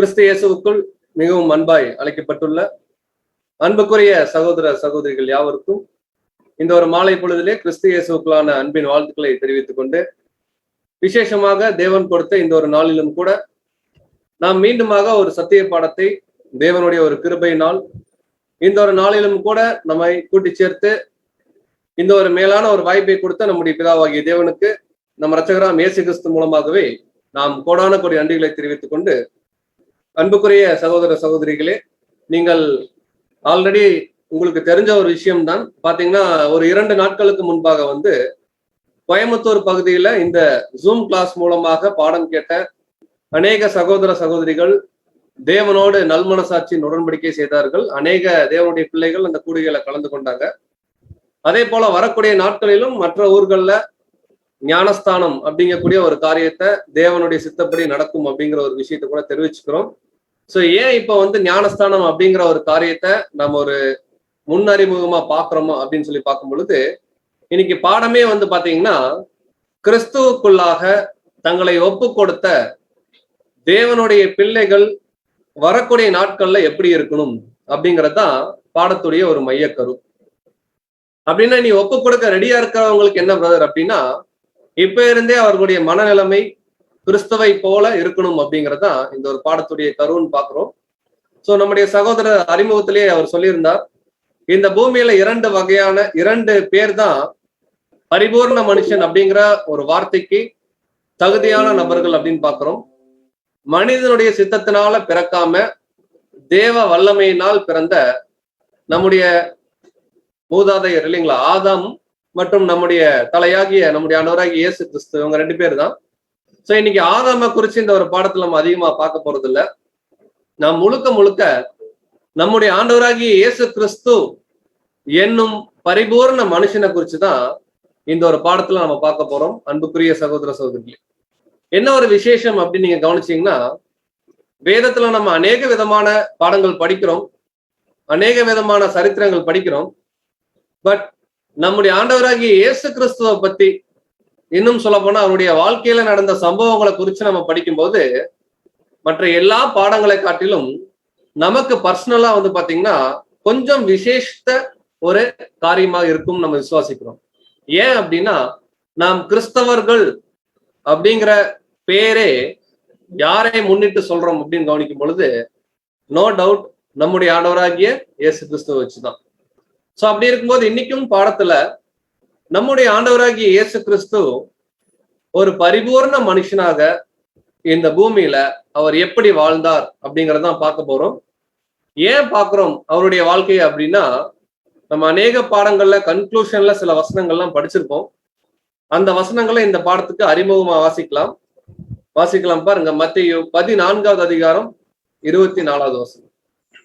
கிறிஸ்து இயேசுவுக்குள் மிகவும் அன்பாய் அழைக்கப்பட்டுள்ள அன்புக்குரிய சகோதர சகோதரிகள் யாவருக்கும் இந்த ஒரு மாலை பொழுதிலே கிறிஸ்து இயேசுவுக்குள்ளான அன்பின் வாழ்த்துக்களை தெரிவித்துக் கொண்டு, விசேஷமாக தேவன் கொடுத்த இந்த ஒரு நாளிலும் கூட நாம் மீண்டுமாக ஒரு சத்திய பாடத்தை தேவனுடைய ஒரு கிருபையினால் இந்த ஒரு நாளிலும் கூட நம்மை கூட்டி சேர்த்து இந்த ஒரு மேலான ஒரு வாய்ப்பை கொடுத்த நம்முடைய பிதாவாகிய தேவனுக்கு நம் இரட்சகராம் இயேசு கிறிஸ்து மூலமாகவே நாம் கோடான கோடி நன்றிகளை தெரிவித்துக் கொண்டு, அன்புக்குரிய சகோதர சகோதரிகளே, நீங்கள் ஆல்ரெடி உங்களுக்கு தெரிஞ்ச ஒரு விஷயம்தான். பாத்தீங்கன்னா ஒரு 2 நாட்களுக்கு முன்பாக கோயம்புத்தூர் பகுதியில இந்த ஜூம் கிளாஸ் மூலமாக பாடம் கேட்ட அநேக சகோதர சகோதரிகள் தேவனோடு நல்மனசாட்சியின் உடன்படிக்கை செய்தார்கள். அநேக தேவனுடைய பிள்ளைகள் அந்த கூடுகையில கலந்து கொண்டாங்க. அதே போல வரக்கூடிய நாட்களிலும் மற்ற ஊர்கள்ல ஞானஸ்தானம் அப்படிங்கக்கூடிய ஒரு காரியத்தை தேவனுடைய சித்தப்படி நடக்கும் அப்படிங்கிற ஒரு விஷயத்தை கூட தெரிவிச்சுக்கிறோம். ஸோ ஏன் இப்போ ஞானஸ்தானம் அப்படிங்கிற ஒரு காரியத்தை நம்ம ஒரு முன்னறிமுகமா பாக்குறோமோ அப்படின்னு சொல்லி பார்க்கும் பொழுது, இன்னைக்கு பாடமே பாத்தீங்கன்னா கிறிஸ்துவுக்குள்ளாக தங்களை ஒப்பு கொடுத்த தேவனுடைய பிள்ளைகள் வரக்கூடிய நாட்கள்ல எப்படி இருக்கணும் அப்படிங்கறதுதான் பாடத்துடைய ஒரு மையக்கரு. அப்படின்னா நீ ஒப்பு கொடுக்க ரெடியா இருக்கிறவங்களுக்கு என்ன பிரதர் அப்படின்னா, இப்ப இருந்தே அவர்களுடைய மனநிலைமை கிறிஸ்துவை போல இருக்கணும் அப்படிங்கறதுதான் இந்த ஒரு பாடத்துடைய கருன்னு பாக்குறோம். சோ நம்முடைய சகோதரர் அறிமுகத்திலேயே அவர் சொல்லியிருந்தார், இந்த பூமியில 2 வகையான 2 பேர் தான் பரிபூர்ண மனுஷன் அப்படிங்கிற ஒரு வார்த்தைக்கு தகுதியான நபர்கள் அப்படின்னு பாக்குறோம். மனிதனுடைய சித்தத்தினால பிறக்காம தேவ வல்லமையினால் பிறந்த நம்முடைய மூதாதையர் இல்லைங்களா, ஆதாம் மற்றும் நம்முடைய தலையாகிய நம்முடைய ஆண்டவராகிய இயேசு கிறிஸ்து, இவங்க 2 பேர் தான். சோ இன்னைக்கு ஆதாம குறிச்சு இந்த ஒரு பாடத்துல நம்ம அதிகமா பார்க்க போறது இல்ல. நாம் முழுக்க நம்முடைய ஆண்டவராகிய இயேசு கிறிஸ்து என்னும் பரிபூர்ண மனுஷனை குறிச்சுதான் இந்த ஒரு பாடத்துல நம்ம பார்க்க போறோம். அன்புக்குரிய சகோதர சகோதரிகளே, என்ன ஒரு விசேஷம் அப்படின்னு நீங்க கவனிச்சீங்கன்னா, வேதத்துல நம்ம அநேக விதமான பாடங்கள் படிக்கிறோம், அநேக விதமான சரித்திரங்கள் படிக்கிறோம். பட் நம்முடைய ஆண்டவராகிய இயேசு கிறிஸ்துவை பத்தி, இன்னும் சொல்ல போனா அவருடைய வாழ்க்கையில நடந்த சம்பவங்களை குறித்து நம்ம படிக்கும்போது மற்ற எல்லா பாடங்களை காட்டிலும் நமக்கு பர்சனலா பாத்தீங்கன்னா கொஞ்சம் விசேஷத்த ஒரு காரியமா இருக்கும் நம்ம விசுவாசிக்கிறோம். ஏன் அப்படின்னா, நாம் கிறிஸ்தவர்கள் அப்படிங்கிற பேரே யாரை முன்னிட்டு சொல்றோம் அப்படின்னு கவனிக்கும் பொழுது நோ டவுட் நம்முடைய ஆண்டவராகிய இயேசு கிறிஸ்துவை வச்சுதான். சோ அப்படி இருக்கும்போது இன்னைக்கும் பாடத்துல நம்முடைய ஆண்டவராகிய இயேசு கிறிஸ்து ஒரு பரிபூர்ண மனுஷனாக இந்த பூமியில அவர் எப்படி வாழ்ந்தார் அப்படிங்கறதான் பார்க்க போறோம். ஏன் பார்க்கிறோம் அவருடைய வாழ்க்கையை அப்படின்னா, நம்ம அநேக பாடங்கள்ல கன்க்ளூஷன்ல சில வசனங்கள்லாம் படிச்சிருப்போம். அந்த வசனங்களை இந்த பாடத்துக்கு அறிமுகமா வாசிக்கலாம் பாருங்க. மத்தேயு 14வது அதிகாரம் 24வது வசனம்.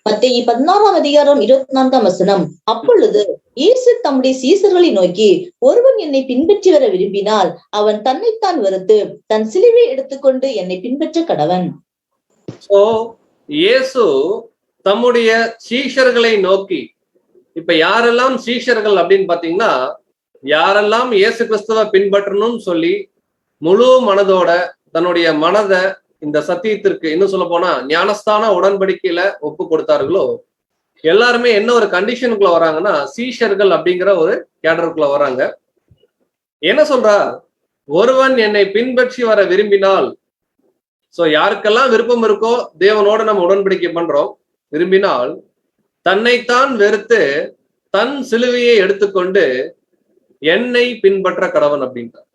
மத்தேயு 16ஆம் அதிகாரம் 24ஆம் வசனம். அப்பொழுது இயேசு தம்முடைய சீசர்களை நோக்கி, ஒருவன் என்னை பின்பற்றி வர விரும்பினால் அவன் தன்னைத்தான் வெறுத்து தன் சிலுவை எடுத்துக்கொண்டு என்னை பின்பற்ற கடவன். சோ இயேசு தம்முடைய சீஷர்களை நோக்கி, இப்ப யாரெல்லாம் சீஷர்கள் அப்படின்னு பாத்தீங்கன்னா, யாரெல்லாம் இயேசு கிறிஸ்துவை பின்பற்றணும்னு சொல்லி முழு மனதோட தன்னுடைய மனதை இந்த சத்தியத்திற்கு, இன்னும் சொல்ல போனா ஞானஸ்தான உடன்படிக்கையில ஒப்பு கொடுத்தார்களோ எல்லாருமே என்ன ஒரு கண்டிஷனுக்குள்ள வராங்கன்னா, சீஷர்கள் அப்படிங்கிற ஒரு கேடருக்குள்ள வராங்க. என்ன சொல்றா, ஒருவன் என்னை பின்பற்றி வர விரும்பினால், சோ யாருக்கெல்லாம் விருப்பம் இருக்கோ தேவனோட நம்ம உடன்படிக்கை பண்றோம், விரும்பினால் தன்னைத்தான் வெறுத்து தன் சிலுவையை எடுத்துக்கொண்டு என்னை பின்பற்ற கடவன் அப்படின்றார்.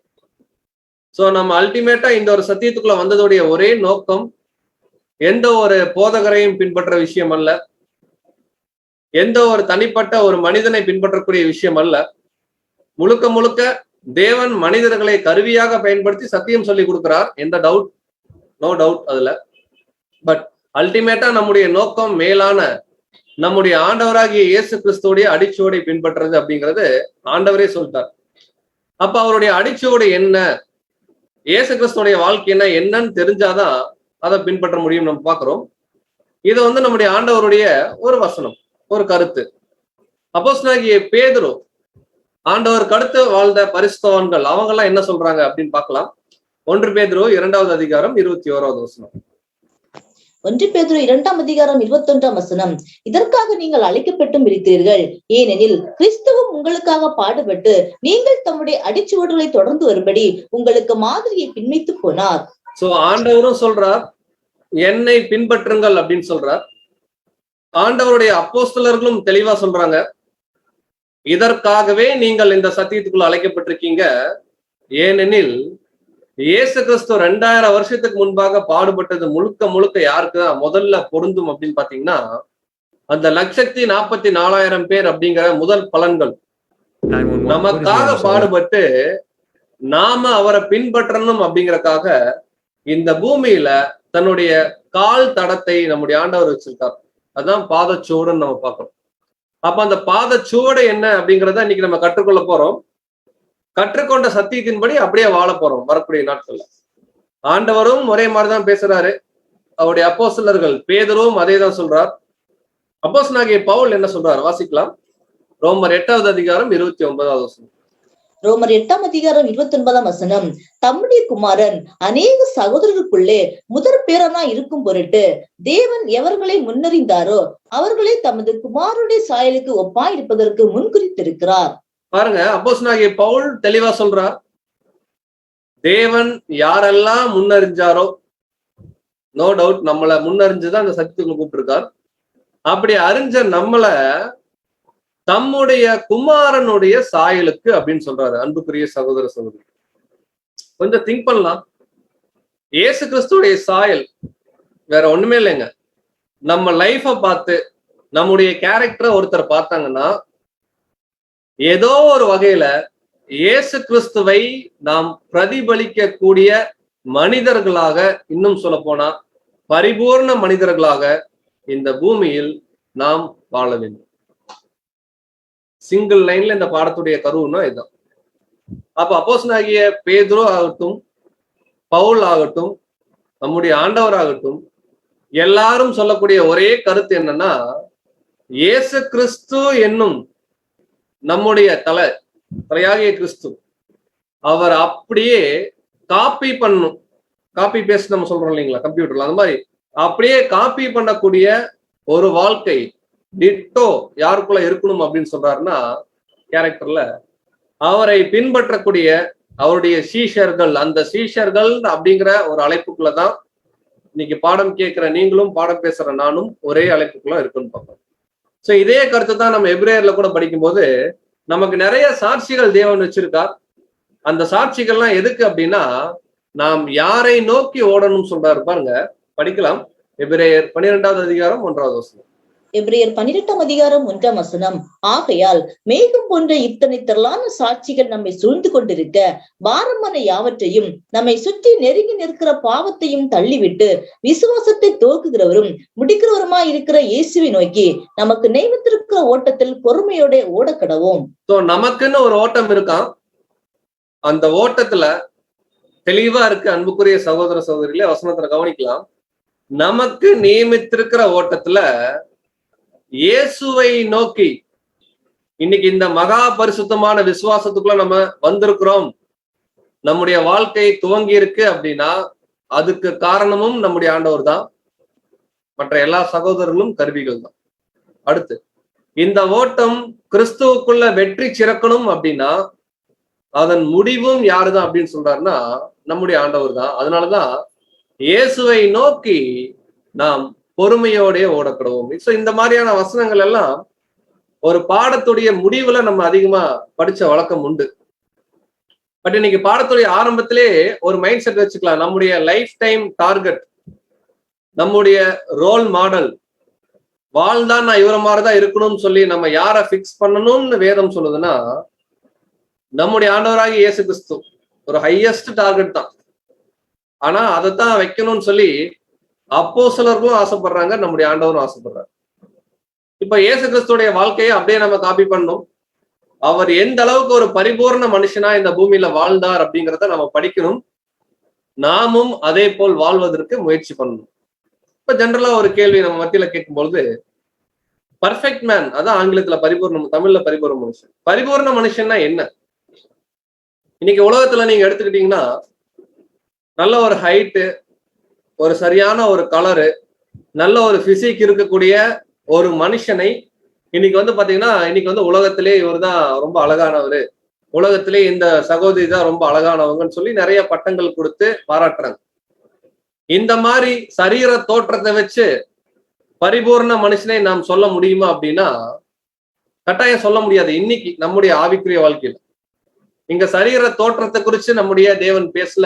சோ நம்ம அல்டிமேட்டா இந்த ஒரு சத்தியத்துக்குள்ள வந்ததுடைய ஒரே நோக்கம் எந்த ஒரு போதகரையும் பின்பற்ற விஷயம் அல்ல, எந்த ஒரு தனிப்பட்ட ஒரு மனிதனை பின்பற்றக்கூடிய விஷயம் அல்ல. முழுக்க தேவன் மனிதர்களை கருவியாக பயன்படுத்தி சத்தியம் சொல்லி கொடுக்கிறார். எந்த டவுட், நோ டவுட் அதுல. பட் அல்டிமேட்டா நம்முடைய நோக்கம் மேலான நம்முடைய ஆண்டவராகிய இயேசு கிறிஸ்துவோடைய அடிச்சுவடை பின்பற்றுறது அப்படிங்கிறது ஆண்டவரே சொல்லிட்டார். அப்ப அவருடைய அடிச்சுவடை என்ன, இயேசு கிறிஸ்துவோடைய வாழ்க்கை என்னன்னு தெரிஞ்சாதான் அதை பின்பற்ற முடியும். நம்ம பாக்குறோம் இது நம்முடைய ஆண்டவருடைய ஒரு வசனம், ஒரு கருத்து. அப்போஸ்தலனாகிய பேதுரு, ஆண்டவருக்கு அடுத்து வாழ்ந்த பரிசுத்தவான்கள் அவங்க எல்லாம் என்ன சொல்றாங்க அப்படின்னு பார்க்கலாம். 1 பேதுரு 2வது அதிகாரம் 21வது வசனம். 1 பேதுரு 2:21 இதற்காக நீங்கள் அழைக்கப்பட்டும் இருக்கிறீர்கள், ஏனெனில் கிறிஸ்துவும் உங்களுக்காக பாடுபட்டு நீங்கள் தம்முடைய அடிச்சுவடுகளை தொடர்ந்து வரும்படி உங்களுக்கு மாதிரியை பின்வைத்து போனார். சோ ஆண்டவரும் சொல்றார், என்னை பின்பற்றுங்கள் அப்படின்னு சொல்றார். ஆண்டவருடைய அப்போஸ்தலர்களும் தெளிவா சொல்றாங்க, இதற்காகவே நீங்கள் இந்த சத்தியத்துக்குள்ள அழைக்கப்பட்டிருக்கீங்க. ஏனெனில் இயேசு கிறிஸ்து 2000 வருஷத்துக்கு முன்பாக பாடுபட்டது முழுக்க முழுக்க யாருக்குதான் முதல்ல பொருந்தும் அப்படின்னு பாத்தீங்கன்னா, அந்த 1,44,000 பேர் அப்படிங்கிற முதல் பலன்கள் நமக்காக பாடுபட்டு நாம அவரை பின்பற்றணும் அப்படிங்கறக்காக இந்த பூமியில தன்னுடைய கால் தடத்தை நம்முடைய ஆண்டவர் வச்சிருக்கார். அதான் பாதச்சுவடுன்னு நம்ம பார்க்கிறோம். அப்ப அந்த பாதச்சுவடு என்ன அப்படிங்கிறத இன்னைக்கு நம்ம கற்றுக்கொள்ள போறோம். கற்றுக்கொண்ட சத்தியத்தின்படி அப்படியே வாழ போறோம் வரக்கூடிய நாட்கள்ல. ஆண்டவரும் ஒரே மாதிரிதான் பேசுறாரு. அவருடைய அப்போஸ்தலர்கள் பேதுருவும் அதே தான் சொல்றார். அப்போஸ்தலனாகிய பவுல் என்ன சொல்றாரு வாசிக்கலாம். ரோமர் 8:29. ரோமர் 8:29 தம்முடைய குமாரன் அநேக சகோதரருக்குள்ளே முதற் பேரனா இருக்கும் பொருட்டு தேவன் எவர்களை முன்னறிந்தாரோ அவர்களை தமது குமாரனுடைய சாயலுக்கு ஒப்பாய் இருப்பதற்கு முன்குறித்திருக்கிறார். பாருங்க, அப்போஸ்தலனாகிய பவுல் தெளிவா சொல்றார், தேவன் யாரெல்லாம் முன்னறிஞ்சாரோ, நோ டவுட் நம்மளை முன்னறிஞ்சுதான் அந்த சத்தியத்துக்குள்ள கூப்பிட்டிருக்கார். அப்படி அறிஞ்ச நம்மள தம்முடைய குமாரனுடைய சாயலுக்கு அப்படின்னு சொல்றாரு. அன்புக்குரிய சகோதர சகோதரி, கொஞ்சம் திங்க் பண்ணலாம். இயேசு கிறிஸ்துடைய சாயல் வேற ஒண்ணுமே இல்லைங்க. நம்ம லைஃப பார்த்து நம்முடைய கேரக்டரை ஒருத்தர் பார்த்தாங்கன்னா ஏதோ ஒரு வகையில இயேசு கிறிஸ்துவை நாம் பிரதிபலிக்க கூடிய மனிதர்களாக, இன்னும் சொல்ல போனா பரிபூர்ண மனிதர்களாக இந்த பூமியில் நாம் வாழ வேண்டும். சிங்கிள் லைன்ல இந்த பாடத்துடைய கருவுன்னா இதுதான். அப்ப அப்போஸ்தலனாகிய பேதுரு ஆகட்டும், பவுல் ஆகட்டும், நம்முடைய ஆண்டவர் ஆகட்டும், எல்லாரும் சொல்லக்கூடிய ஒரே கருத்து என்னன்னா, இயேசு கிறிஸ்து என்னும் நம்முடைய தலையாகிய கிறிஸ்து அவர் அப்படியே காப்பி பண்ணும். காப்பி பேஸ்ட் நம்ம சொல்றோம் இல்லைங்களா கம்ப்யூட்டர்ல, அந்த மாதிரி அப்படியே காப்பி பண்ணக்கூடிய ஒரு வாழ்க்கை டிட்டோ யாருக்குள்ள இருக்கணும் அப்படின்னு சொல்றாருன்னா, கேரக்டர்ல அவரை பின்பற்றக்கூடிய அவருடைய சீஷர்கள், அந்த சீஷர்கள் அப்படிங்கிற ஒரு அழைப்புக்குள்ளதான் இன்னைக்கு பாடம் கேட்கிற நீங்களும் பாடம் பேசுற நானும் ஒரே அழைப்புக்குள்ள இருக்குன்னு பார்ப்போம். சோ இதே கருத்து தான் நம்ம எபிரேயர்ல கூட படிக்கும்போது நமக்கு நிறைய சாட்சிகள் தேவன் வச்சிருக்கார். அந்த சாட்சிகள்லாம் எதுக்கு அப்படின்னா, நாம் யாரை நோக்கி ஓடணும் சொல்றாரு பாருங்க. படிக்கலாம். எபிரேயர் 12:1. எபிரேயர் 12:1. ஆகையால் மேகம் போன்ற இத்தனை திரளான சாட்சிகள் நம்மை சூழ்ந்து கொண்டிருக்க பாரமான யாவற்றையும் நம்மை சுற்றி நெருங்கி நிற்கிற பாவத்தையும் தள்ளிவிட்டு விசுவாசத்தை துவக்குகிறவரும் முடிக்கிறவருமாய் இருக்கிற இயேசுவை நோக்கி நமக்கு நியமித்திருக்கிற ஓட்டத்தில் பொறுமையோட ஓடக்கடவோம். நமக்குன்னு ஒரு ஓட்டம் இருக்கான். அந்த ஓட்டத்துல தெளிவா இருக்கு. அன்புக்குரிய சகோதர சகோதரிகளே, வசனத்துல கவனிக்கலாம். நமக்கு நியமித்திருக்கிற ஓட்டத்துல இயேசுவை நோக்கி இன்னைக்கு இந்த மகா பரிசுத்தமான விசுவாசத்துக்குள்ள நம்ம வந்திருக்கிறோம், நம்முடைய வாழ்க்கை துவங்கி இருக்கு அப்படின்னா அதுக்கு காரணமும் நம்முடைய ஆண்டவர் தான். மற்ற எல்லா சகோதரர்களும் கருவிகள் தான். அடுத்து, இந்த ஓட்டம் கிறிஸ்துவுக்குள்ள வெற்றி சிறக்கணும் அப்படின்னா அதன் முடிவும் யாருதான் அப்படின்னு சொல்றாருன்னா நம்முடைய ஆண்டவர் தான். அதனாலதான் இயேசுவை நோக்கி நாம் பொறுமையோடைய ஓடப்படுவோம். சோ இந்த மாதிரியான வசனங்கள் எல்லாம் ஒரு பாடத்துடைய முடிவுல நம்ம அதிகமா படிச்ச வழக்கம் உண்டு. பட் இன்னைக்கு பாடத்துடைய ஆரம்பத்திலே ஒரு மைண்ட் செட் வச்சுக்கலாம். நம்முடைய லைஃப் டைம் டார்கெட், நம்முடைய ரோல் மாடல், வாழ்தான் நான் இவர மாதிரிதான் இருக்கணும்னு சொல்லி நம்ம யாரை பிக்ஸ் பண்ணணும்னு வேதம் சொல்லுதுன்னா நம்முடைய ஆண்டவராகிய இயேசு கிறிஸ்து ஒரு ஹையஸ்ட் டார்கெட் தான். ஆனா அதைத்தான் வைக்கணும்னு சொல்லி அப்போஸ்தலர்களும் ஆசைப்படுறாங்க, நம்முடைய ஆண்டவரும் ஆசைப்படுறாரு. இப்ப இயேசு கிறிஸ்துடைய வாழ்க்கையை அப்படியே நம்ம காப்பி பண்ணணும். அவர் எந்த அளவுக்கு ஒரு பரிபூர்ண மனுஷனா இந்த பூமியில வாழ்ந்தார் அப்படிங்கிறத நம்ம படிக்கணும். நாமும் அதே போல் வாழ்வதற்கு முயற்சி பண்ணணும். இப்ப ஜெனரலா ஒரு கேள்வி நம்ம மத்தியில கேட்கும்பொழுது, பர்ஃபெக்ட் மேன், அதான் ஆங்கிலத்துல பரிபூர்ணம், தமிழ்ல பரிபூர்ண மனுஷன். பரிபூர்ண மனுஷன்னா என்ன? இன்னைக்கு உலகத்துல நீங்க எடுத்துக்கிட்டீங்கன்னா நல்ல ஒரு ஹைட்டு, ஒரு சரியான ஒரு கலரு, நல்ல ஒரு பிசிக் இருக்கக்கூடிய ஒரு மனுஷனை இன்னைக்கு வந்து பாத்தீங்கன்னா, இன்னைக்கு வந்து உலகத்திலே இவர் தான் ரொம்ப அழகானவர், உலகத்திலே இந்த சகோதரி தான் ரொம்ப அழகானவங்கன்னு சொல்லி நிறைய பட்டங்கள் கொடுத்து பாராட்டுறாங்க. இந்த மாதிரி சரீர தோற்றத்தை வச்சு பரிபூர்ண மனுஷனை நாம் சொல்ல முடியுமா அப்படின்னா கட்டாயம் சொல்ல முடியாது. இன்னைக்கு நம்முடைய ஆவிக்குரிய வாழ்க்கையில் இங்க சரீர தோற்றத்தை குறிச்சு நம்முடைய தேவன் பேசல.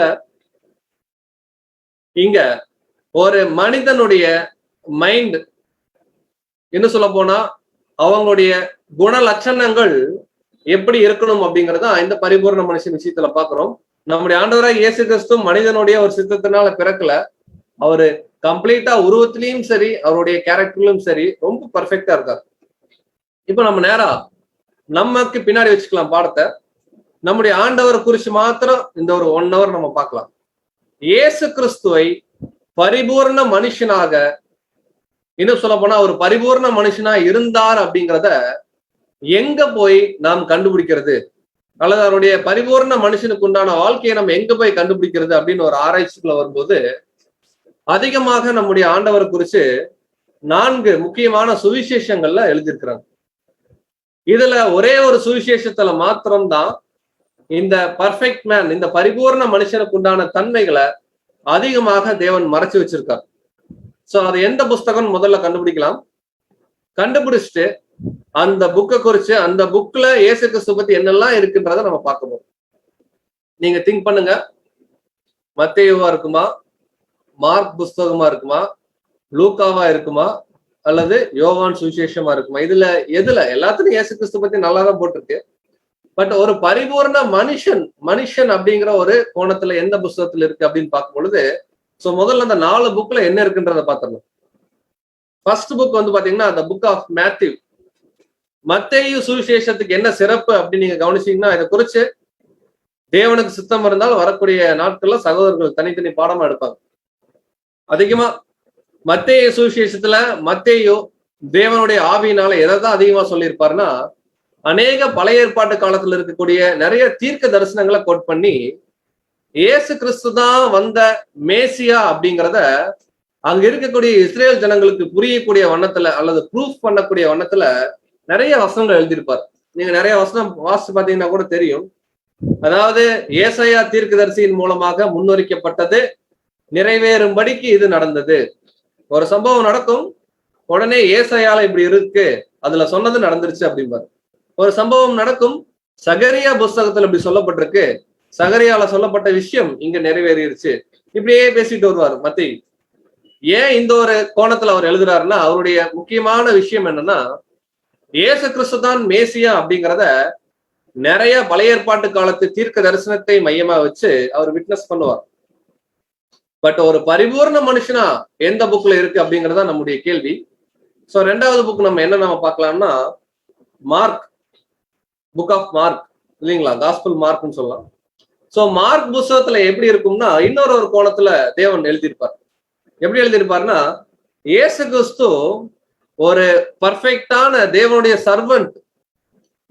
இங்க ஒரு மனிதனுடைய மைண்ட், இன்னும் சொல்ல போனா அவங்களுடைய குண லட்சணங்கள் எப்படி இருக்கணும் அப்படிங்கறத இந்த பரிபூர்ண மனுஷன் விஷயத்துல பாக்குறோம். நம்முடைய ஆண்டவராக இயேசு கிறிஸ்து மனிதனுடைய ஒரு சித்தத்தினால பிறக்கல. அவரு கம்ப்ளீட்டா உருவத்திலையும் சரி, அவருடைய கேரக்டர்லயும் சரி ரொம்ப பர்ஃபெக்டா இருக்காரு. இப்ப நம்ம நேரா நமக்கு பின்னாடி வச்சுக்கலாம் பாடத்தை. நம்முடைய ஆண்டவர் குறிச்சு மாத்திரம் இந்த ஒரு 1 hour நம்ம பார்க்கலாம். இயேசு கிறிஸ்துவை பரிபூர்ண மனுஷனாக, இன்னும் சொல்ல போனா ஒரு பரிபூர்ண மனுஷனா இருந்தார் அப்படிங்கிறத எங்க போய் நாம் கண்டுபிடிக்கிறது, அல்லது அவருடைய பரிபூர்ண மனுஷனுக்கு உண்டான வாழ்க்கையை நம்ம எங்க போய் கண்டுபிடிக்கிறது அப்படின்னு ஒரு ஆராய்ச்சிக்குள்ள வரும்போது அதிகமாக நம்முடைய ஆண்டவரை குறிச்சு 4 முக்கியமான சுவிசேஷங்கள்ல எழுதியிருக்கிறாங்க. இதுல ஒரே ஒரு சுவிசேஷத்துல மாத்திரம்தான் இந்த பர்ஃபெக்ட் மேன், இந்த பரிபூர்ண மனுஷனுக்கு உண்டான தன்மைகளை அதிகமாக தேவன் மறைச்சு வச்சிருக்கார். சோ அது எந்த புஸ்தகம் முதல்ல கண்டுபிடிக்கலாம். கண்டுபிடிச்சிட்டு அந்த புக்கை குறிச்சு, அந்த புக்ல இயேசு கிறிஸ்து பத்தி என்னெல்லாம் இருக்குன்றத நம்ம பார்க்கணும். நீங்க திங்க் பண்ணுங்க. மத்தேயுவா இருக்குமா, மார்க் புஸ்தகமா இருக்குமா, லூக்காவா இருக்குமா, அல்லது யோவான் சுவிசேஷமா இருக்குமா? இதுல எதுல? எல்லாத்துலயும் இயேசு கிறிஸ்து பத்தி நல்லாதான் போட்டிருக்கு. பட் ஒரு பரிபூர்ண மனுஷன் அப்படிங்கிற ஒரு கோணத்துல எந்த புஸ்தகத்துல இருக்கு அப்படின்னு பார்க்கும் பொழுது, சோ முதல்ல அந்த 4 புக்ல என்ன இருக்குன்றத பாத்திரலாம். ஃபர்ஸ்ட் புக் வந்து பாத்தீங்கன்னா அந்த புக் ஆஃப் மேத்யூ. மத்தேயு சுவிசேஷத்துக்கு என்ன சிறப்பு அப்படின்னு நீங்க கவனிச்சீங்கன்னா, இதை குறிச்சு தேவனுக்கு சித்தம் இருந்தால் வரக்கூடிய நாட்கள்ல சகோதரர்கள் தனித்தனி பாடமா எடுப்பாங்க. அதிகமா மத்தேயு சுவிசேஷத்துல மத்தேயு தேவனுடைய ஆவியினால எதைதான் அதிகமா சொல்லியிருப்பாருன்னா, அநேக பழைய ஏற்பாட்டு காலத்துல இருக்கக்கூடிய நிறைய தீர்க்க தரிசனங்களை கோட் பண்ணி இயேசு கிறிஸ்து தான் வந்த மேசியா அப்படிங்கிறத அங்க இருக்கக்கூடிய இஸ்ரேல் ஜனங்களுக்கு புரியக்கூடிய வண்ணத்துல அல்லது ப்ரூஃப் பண்ணக்கூடிய வண்ணத்துல நிறைய வசனங்கள் எழுதியிருப்பார். நீங்க நிறைய வசனம் வாசிச்சு பாத்தீங்கன்னா கூட தெரியும். அதாவது ஏசாயா தீர்க்கதரிசியின் மூலமாக முன்னுரைக்கப்பட்டது நிறைவேறும்படிக்கு இது நடந்தது. ஒரு சம்பவம் நடக்கும், உடனே ஏசாயால இப்படி இருக்கு, அதுல சொன்னது நடந்துருச்சு அப்படிம்பாரு. ஒரு சம்பவம் நடக்கும், சகரியா புஸ்தகத்துல இப்படி சொல்லப்பட்டிருக்கு, சகரியால சொல்லப்பட்ட விஷயம் இங்க நிறைவேறிடுச்சு, இப்படியே பேசிட்டு வருவார் மத்தேயு. ஏன் இந்த ஒரு கோணத்துல அவர் எழுதுறாருன்னா, அவருடைய முக்கியமான விஷயம் என்னன்னா, இயேசு கிறிஸ்து தான் மேசியா அப்படிங்கிறத நிறைய பழைய ஏற்பாட்டு காலத்து தீர்க்க தரிசனத்தை மையமா வச்சு அவர் விட்னஸ் பண்ணுவார். பட் ஒரு பரிபூர்ண மனுஷனா எந்த புக்ல இருக்கு அப்படிங்கறதா நம்முடைய கேள்வி. சோ 2வது புக் நம்ம என்ன பார்க்கலாம்னா, மார்க், புக் ஆஃப் மார்க் இல்லைங்களா, காஸ்பல் மார்க்னு சொல்லலாம். சோ மார்க் புஸ்தகத்துல எப்படி இருக்கும்னா, இன்னொரு கோணத்துல தேவன் எழுதியிருப்பார். எப்படி எழுதியிருப்பாருன்னா, இயேசு கிறிஸ்து ஒரு பர்ஃபெக்டான தேவனுடைய சர்வன்ட்,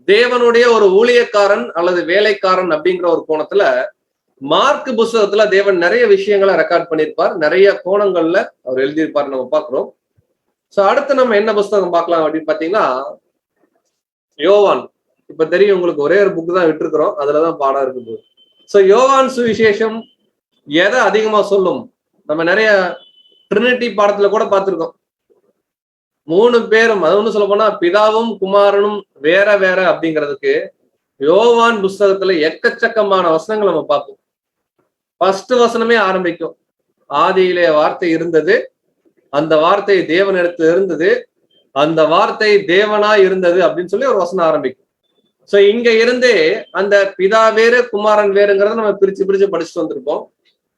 தேவனுடைய ஒரு ஊழியக்காரன் அல்லது வேலைக்காரன் அப்படிங்கிற ஒரு கோணத்துல மார்க் புஸ்தகத்துல தேவன் நிறைய விஷயங்களை ரெக்கார்ட் பண்ணியிருப்பார். நிறைய கோணங்கள்ல அவர் எழுதியிருப்பார், நம்ம பாக்குறோம். சோ அடுத்து நம்ம என்ன புஸ்தகம் பார்க்கலாம் அப்படின்னு பாத்தீங்கன்னா, யோவான். இப்ப தெரியும் உங்களுக்கு, ஒரே ஒரு புக் தான் விட்டுருக்கிறோம், அதுலதான் பாடம் இருக்குது. சோ யோவான் சுவிசேஷம் எதை அதிகமா சொல்லும்? நம்ம நிறைய ட்ரினிட்டி பாடத்துல கூட பார்த்திருக்கோம். 3 பேரும், அது ஒண்ணு சொல்ல போனா பிதாவும் குமாரனும் வேற வேற அப்படிங்கிறதுக்கு யோவான் புஸ்தகத்துல எக்கச்சக்கமான வசனங்கள் நம்ம பார்ப்போம். ஃபர்ஸ்ட் வசனமே ஆரம்பிக்கும், ஆதியிலே வார்த்தை இருந்தது, அந்த வார்த்தை தேவனிடத்தில் இருந்தது, அந்த வார்த்தை தேவனா இருந்தது அப்படின்னு சொல்லி ஒரு வசனம் ஆரம்பிக்கும். சோ இங்க இருந்தே அந்த பிதா வேறு குமாரன் வேறுங்கிறத நம்ம பிரிச்சு படிச்சுட்டு வந்திருப்போம்.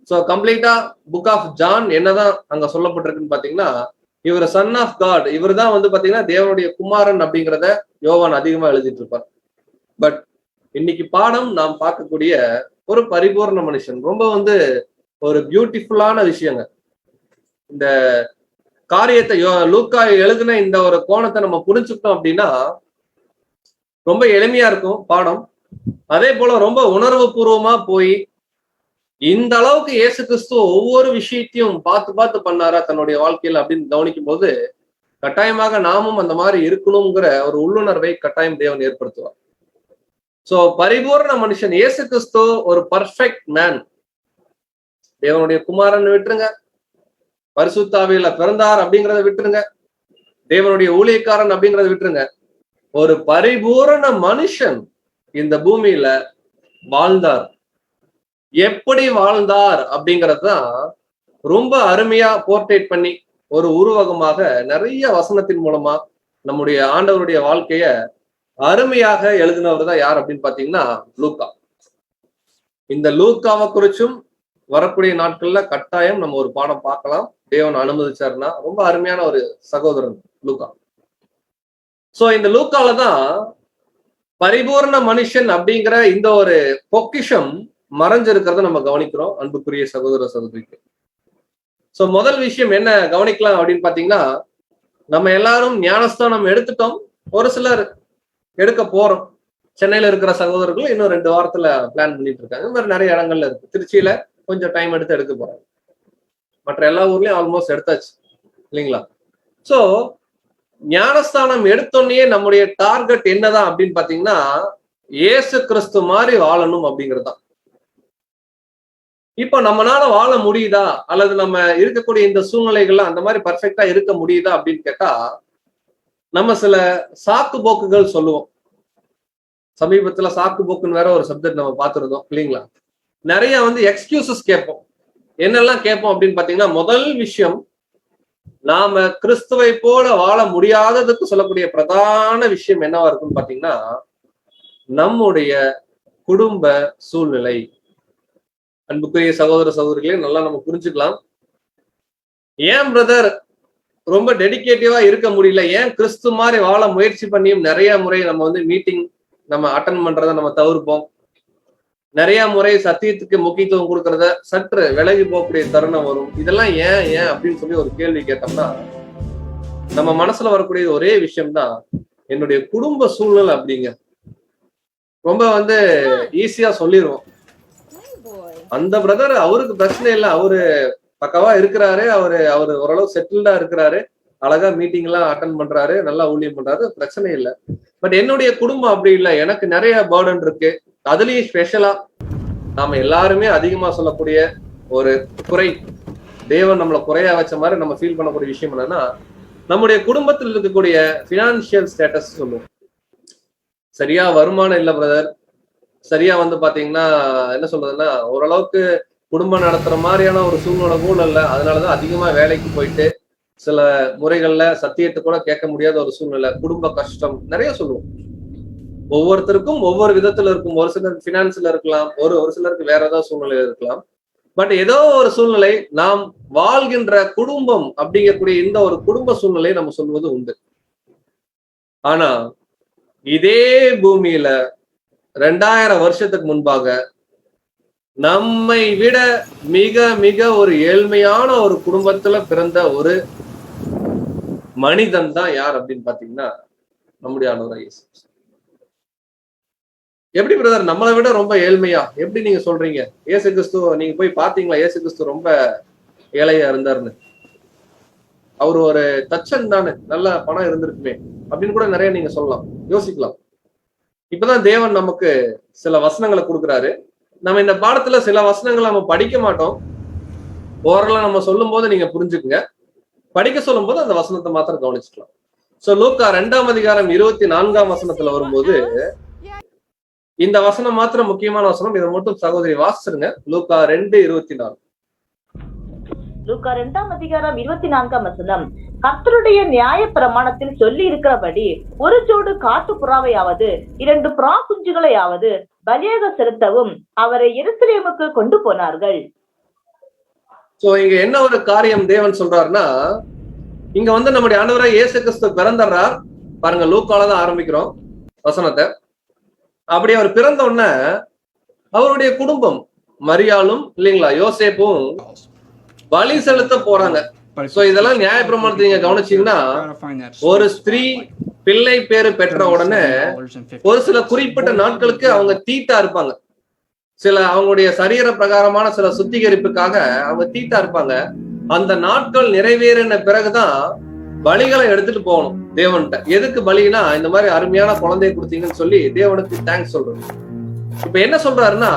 சோ கம்ப்ளீட்டா புக் ஆஃப் ஜான் என்னதான் அங்க சொல்லப்பட்டிருக்குன்னு பாத்தீங்கன்னா, இவர் சன் ஆஃப் காட், இவர் தான் வந்து பாத்தீங்கன்னா தேவனுடைய குமாரன் அப்படிங்கிறத யோவான் அதிகமா எழுதிட்டு இருப்பார். பட் இன்னைக்கு பாடம் நாம் பார்க்கக்கூடிய ஒரு பரிபூர்ண மனுஷன், ரொம்ப வந்து ஒரு பியூட்டிஃபுல்லான விஷயங்க. இந்த காரியத்தை லூக்கா எழுதின இந்த ஒரு கோணத்தை நம்ம புரிஞ்சுக்கிட்டோம் அப்படின்னா ரொம்ப எளிமையா இருக்கும் பாடம். அதே போல ரொம்ப உணர்வு பூர்வமா போய் இந்த அளவுக்கு இயேசு கிறிஸ்து ஒவ்வொரு விஷயத்தையும் பார்த்து பார்த்து பண்ணாரா தன்னுடைய வாழ்க்கையில அப்படின்னு கவனிக்கும் போது கட்டாயமாக நாமும் அந்த மாதிரி இருக்கணுங்கிற ஒரு உள்ளுணர்வை கட்டாயம் தேவன் ஏற்படுத்துவார். சோ பரிபூர்ண மனுஷன் இயேசு கிறிஸ்து ஒரு பர்ஃபெக்ட் மேன். தேவனுடைய குமாரன் விட்டுருங்க, பரிசுத்த ஆவியில பிறந்தார் அப்படிங்கிறத விட்டுருங்க, தேவனுடைய ஊழியக்காரன் அப்படிங்கிறத விட்டுருங்க, ஒரு பரிபூரண மனுஷன் இந்த பூமியில வாழ்ந்தார். எப்படி வாழ்ந்தார் அப்படிங்கறதுதான் ரொம்ப அருமையா போர்ட்ரேட் பண்ணி ஒரு உருவகமாக நிறைய வசனத்தின் மூலமா நம்முடைய ஆண்டவருடைய வாழ்க்கைய அருமையாக எழுதினவர் தான் யார் அப்படின்னு பாத்தீங்கன்னா லூக்கா. இந்த லூக்காவை குறிச்சும் வரக்கூடிய நாட்கள்ல கட்டாயம் நம்ம ஒரு பாடம் பார்க்கலாம், தேவன் அனுமதிச்சாருன்னா. ரொம்ப அருமையான ஒரு சகோதரன் லூக்கா. சோ இந்த லூக்கால தான் பரிபூர்ண மனுஷன் அப்படிங்கிற இந்த ஒரு பொக்கிஷம் மறைஞ்சிருக்கிறத நம்ம கவனிக்கிறோம் அன்புக்குரிய சகோதர சகோதரிக்கு. சோ முதல் விஷயம் என்ன கவனிக்கலாம் அப்படின்னு பாத்தீங்கன்னா, நம்ம எல்லாரும் ஞானஸ்தானம் எடுத்துட்டோம், ஒரு சிலர் எடுக்க போறோம். சென்னையில இருக்கிற சகோதரர்கள் இன்னும் 2 வாரத்துல பிளான் பண்ணிட்டு இருக்காங்க. இந்த மாதிரி நிறைய இடங்கள்ல இருக்கு. திருச்சியில கொஞ்சம் டைம் எடுத்து எடுக்க போறாங்க. மற்ற எல்லா ஊர்லயும் ஆல்மோஸ்ட் எடுத்தாச்சு இல்லைங்களா? சோ ஞானஸ்தானம் எடுத்தோன்னே நம்முடைய டார்கெட் என்னதான் அப்படின்னு பாத்தீங்கன்னா, இயேசு கிறிஸ்து மாதிரி வாழணும் அப்படிங்கிறது தான். இப்ப நம்மளால வாழ முடியுதா, அல்லது நம்ம இருக்கக்கூடிய இந்த சூழ்நிலைகள்ல அந்த மாதிரி பர்ஃபெக்டா இருக்க முடியுதா அப்படின்னு கேட்டா, நம்ம சில சாக்கு போக்குகள் சொல்லுவோம். சமீபத்துல சாக்கு போக்குன்னு வேற ஒரு சப்ஜெக்ட் நம்ம பார்த்திருந்தோம் இல்லைங்களா? நிறைய எக்ஸ்கியூசஸ் கேட்போம். என்னெல்லாம் கேட்போம் அப்படின்னு பாத்தீங்கன்னா, முதல் விஷயம், நாம கிறிஸ்துவை போல வாழ முடியாததுக்கு சொல்லக்கூடிய பிரதான விஷயம் என்னவா இருக்குன்னு பாத்தீங்கன்னா, நம்முடைய குடும்ப சூழ்நிலை. அன்புக்குரிய சகோதர சகோதரிகளே, நல்லா நம்ம புரிஞ்சுக்கலாம். ஏன் பிரதர் ரொம்ப டெடிகேட்டிவா இருக்க முடியல, ஏன் கிறிஸ்து மாதிரி வாழ முயற்சி பண்ணியும் நிறைய முறை நம்ம மீட்டிங் நம்ம அட்டன் பண்றதை நம்ம தவிர்ப்போம், நிறைய முறை சத்தியத்துக்கு முக்கியத்துவம் கொடுக்கறத சற்று விலகி போகக்கூடிய தருணம் வரும். இதெல்லாம் ஏன் ஏன் அப்படின்னு சொல்லி ஒரு கேள்வி கேட்டோம்னா, நம்ம மனசுல வரக்கூடிய ஒரே விஷயம்தான், என்னுடைய குடும்ப சூழ்நிலை அப்படிங்க. ரொம்ப ஈஸியா சொல்லிடுவோம். அந்த பிரதர் அவருக்கு பிரச்சனை இல்லை, அவரு பக்கவா இருக்கிறாரு, அவரு ஓரளவு செட்டில்டா இருக்கிறாரு, அழகா மீட்டிங் எல்லாம் அட்டன் பண்றாரு, நல்லா ஊழியம் பண்றாரு, பிரச்சனை இல்லை. பட் என்னுடைய குடும்பம் அப்படி இல்லை, எனக்கு நிறைய பர்டன் இருக்கு. அதுலயும் ஸ்பெஷலா நாம எல்லாருமே அதிகமா சொல்லக்கூடிய ஒரு குறை, தேவன் நம்மளை குறையா வச்ச மாதிரி நம்ம ஃபீல் பண்ணக்கூடிய விஷயம் என்னன்னா, நம்முடைய குடும்பத்தில் இருக்கக்கூடிய பினான்சியல் ஸ்டேட்டஸ் சொல்லுவோம். சரியா வருமானம் இல்லை பிரதர், சரியா பாத்தீங்கன்னா என்ன சொல்றதுன்னா, ஓரளவுக்கு குடும்பம் நடத்துற மாதிரியான ஒரு சூழ்நிலை கூட இல்லை, அதனாலதான் அதிகமா வேலைக்கு போயிட்டு சில முறைகள்ல சத்தியத்தை கூட கேட்க முடியாத ஒரு சூழ்நிலை, குடும்ப கஷ்டம் நிறைய சொல்லுவோம். ஒவ்வொருத்தருக்கும் ஒவ்வொரு விதத்துல இருக்கும். ஒரு சிலருக்கு பினான்ஸ்ல இருக்கலாம், ஒரு சிலருக்கு வேற ஏதாவது சூழ்நிலை இருக்கலாம். பட் ஏதோ ஒரு சூழ்நிலை, நாம் வாழ்கின்ற குடும்பம் அப்படிங்கக்கூடிய இந்த ஒரு குடும்ப சூழ்நிலையை நம்ம சொல்வது உண்டு. ஆனா இதே பூமியில 2000 வருஷத்துக்கு முன்பாக நம்மை விட மிக மிக ஒரு ஏழ்மையான ஒரு குடும்பத்துல பிறந்த ஒரு மனிதன் தான் யார் அப்படின்னு பாத்தீங்கன்னா, நம்முடைய ஆண்டவர் இயேசு. எப்படி பிரதர் நம்மளை விட ரொம்ப ஏழ்மையா, எப்படி நீங்க சொல்றீங்க? இயேசு கிறிஸ்து நீங்க போய் பாத்தீங்களா இயேசு கிறிஸ்து ரொம்ப ஏழையா இருந்தாருன்னு? அவர் ஒரு தச்சன் தானே, நல்ல பணம் இருந்திருக்குமே அப்படின்னு கூட நிறைய நீங்க சொல்லலாம், யோசிக்கலாம். இப்பதான் தேவன் நமக்கு சில வசனங்களை கொடுக்குறாரு. நம்ம இந்த பாடத்துல சில வசனங்களை நம்ம படிக்க மாட்டோம், ஓரளவு நம்ம சொல்லும் போது நீங்க புரிஞ்சுக்குங்க. படிக்க சொல்லும் போது அந்த வசனத்தை மாத்திரம் கவனிச்சுக்கலாம். சோ லூக்கா 2ஆம் அதிகாரம் 24ஆம் வசனத்துல வரும்போது இந்த வசனம் மாத்திரம் முக்கியமான வசனம், இதை மட்டும் சகோதரி வாசிச்சிருங்க. லூக்கா 2:24. லூக்கா 2ஆம் அதிகாரம் 24ஆம் வசனம், கர்த்தருடைய நியாய பிரமாணத்தில் சொல்லி இருக்கிறபடி ஒரு ஜோடு காட்டு புறாவையாவது 2 புறா குஞ்சுகளையாவது பலியாக செலுத்தவும் அவரை எருசலேமுக்கு கொண்டு போனார்கள். சோ இங்க என்ன ஒரு காரியம் தேவன் சொல்றாருன்னா, இங்க நம்முடைய ஆண்டவராகிய இயேசு கிறிஸ்து பிறந்துடுறார் பாருங்க. லூக்கால தான் ஆரம்பிக்கிறோம் வசனத்தை. அப்படி அவர் பிறந்த உடனே அவருடைய குடும்பம் மரியாளும் இல்லைங்களா யோசேப்பும் பலி செலுத்த போறாங்க. சோ இதெல்லாம் நியாயப்பிரமாணத்தை நீங்க கவனிச்சீங்கன்னா, ஒரு ஸ்திரீ பிள்ளை பேரு பெற்ற உடனே ஒரு சில குறிப்பிட்ட நாட்களுக்கு அவங்க தீட்டா இருப்பாங்க. சில அவங்களுடைய சரீர பிரகாரமான சில சுத்திகரிப்புக்காக அவங்க தீட்டா இருப்பாங்க. அந்த நாட்கள் நிறைவேறின பிறகுதான் பலிகளை எடுத்துட்டு போகணும் தேவன்கிட்ட. எதுக்கு பலினா, இந்த மாதிரி அருமையான குழந்தைய கொடுத்தீங்கன்னு சொல்லி தேவனுக்கு தேங்க்ஸ் சொல்றது. இப்ப என்ன சொல்றாருன்னா,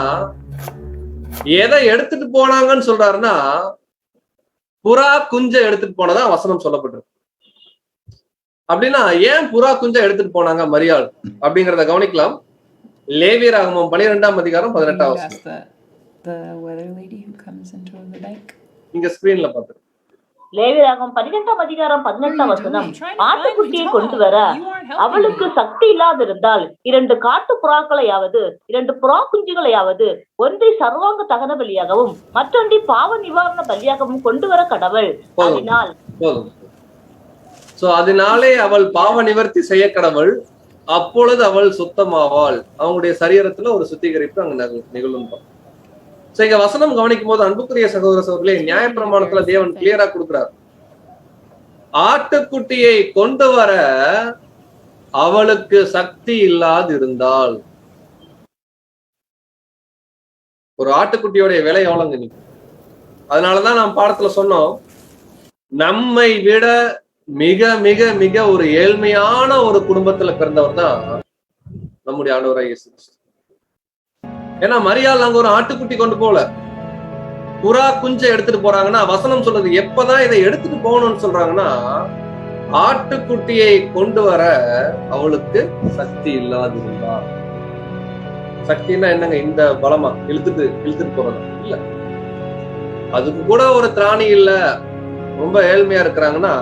எதை எடுத்துட்டு போனாங்கன்னு சொல்றாருன்னா, புறா குஞ்ச எடுத்துட்டு போனதா வசனம் சொல்லப்பட்டிருக்கு. அப்படின்னா ஏன் புறா குஞ்ச எடுத்துட்டு போனாங்க மரியாள் அப்படிங்கறத கவனிக்கலாம். லேவியராகமம் 12ஆம் அதிகாரம் 18ஆம் வசனம். இங்க ஸ்கிரீன்ல பாத்து. லேவியராகமம் 12ஆம் அதிகாரம் 18ஆம் வசனம். ஆட்டுக்குட்டியை கொண்டு வர அவளுக்கு சக்தி இல்லாதிருந்தால் 2 காட்டு புறாக்களையாவது 2 புறா குஞ்சுகளையாவது ஒன்றை சர்வாங்க தகன பலியாகவும் மற்றொன்றை பாவ நிவாரண பலியாகவும் கொண்டு வர கடவுள். அதனால் அதனாலே அவள் பாவ நிவர்த்தி செய்ய கடவுள், அப்பொழுது அவள் சுத்தமாவாள். அவங்களுடைய சரீரத்துல ஒரு சுத்திகரிப்பு அங்க நிகழும். இங்க வசனம் கவனிக்கும் போது அன்புக்குரிய சகோதர சகோதரர்களே, நியாயப்பிரமாணத்துல தேவன் கிளியரா கொடுக்கிறார். ஆட்டுக்குட்டியை கொண்டு வர அவளுக்கு சக்தி இல்லாதிருந்தால், ஒரு ஆட்டுக்குட்டியோடைய விலை எவ்வளவுங்க நீ? அதனாலதான் நாம் பாடத்துல சொன்னோம், நம்மை விட மிக மிக மிக ஒரு ஏழ்மையான ஒரு குடும்பத்துல பிறந்தவர் தான் நம்முடைய ஆண்டவராகிய இயேசு கிறிஸ்து. ஏன்னா மரியாள் அங்க ஒரு ஆட்டுக்குட்டி கொண்டு போல, புறா குஞ்சை எடுத்துட்டு போறாங்கன்னா வசனம் சொல்றது எப்பதான் இதை எடுத்துட்டு போகணும்னு சொல்றாங்கன்னா, ஆட்டுக்குட்டியை கொண்டு வர அவளுக்கு சக்தி இல்லாதிருந்தா. சக்தின்னா என்னங்க, இந்த பலமா இழுத்துட்டு போறது இல்ல, அதுக்கு கூட ஒரு திராணி இல்ல, ரொம்ப ஏழ்மையா இருக்கிறாங்கன்னா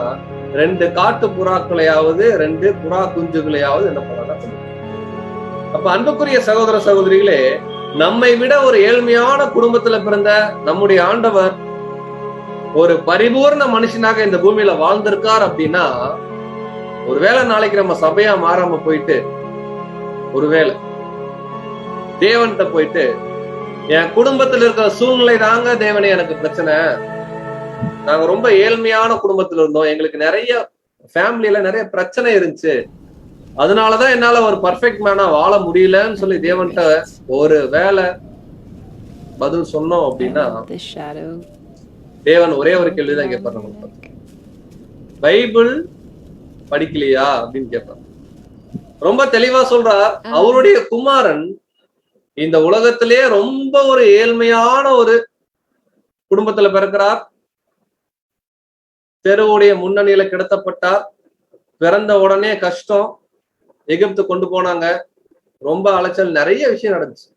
2 காட்டு புறாக்களையாவது 2 புறா குஞ்சுகளையாவது என்ன பண்ணாங்க. அப்ப அன்புக்குரிய சகோதர சகோதரிகளே, நம்மை விட ஒரு ஏழ்மையான குடும்பத்துல பிறந்த நம்முடைய ஆண்டவர் ஒரு பரிபூர்ண மனுஷனாக இந்த பூமியில வாழ்ந்திருக்கார் அப்படின்னா, ஒருவேளை நாளைக்கு நம்ம சபையா மாறாம போயிட்டு ஒருவேளை தேவன்கிட்ட போயிட்டு, என் குடும்பத்துல இருக்கிற சூழ்நிலை தாங்க தேவனே எனக்கு பிரச்சனை, நாங்க ரொம்ப ஏழ்மையான குடும்பத்துல இருந்தோம், எங்களுக்கு நிறைய ஃபேமிலியில நிறைய பிரச்சனை இருந்துச்சு, அதனாலதான் என்னால ஒரு பர்ஃபெக்ட் மேனா வாழ முடியலன்னு சொல்லி தேவன்கிட்ட ஒரு வேலை பதில் சொன்னோம் அப்படின்னா, தேவன் ஒரே ஒரு கேள்விதான் கேட்பார், நமக்கு பைபிள் படிக்கலையா அப்படின்னு கேட்பார். ரொம்ப தெளிவா சொல்றார், அவருடைய குமாரன் இந்த உலகத்திலேயே ரொம்ப ஒரு ஏழ்மையான ஒரு குடும்பத்துல பிறக்கிறார், தெருவுடைய முன்னணியில கிடத்தப்பட்டார், பிறந்த உடனே கஷ்டம், எகிப்து கொண்டு போனாங்க, ரொம்ப அலைச்சல், நிறைய விஷயம் நடந்துச்சு,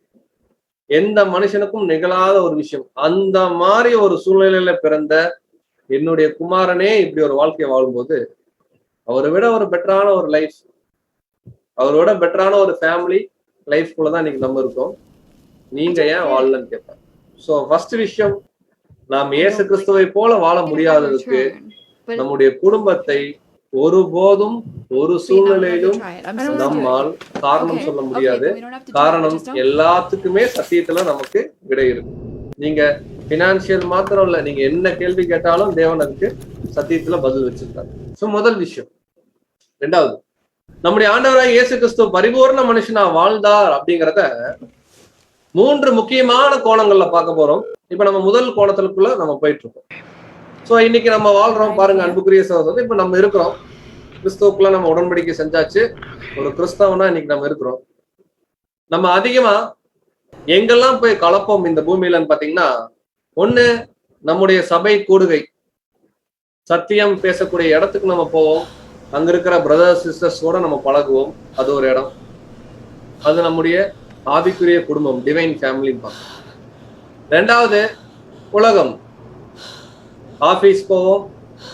எந்த மனுஷனுக்கும் நிகழாத ஒரு விஷயம். அந்த மாதிரி ஒரு சூழ்நிலையில பிறந்த என்னுடைய குமாரனே இப்படி ஒரு வாழ்க்கையை வாழும்போது, அவரை விட ஒரு பெட்டரான ஒரு லைஃப், அவரோட பெட்டரான ஒரு ஃபேமிலி லைஃப்குள்ளதான் இன்னைக்கு நம்ம இருக்கோம், நீங்க ஏன் வாழலன்னு கேட்பேன். சோ ஃபர்ஸ்ட் விஷயம், நாம் இயேசு கிறிஸ்துவை போல வாழ முடியாததுக்கு நம்முடைய குடும்பத்தை ஒருபோதும் ஒரு சூழ்நிலையிலும் நம்மால் காரணம் சொல்ல முடியாது. காரணம் எல்லாத்துக்குமே சத்தியத்துல நமக்கு விடை இருக்கு. நீங்க பினான்சியல் மாத்திரம் இல்ல, நீங்க என்ன கேள்வி கேட்டாலும் தேவன் அதுக்கு சத்தியத்துல பதில் வச்சிருக்காரு. சோ முதல் விஷயம். ரெண்டாவது, நம்முடைய ஆண்டவராய் இயேசு கிறிஸ்து பரிபூர்ண மனுஷனா வாழ்ந்தார் அப்படிங்கிறத 3 முக்கியமான கோணங்கள்ல பார்க்க போறோம். இப்ப நம்ம முதல் கோணத்துக்குள்ள நம்ம போயிட்டு இருக்கோம். சோ இன்னைக்கு நம்ம வாழ்றோம் பாருங்க அன்புக்குரிய சகோதரர், இப்ப நம்ம இருக்கிறோம் கிறிஸ்துவுக்குள்ள, நம்ம உடன்படிக்கை செஞ்சாச்சு, ஒரு கிறிஸ்தவனா இன்னைக்கு நம்ம இருக்கிறோம். நம்ம அதிகமா எங்கெல்லாம் போய் கலப்போம் இந்த பூமியிலன்னு பாத்தீங்கன்னா, ஒண்ணு நம்முடைய சபை கூடுகை, சத்தியம் பேசக்கூடிய இடத்துக்கு நம்ம போவோம், அங்க இருக்கிற பிரதர்ஸ் சிஸ்டர்ஸோட நம்ம பழகுவோம், அது ஒரு இடம், அது நம்முடைய ஆவிக்குரிய குடும்பம், டிவைன் ஃபேமிலின்னு பார்ப்போம். ரெண்டாவது உலகம், ஆபீஸ் போவோம்,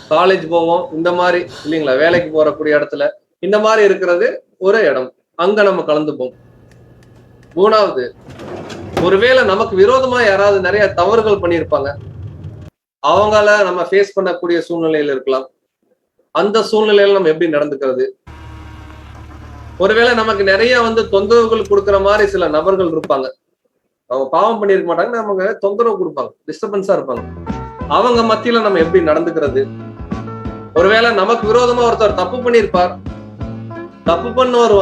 காலேஜ் போவோம், இந்த மாதிரி இல்லைங்களா, வேலைக்கு போறக்கூடிய இடத்துல இந்த மாதிரி இருக்கிறது ஒரு இடம், அங்க நம்ம கலந்துப்போம். மூணாவது, ஒருவேளை நமக்கு விரோதமா யாராவது நிறைய தவறுகள் பண்ணியிருப்பாங்க, அவங்கள நம்ம ஃபேஸ் பண்ணக்கூடிய சூழ்நிலையில இருக்கலாம், அந்த சூழ்நிலையில நம்ம எப்படி நடந்துக்கிறது. ஒருவேளை நமக்கு நிறைய தொந்தரவுகள் கொடுக்குற மாதிரி சில நபர்கள் இருப்பாங்க, அவங்க பாவம் பண்ணிருக்க மாட்டாங்க, நமக்கு தொந்தரவு கொடுப்பாங்க, டிஸ்டர்பன்ஸா இருப்பாங்க, அவங்க மத்தியில நம்ம எப்படி நடந்துக்கிறது. ஒருவேளை நமக்கு விரோதமா ஒருத்தர் தப்பு பண்ணியிருப்பார், தப்பு பண்ணவர்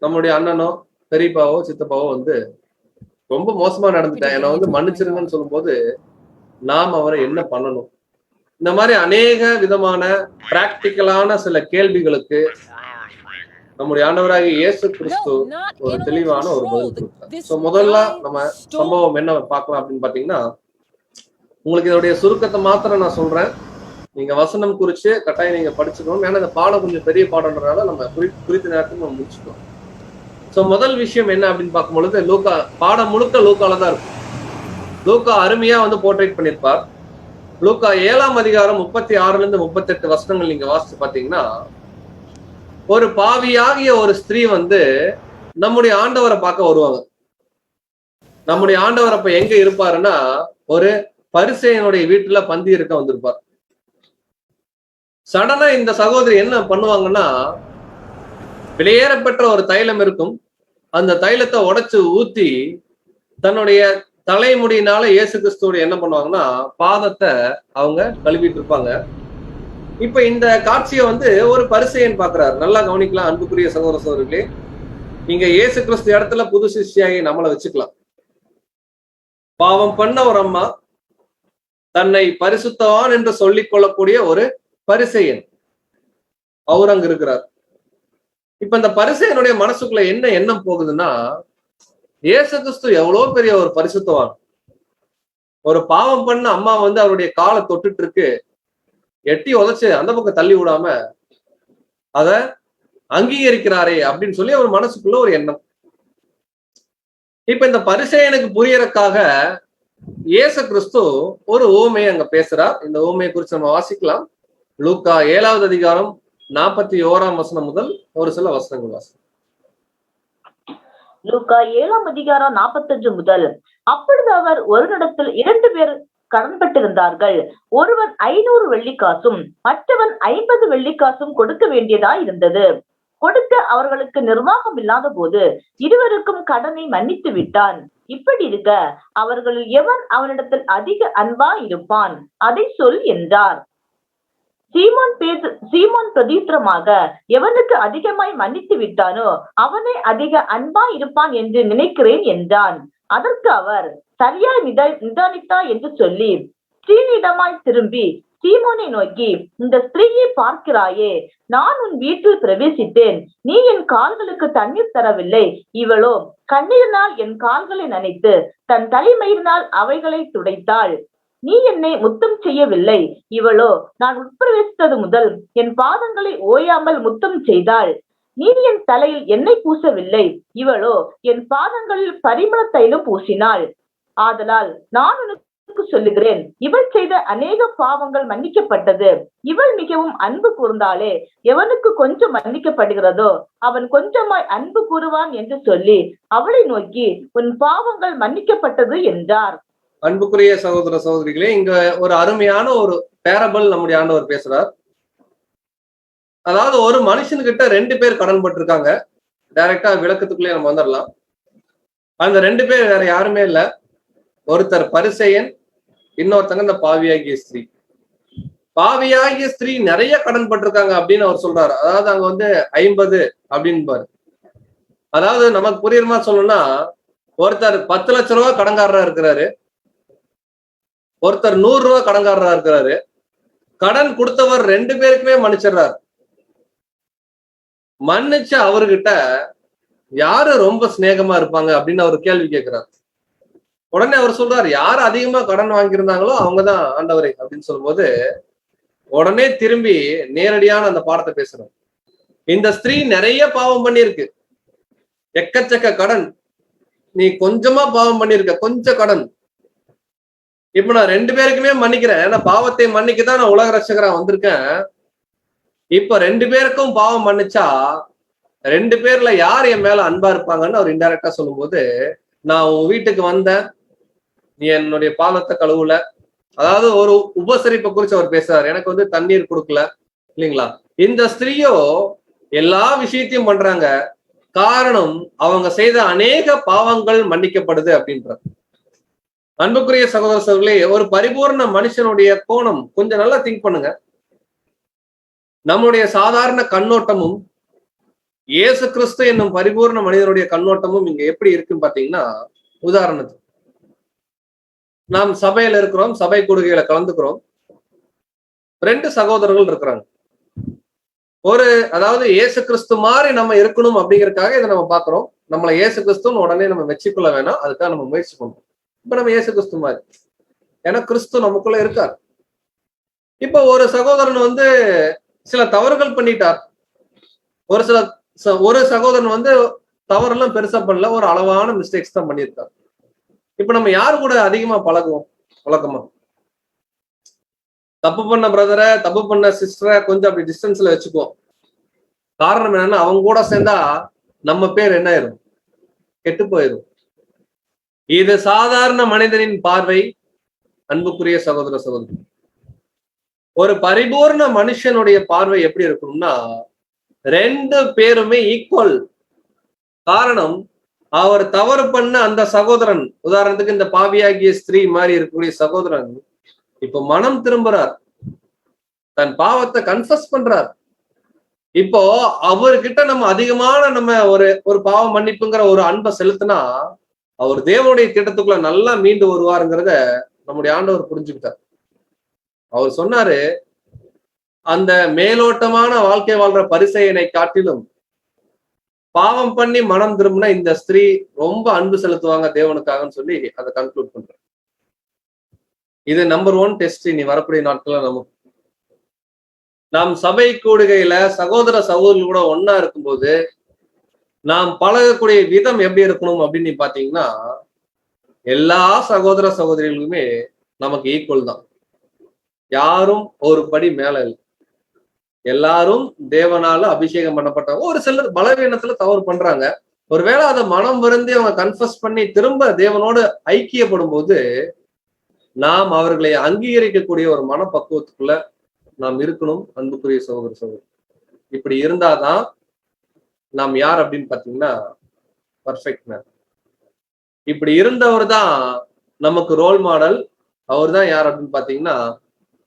நம்முடைய அண்ணனோ பெரியப்பாவோ சித்தப்பாவோ ரொம்ப மோசமா நடந்துட்டேன், என்னை வந்து மன்னிச்சிருங்கன்னு சொல்லும்போது நாம் அவரை என்ன பண்ணணும்? இந்த மாதிரி அநேக விதமான பிராக்டிக்கலான சில கேள்விகளுக்கு நம்முடைய ஆண்டவராகிய இயேசு கிறிஸ்து ஒரு தெளிவான ஒரு பதில் கொடுத்தார். சோ முதல்ல நம்ம சம்பவம் என்ன பார்க்கலாம் அப்படின்னு பாத்தீங்கன்னா, உங்களுக்கு இதோடைய சுருக்கத்தை மாத்திரம் நான் சொல்றேன். நீங்க வசனம் குறிச்சு கட்டாயம் நீங்க படிச்சுக்கணும். ஏன்னா இந்த பாடம் கொஞ்சம் பெரிய பாடம்ன்றதுனால நம்ம குறித்த நேரத்துக்கு நம்ம முடிச்சுக்கணும். சோ முதல் விஷயம் என்ன அப்படின்னு பார்க்கும் பொழுது, லூக்கா பாடம் முழுக்க லூக்கால தான் இருக்கும். லூக்கா அருமையா வந்து போர்ட்ரேட் பண்ணியிருப்பார். லூக்கா 7ஆம் அதிகாரம் 36 38 வசனங்கள் நீங்க வாசிச்சு பாத்தீங்கன்னா, ஒரு பாவியாகிய ஒரு ஸ்திரீ வந்து நம்முடைய ஆண்டவரை பார்க்க வருவாங்க. நம்முடைய ஆண்டவர் அப்ப எங்க இருப்பாருன்னா, ஒரு பரிசேயனுடைய வீட்டுல பந்தி இருக்க வந்திருப்பார். சடனா இந்த சகோதரி என்ன பண்ணுவாங்கன்னா, வெளியேறப்பெற்ற ஒரு தைலம் இருக்கும், அந்த தைலத்தை உடைச்சு ஊத்தி தன்னுடைய தலைமுடியினால இயேசு கிறிஸ்துவோட என்ன பண்ணுவாங்கன்னா பாதத்தை அவங்க கழுவிட்டு இருப்பாங்க. இப்ப இந்த காட்சியை வந்து ஒரு பரிசேயன் பாக்குறாரு. நல்லா கவனிக்கலாம் அன்புக்குரிய சகோதர சகோதரிகளே. இங்க இயேசு கிறிஸ்து இடத்துல புது சிஷ்டியாகி நம்மளை வச்சுக்கலாம். பாவம் பண்ண ஒரு அம்மா, தன்னை பரிசுத்தவான் என்று சொல்லிக் கொள்ளக்கூடிய ஒரு பரிசேயன் அவர் அங்க இருக்கிறார். இப்ப இந்த பரிசேயனுடைய மனசுக்குள்ள என்ன எண்ணம் போகுதுன்னா, இயேசு கிறிஸ்து எவ்வளவு பெரிய ஒரு பரிசுத்தவான், ஒரு பாவம் பண்ண அம்மா வந்து அவருடைய காலை தொட்டுட்டு இருக்கு, எட்டி உதைச்சு அந்த பக்கம் தள்ளி விடாம அத அங்கீகரிக்கிறாரே அப்படின்னு சொல்லி அவர் மனசுக்குள்ள ஒரு எண்ணம். இப்ப இந்த பரிசேயனுக்கு புரியறதுக்காக இயேசு கிறிஸ்து ஒரு ஊமையை அங்க பேசுறார். இந்த ஊமையை குறித்து நம்ம வாசிக்கலாம். லூக்கா 7ஆவது அதிகாரம் 41ஆம் வசனம் முதல் ஒரு சில வசனங்கள் வாசி. லூக்கா 7ஆம் அதிகாரம் 45 முதல். அப்பொழுது அவர் ஒரு இடத்தில் 2 பேர் கடன்பட்டிருந்தார்கள். ஒருவன் 500 வெள்ளிக்காசும் மற்றவன் 50 வெள்ளிக்காசும் கொடுக்க வேண்டியதா இருந்தது. கொடுக்க அவர்களுக்கு நிர்வாகம் இல்லாத போது இருவருக்கும் கடனை மன்னித்து விட்டான். இப்படி இருக்க அவர்களில் எவன் அவனிடத்தில் அதிக அன்பா இருப்பான், அதை சொல் என்றார். சீமோன் பிரதித்திரமாக, எவனுக்கு அதிகமாய் மன்னித்து விட்டானோ அவனே அதிக அன்பா இருப்பான் என்று நினைக்கிறேன் என்றான். அதற்கு அவர், சரியாய் நிதானித்தா என்று சொல்லி ஸ்ரீனிடமாய் திரும்பி சீமோனை நோக்கி, இந்த ஸ்திரீயை பார்க்கிறாயே, நான் உன் வீட்டில் பிரவேசித்தேன், நீ என் கால்களுக்கு தண்ணீர் தரவில்லை. இவளோ கண்ணீரினால் என் கால்களை நனைத்து தன் தலைமயிரினால் அவைகளை துடைத்தாள். நீ என்னை முத்தம் செய்யவில்லை. இவளோ நான் உட்பிரவேசித்தது முதல் என் பாதங்களை ஓயாமல் முத்தம் செய்தாள். நீ என் தலையில் எண்ணெய் பூசவில்லை. இவளோ என் பாதங்களில் பரிமள தைலம் பூசினாள். ஆதலால் நான் உனக்கு சொல்லுகிறேன், இவள் செய்த அநேக பாவங்கள் மன்னிக்கப்பட்டது, இவள் மிகவும் அன்பு கூர்ந்தாலே. எவனுக்கு கொஞ்சம் மன்னிக்கப்படுகிறதோ அவன் கொஞ்சமாய் அன்பு கூறுவான் என்று சொல்லி அவளை நோக்கி, உன் பாவங்கள் மன்னிக்கப்பட்டது என்றார். அன்புக்குரிய சகோதர சகோதரிகளே, இங்க ஒரு அருமையான ஒரு பேரபிள் நம்முடைய ஆண்டவர் பேசுறார். அதாவது ஒரு மனுஷன்கிட்ட 2 பேர் கடன் பட்டிருக்காங்க. டைரக்டா விளக்கத்துக்குள்ளே நம்ம வந்துடலாம். அந்த 2 பேர் வேற யாருமே இல்ல. ஒருத்தர் பரிசேயன், இன்னொருத்தங்க இந்த பாவியாகிய ஸ்திரீ. பாவியாகிய ஸ்திரீ நிறைய கடன் பட்டிருக்காங்க அப்படின்னு அவர் சொல்றாரு. அதாவது அங்க வந்து 50 அப்படின்னு பாரு. அதாவது நமக்கு புரியுமா சொல்லணும்னா, ஒருத்தர் 10 லட்சம் ரூபாய் கடன்காரரா இருக்கிறாரு, ஒருத்தர் 100 ரூபாய் கடன்காரரா இருக்கிறாரு. கடன் கொடுத்தவர் 2 பேருக்குமே மன்னிச்சிடுறாரு. மன்னிச்ச அவர்கிட்ட யாரு ரொம்ப சிநேகமா இருப்பாங்க அப்படின்னு அவர் கேள்வி கேட்கிறார். உடனே அவர் சொல்றாரு, யாரு அதிகமா கடன் வாங்கியிருந்தாங்களோ அவங்கதான் ஆண்டவரே அப்படின்னு சொல்லும்போது, உடனே திரும்பி நேரடியான அந்த பாடத்தை பேசுறாரு. இந்த ஸ்திரீ நிறைய பாவம் பண்ணிருக்கு, எக்கச்சக்க கடன். நீ கொஞ்சமா பாவம் பண்ணிருக்க, கொஞ்சம் கடன். இப்ப நான் 2 பேருக்குமே மன்னிக்கிறேன். ஏன்னா பாவத்தை மன்னிக்கதான் நான் உலக ரட்சகரா வந்திருக்கேன். இப்ப 2 பேருக்கும் பாவம் மன்னிச்சா 2 பேர்ல யார் என் மேல அன்பா இருப்பாங்கன்னு அவர் இன்டைரக்டா சொல்லும்போது, நான் உன் வீட்டுக்கு வந்தேன், நீ என்னுடைய பாதத்தை கழுவுல. அதாவது ஒரு உபசரிப்பை குறிச்சு அவர் பேசுறாரு. எனக்கு வந்து தண்ணீர் கொடுக்கல இல்லைங்களா. இந்த ஸ்திரீயோ எல்லா விஷயத்தையும் பண்றாங்க. காரணம், அவங்க செய்த அநேக பாவங்கள் மன்னிக்கப்படுது அப்படின்றார். அன்புக்குரிய சகோதர சகோதரிகளே, ஒரு பரிபூர்ண மனுஷனுடைய கோணம் கொஞ்சம் நல்லா திங்க் பண்ணுங்க. நம்முடைய சாதாரண கண்ணோட்டமும் இயேசு கிறிஸ்து என்னும் பரிபூர்ண மனிதனுடைய கண்ணோட்டமும் இங்க எப்படி இருக்குன்னு பாத்தீங்கன்னா, உதாரணத்துக்கு நாம் சபையில இருக்கிறோம், சபை கூடுகையில கலந்துக்கிறோம். 2 சகோதரர்கள் இருக்கிறாங்க. அதாவது இயேசு கிறிஸ்து மாதிரி நம்ம இருக்கணும் அப்படிங்கறதுக்காக இதை நம்ம பாக்குறோம். நம்மளை இயேசு கிறிஸ்துன்னு உடனே நம்ம மெச்சிக்கொள்ள வேணாம், அதுக்காக நம்ம முயற்சி பண்றோம். இப்ப நம்ம இயேசு கிறிஸ்து மாதிரி, ஏன்னா கிறிஸ்து நமக்குள்ள இருக்கார். இப்ப ஒரு சகோதரன் சில தவறுகள் பண்ணிட்டார். ஒரு சகோதரன் தவறெல்லாம் பெருசா பண்ணல, ஒரு அளவான மிஸ்டேக்ஸ் தான் பண்ணியிருக்கார். இப்ப நம்ம யாரு கூட அதிகமா பழகுவோம்? வழக்கமா தப்பு பண்ண பிரதரை, தப்பு பண்ண சிஸ்டரை கொஞ்சம் அப்படி டிஸ்டன்ஸ்ல வச்சுக்குவோம். காரணம் என்னன்னா, அவங்க கூட சேர்ந்தா நம்ம பேர் என்ன ஆயிரும்? கெட்டு போயிடும். இது சாதாரண மனிதனின் பார்வை. அன்புக்குரிய சகோதர சகோதரி, ஒரு பரிபூர்ண மனுஷனுடைய பார்வை எப்படி இருக்கணும்னா, 2 பேருமே ஈக்குவல். காரணம், அவர் தவறு பண்ண அந்த சகோதரன், உதாரணத்துக்கு இந்த பாவியாகிய ஸ்திரீ மாதிரி இருக்கக்கூடிய சகோதரன் இப்ப மனம் திரும்புறார், தன் பாவத்தை கன்ஃபஸ் பண்றார். இப்போ அவர்கிட்ட நம்ம அதிகமான நம்ம ஒரு பாவ மன்னிப்புங்கிற ஒரு அன்பை செலுத்தினா அவர் தேவனுடைய திட்டத்துக்குள்ள நல்லா மீண்டு வருவாருங்கிறத நம்முடைய ஆண்டவர் புரிஞ்சுக்கிட்டார். அவர் சொன்னாரு, அந்த மேலோட்டமான வாழ்க்கை வாழ்ற பரிசேயனை காட்டிலும் பாவம் பண்ணி மனம் திரும்பினா இந்த ஸ்திரீ ரொம்ப அன்பு செலுத்துவாங்க தேவனுக்காகன்னு சொல்லி அதை கன்க்ளூட் பண்ற. இது நம்பர் 1 டெஸ்ட். இனி வரக்கூடிய நாட்கள்ல நாம் சபை கூடுகையில சகோதர சகோதரிகள் கூட ஒன்னா இருக்கும்போது நாம் பழகக்கூடிய விதம் எப்படி இருக்கணும் அப்படின்னு பாத்தீங்கன்னா, எல்லா சகோதர சகோதரிகளுமே நமக்கு ஈக்குவல் தான். யாரும் ஒரு படி மேல இல்லை. எல்லாரும் தேவனால அபிஷேகம் பண்ணப்பட்டவங்க. ஒரு சிலர் பலவீனத்துல தவறு பண்றாங்க. ஒருவேளை அதை மனம் வருந்தி அவங்க கன்ஃபஸ் பண்ணி திரும்ப தேவனோடு ஐக்கியப்படும் போது நாம் அவர்களை அங்கீகரிக்கக்கூடிய ஒரு மனப்பக்குவத்துக்குள்ள நாம் இருக்கணும். அன்புக்குரிய சகோதர சகோதரி, இப்படி இருந்தாதான் நாம் யார் அப்படின்னு பாத்தீங்கன்னா பர்ஃபெக்ட் மேன். இப்படி இருந்தவர் தான் நமக்கு ரோல் மாடல். அவர் தான் யார் அப்படின்னு பாத்தீங்கன்னா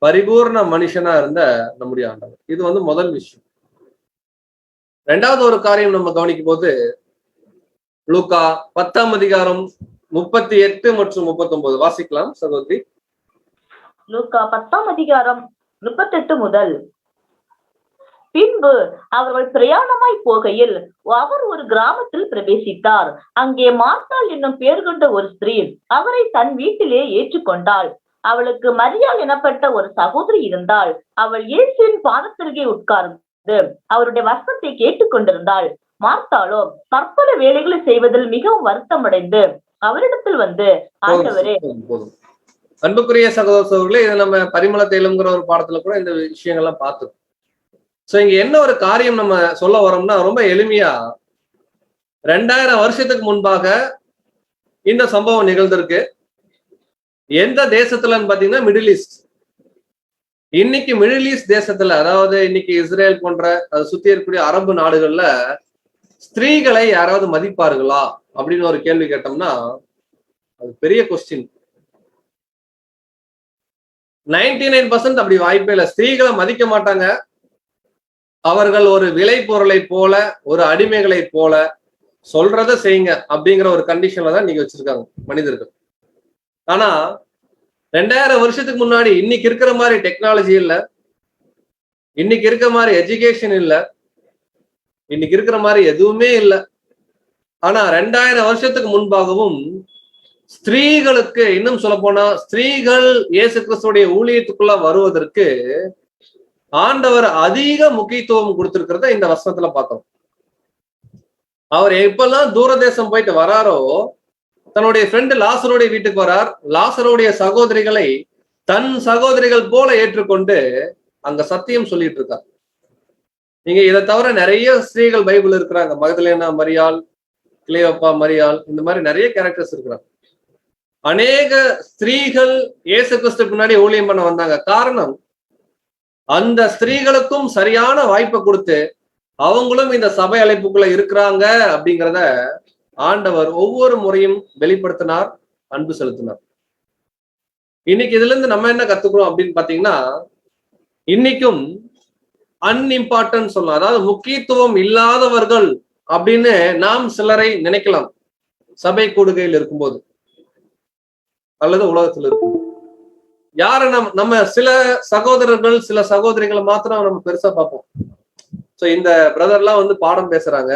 பரிபூர்ண மனுஷனா இருந்த நம்முடைய ஆண்டவர். இது முதல் விஷயம். 2வது ஒரு காரியம் நம்ம கவனிக்கும் போது, லூக்கா 10ஆம் அதிகாரம் 38 மற்றும் 39 வாசிக்கலாம் சகோதரி. லூக்கா 10ஆம் அதிகாரம் 38 முதல். பின்பு அவர்கள் பிரயாணமாய் போகையில் அவர் ஒரு கிராமத்தில் பிரவேசித்தார். அங்கே மார்த்தாள் என்னும் பேர் கொண்ட ஒரு ஸ்திரீ அவரை தன் வீட்டிலே ஏற்றுக்கொண்டாள். அவளுக்கு மரியாள் எனப்பட்ட ஒரு சகோதரி இருந்தாள். அவள் இயேசுவின் பாதத்திற்கே உட்கார்ந்து அவருடைய வசனத்தை கேட்டுக்கொண்டிருந்தாள். மார்த்தாளோ பற்பல வேலைகளை செய்வதில் மிகவும் வருத்தம் அடைந்து அவரிடத்தில் ஆண்டவரே. அன்புக்குரிய சகோதர சகோதரிகளே, இதை நம்ம பரிமள தைலம்ங்கிற ஒரு பாடத்துல கூட இந்த விஷயங்கள்லாம் பார்த்தோம். சோ இங்க என்ன ஒரு காரியம் நம்ம சொல்ல வரோம்னா, ரொம்ப எளிமையா 2000 வருஷத்துக்கு முன்பாக இந்த சம்பவம் நிகழ்ந்திருக்கு. எந்த தேசத்துலன்னு பாத்தீங்கன்னா மிடில் ஈஸ்ட். இன்னைக்கு மிடில் ஈஸ்ட் தேசத்துல, அதாவது இன்னைக்கு இஸ்ரேல் போன்ற அதை சுத்தி இருக்கக்கூடிய அரபு நாடுகள்ல ஸ்திரீகளை யாராவது மதிப்பார்களா அப்படின்னு ஒரு கேள்வி கேட்டோம்னா அது பெரிய கொஸ்டின். 99% அப்படி வாய்ப்பே இல்லை. ஸ்திரீகளை மதிக்க மாட்டாங்க. அவர்கள் ஒரு விலை பொருளை போல, ஒரு அடிமைகளை போல, சொல்றத செய்யுங்க அப்படிங்கிற ஒரு கண்டிஷன்ல தான் நீங்க வச்சிருக்காங்க மனிதர்கள். ஆனா 2000 வருஷத்துக்கு முன்னாடி இன்னைக்கு இருக்கிற மாதிரி டெக்னாலஜி இல்ல, இன்னைக்கு இருக்கிற மாதிரி எஜுகேஷன் இல்ல, இன்னைக்கு இருக்கிற மாதிரி எதுவுமே இல்லை. ஆனா 2000 வருஷத்துக்கு முன்பாகவும் ஸ்திரீகளுக்கு, இன்னும் சொல்ல போனா ஸ்திரீகள் இயேசு கிறிஸ்துடைய ஊழியத்துக்குள்ள வருவதற்கு ஆண்டவர் அதிக முக்கியத்துவம் கொடுத்திருக்கிறத இந்த வசனத்துல பார்த்தோம். அவர் எப்பெல்லாம் தூரதேசம் போயிட்டு வராரோ, தன்னுடைய ஃப்ரெண்டு லாசருடைய வீட்டுக்கு வரார். லாசருடைய சகோதரிகளை தன் சகோதரிகள் போல ஏற்றுக்கொண்டு அங்க சத்தியம் சொல்லிட்டு இருக்கார். நீங்க இதை தவிர நிறைய ஸ்திரீகள் பைபிள் இருக்கிறாங்க. மகதலேனா மரியாள், கிளியோப்பா மரியாள், இந்த மாதிரி நிறைய கேரக்டர்ஸ் இருக்கிறாங்க. அநேக ஸ்திரீகள் இயேசு கிறிஸ்து பின்னாடி ஊழியம் பண்ண வந்தாங்க. காரணம், அந்த ஸ்திரீகளுக்கும் சரியான வாய்ப்பை கொடுத்து அவங்களும் இந்த சபை அழைப்புக்குள்ள இருக்கிறாங்க அப்படிங்கிறத ஆண்டவர் ஒவ்வொரு முறையும் வெளிப்படுத்தினார், அன்பு செலுத்தினார். இன்னைக்கு இதுல இருந்து நம்ம என்ன கத்துக்கிறோம் அப்படின்னு பாத்தீங்கன்னா, இன்னைக்கும் அன்இம்பார்ட்டன்ட் சொல்லலாம், அதாவது முக்கியத்துவம் இல்லாதவர்கள் அப்படின்னு நாம் சிலரை நினைக்கலாம். சபை கூடுகையில் இருக்கும்போது அல்லது உலகத்துல இருக்கும். யாரு நம்ம சில சகோதரர்கள் சில சகோதரிகளை மாத்திரம் நம்ம பெருசா பார்ப்போம். சோ இந்த பிரதர்லாம் வந்து பாடம் பேசுறாங்க,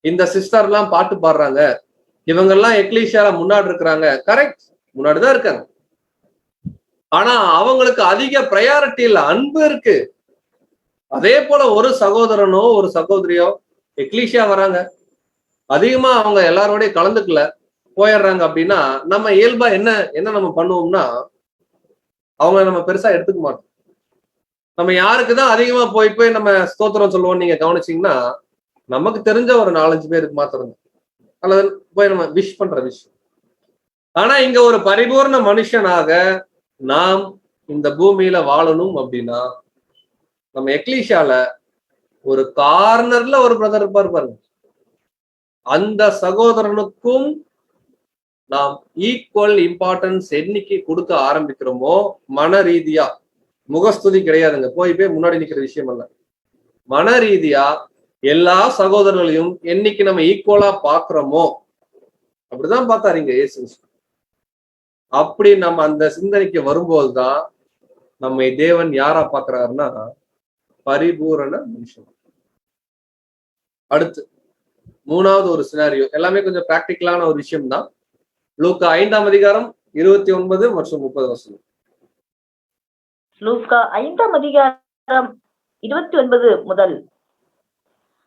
இந்த சிஸ்டர் எல்லாம் பாட்டு பாடுறாங்க, இவங்கெல்லாம் எக்லீஷியால முன்னாடி இருக்கிறாங்க. கரெக்ட், முன்னாடிதான் இருக்காங்க. ஆனா அவங்களுக்கு அதிக ப்ரையாரிட்டி இல்ல, அன்பு இருக்கு. அதே போல ஒரு சகோதரனோ ஒரு சகோதரியோ எக்லீஷியா வராங்க, அதிகமா அவங்க எல்லாரோடய கலந்துக்கல, போயிடுறாங்க அப்படின்னா நம்ம இயல்பா என்ன நம்ம பண்ணுவோம்னா அவங்க நம்ம பெருசா எடுத்துக்க மாட்டோம். நம்ம யாருக்குதான் அதிகமா போய் நம்ம ஸ்தோத்திரம் சொல்லுவோம் நீங்க கவனிச்சீங்கன்னா, நமக்கு தெரிஞ்ச ஒரு 4-5 பேருக்கு மாத்திரம் அல்லது போய் நம்ம விஷ் பண்ற விஷயம். ஆனா இங்க ஒரு பரிபூர்ண மனுஷனாக நாம் இந்த பூமியில வாழணும் அப்படின்னா நம்ம எக்லீஷியால ஒரு கார்னர்ல ஒரு பிரதர் இருப்பார் பாருங்க, அந்த சகோதரனுக்கும் நாம் ஈக்குவல் இம்பார்ட்டன்ஸ் என்னைக்கு கொடுக்க ஆரம்பிக்கிறோமோ, மன ரீதியா, முகஸ்துதி கிடையாதுங்க, போய் முன்னாடி நிக்கிற விஷயம் அல்ல, மன ரீதியா எல்லா சகோதரர்களையும் என்னைக்கு நம்ம ஈக்குவலா பாக்குறோமோ, அப்படிதான் பார்த்தாரு இங்க இயேசு. அப்படி நம்ம அந்த சிந்தனைக்கு வரும்போதுதான் நம்மை தேவன் யாரா பாக்குறாருன்னா பரிபூரண மனுஷன். அடுத்து மூணாவது ஒரு சினாரியோ, எல்லாமே கொஞ்சம் பிராக்டிக்கலான ஒரு விஷயம் தான். லூக்கா 5ஆம் அதிகாரம் 29 மற்றும் 30 வசனம். லூக்கா 5ஆம் அதிகாரம் 29 முதல்.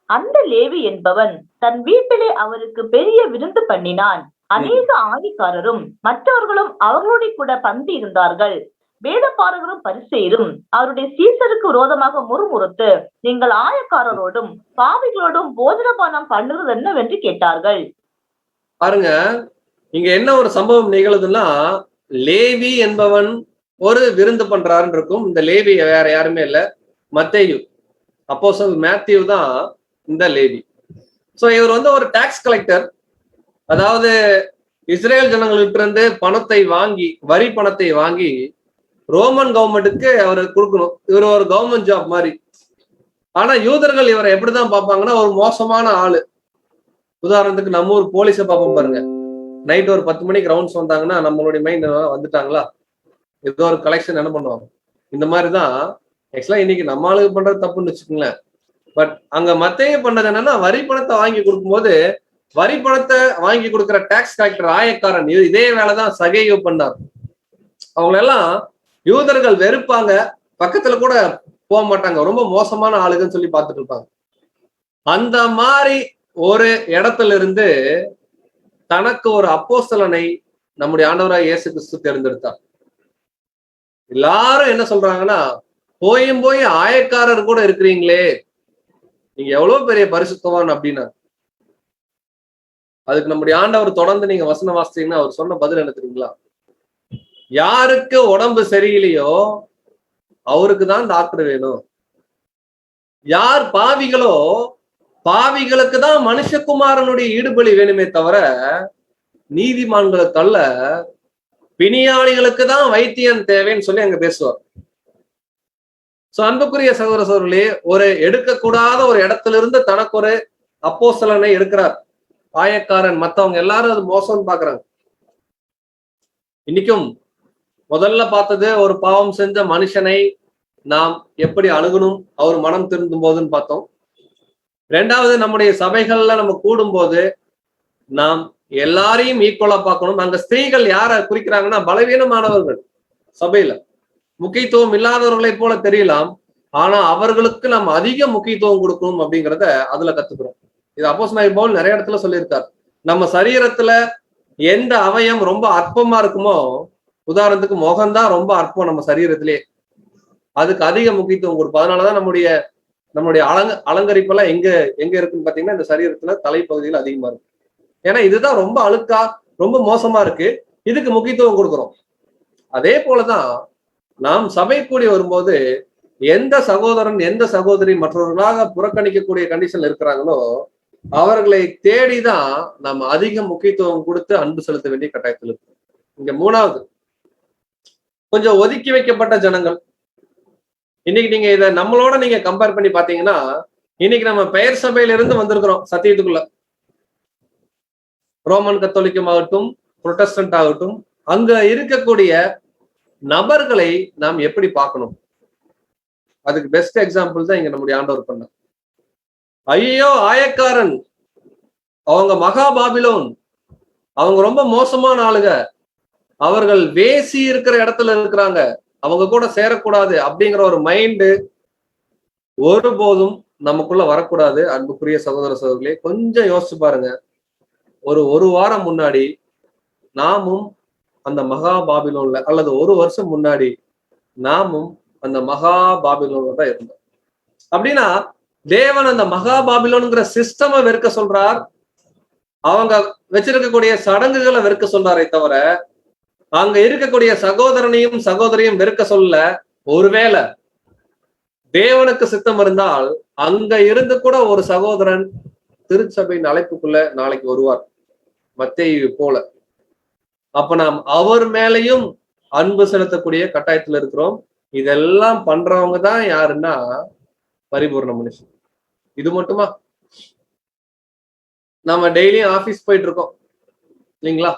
அந்த லேவி என்பவன் தன் வீட்டிலே அவருக்கு பெரிய விருந்து பண்ணினான். அநேக ஆதிக்காரரும் மற்றவர்களும் அவர்களோட கூட பந்தி இருந்தார்கள். வேதபாரகரும் பரிசேயரும் அவருடைய சீசருக்கு விரோதமாக முறுமுறுத்து, நீங்கள் ஆயக்காரரோடும் பாவிகளோடும் போஜனபானம் பண்ணுவது என்னவென்று கேட்டார்கள். பாருங்க, இங்க என்ன ஒரு சம்பவம் நிகழுதுன்னா, லேவி என்பவன் ஒரு விருந்து பண்றாருன்னு இருக்கும். இந்த லேவி வேற யாருமே இல்ல, மத்தேயு, அப்போஸ்தலன் மேத்யூ தான் இந்த லேவி. சோ இவர் வந்து ஒரு டாக்ஸ் கலெக்டர். அதாவது இஸ்ரேல் ஜனங்கள்கிட்ட இருந்து பணத்தை வாங்கி, வரி பணத்தை வாங்கி ரோமன் கவர்மெண்ட்டுக்கு அவர் கொடுக்கணும். இவர் ஒரு கவர்மெண்ட் ஜாப் மாதிரி. ஆனா யூதர்கள் இவரை எப்படிதான் பார்ப்பாங்கன்னா ஒரு மோசமான ஆளு. உதாரணத்துக்கு நம்ம ஊர் போலீஸை பார்ப்போம் பாருங்க, நைட் ஒரு 10 மணிக்கு ரவுண்ட்ஸ் வந்தாங்கன்னா நம்மளுடைய மைண்ட் வந்துட்டாங்களா, ஏதோ ஒரு கலெக்ஷன் என்ன பண்ணுவாங்க, இந்த மாதிரிதான். ஆக்சுவலா இன்னைக்கு நம்ம ஆளுக்கு பண்றது தப்புன்னு வச்சுக்கோங்களேன். பட் அங்க மத்தேயு பண்ணது என்னன்னா, வரி பணத்தை வாங்கி கொடுக்கும்போது வரி பணத்தை வாங்கி கொடுக்குற டாக்ஸ் கலெக்டர் ஆயக்காரன் இதே வேலைதான் சகேயு பண்ணார். அவங்களெல்லாம் யூதர்கள் வெறுப்பாங்க, பக்கத்துல கூட போக மாட்டாங்க, ரொம்ப மோசமான ஆளுகன்னு சொல்லி பார்த்துட்டு இருப்பாங்க. அந்த மாதிரி ஒரு இடத்துல இருந்து தனக்கு ஒரு அப்போஸ்தலனை நம்முடைய ஆண்டவராய் இயேசு கிறிஸ்து தேர்ந்தெடுத்தார். எல்லாரும் என்ன சொல்றாங்கன்னா, போய் ஆயக்காரர் கூட இருக்கிறீங்களே, நீங்க எவ்வளவு பெரிய பரிசுத்தவான் அப்படின்னா. அதுக்கு நம்முடைய ஆண்டவர் தொடர்ந்து நீங்க வசனம் வாசிச்சீங்கன்னா அவர் சொன்ன பதில் என்ன தெரியுங்களா? யாருக்கு உடம்பு சரியில்லையோ அவருக்கு தான் டாக்டர் வேணும். யார் பாவிகளோ பாவிகளுக்கு தான் மனுஷகுமாரனுடைய ஈடுபலி வேணுமே தவிர நீதிமான்களுக்கு அல்ல, பிணியாளிகளுக்கு தான் வைத்தியன் தேவைன்னு சொல்லி அங்க பேசுவார். சோ அன்புக்குரிய சகோதர சகோதரர்களே, ஒரு எடுக்கக்கூடாத ஒரு இடத்துல இருந்து தனக்கு ஒரு அப்போஸ்தலனை எடுக்கிறார் ஆயக்காரன். மத்தவங்க எல்லாரும் அது மோசம்னு பாக்குறாங்க. இன்னைக்கும் முதல்ல பார்த்தது ஒரு பாவம் செஞ்ச மனுஷனை நாம் எப்படி அணுகணும், அவர் மனம் திருந்தும் போதுன்னு பார்த்தோம். ரெண்டாவது, நம்முடைய சபைகள்ல நம்ம கூடும் போது நாம் எல்லாரையும் ஈக்குவலா பார்க்கணும். அங்க ஸ்திரீகள் யார குறிக்கிறாங்கன்னா பலவீனமானவர்கள், சபையில முக்கியத்துவம் இல்லாதவர்களை போல தெரியலாம், ஆனா அவர்களுக்கு நாம் அதிக முக்கியத்துவம் கொடுக்கணும் அப்படிங்கிறத அதுல கத்துக்கிறோம். இது அப்போஸ்தலன் பவுல் நிறைய இடத்துல சொல்லியிருக்கார். நம்ம சரீரத்துல எந்த அவயம் ரொம்ப அற்பமா இருக்குமோ, உதாரணத்துக்கு முகம்தான் ரொம்ப அற்பம் நம்ம சரீரத்திலே, அதுக்கு அதிக முக்கியத்துவம் கொடுப்போம். அதனாலதான் நம்முடைய அலங்கரிப்பெல்லாம் எங்க இருக்குன்னு பாத்தீங்கன்னா இந்த சரீரத்துல தலைப்பகுதியில் அதிகமா இருக்கு. ஏன்னா இதுதான் ரொம்ப அழுக்கா ரொம்ப மோசமா இருக்கு, இதுக்கு முக்கியத்துவம் கொடுக்குறோம். அதே போலதான் நாம் சபை கூடி வரும்போது எந்த சகோதரன் எந்த சகோதரி மற்றவர்களாக புறக்கணிக்கக்கூடிய கண்டிஷன்ல இருக்கிறாங்களோ அவர்களை தேடிதான் நாம் அதிக முக்கியத்துவம் கொடுத்து அன்பு செலுத்த வேண்டிய கட்டாயத்தில் இருக்கு. இங்க மூணாவது, கொஞ்சம் ஒதுக்கி வைக்கப்பட்ட ஜனங்கள். இன்னைக்கு நீங்க இதை நம்மளோட நீங்க கம்பேர் பண்ணி பாத்தீங்கன்னா, இன்னைக்கு நம்ம பெயர் சபையில இருந்து வந்திருக்கிறோம் சத்தியத்துக்குள்ள. ரோமன் கத்தோலிக்கம் ஆகட்டும், புரொட்டஸ்டன்ட் ஆகட்டும், அங்க இருக்கக்கூடிய நபர்களை நாம் எப்படி பார்க்கணும்? அதுக்கு பெஸ்ட் எக்ஸாம்பிள் தான் இங்க நம்முடைய ஆண்டவர் பண்ண. ஐயோ ஆயக்காரன், அவங்க மகா பாபிலோன், அவங்க ரொம்ப மோசமான ஆளுங்க, அவர்கள் வேசி இருக்கிற இடத்துல இருக்கிறாங்க, அவங்க கூட சேரக்கூடாது அப்படிங்கிற ஒரு மைண்டு ஒருபோதும் நமக்குள்ள வரக்கூடாது. அன்புக்குரிய சகோதர சகோதரிகளே, கொஞ்சம் யோசிச்சு பாருங்க. ஒரு வாரம் முன்னாடி நாமும் அந்த மகா பாபிலோன்ல, அல்லது ஒரு வருஷம் முன்னாடி நாமும் அந்த மகா பாபிலோன்ல தான் இருந்தோம். அப்படின்னா தேவன் அந்த மகா பாபிலோன்ங்கிற சிஸ்டமை வெறுக்க சொல்றார், அவங்க வச்சிருக்கக்கூடிய சடங்குகளை வெறுக்க சொல்றாரே தவிர அங்க இருக்கக்கூடிய சகோதரனையும் சகோதரியும் வெறுக்க சொல்ல. ஒருவேளை தேவனுக்கு சித்தம் இருந்தால் அங்க இருந்து கூட ஒரு சகோதரன் திருச்சபையின் அழைப்புக்குள்ள நாளைக்கு வருவார், மத்தேயு போல. அப்ப நாம் அவர் மேலையும் அன்பு செலுத்தக்கூடிய கட்டாயத்துல இருக்கிறோம். இதெல்லாம் பண்றவங்க தான் யாருன்னா பரிபூர்ண மனுஷன். இது மட்டுமா? நம்ம டெய்லியும் ஆபீஸ் போயிட்டு இருக்கோம் இல்லைங்களா?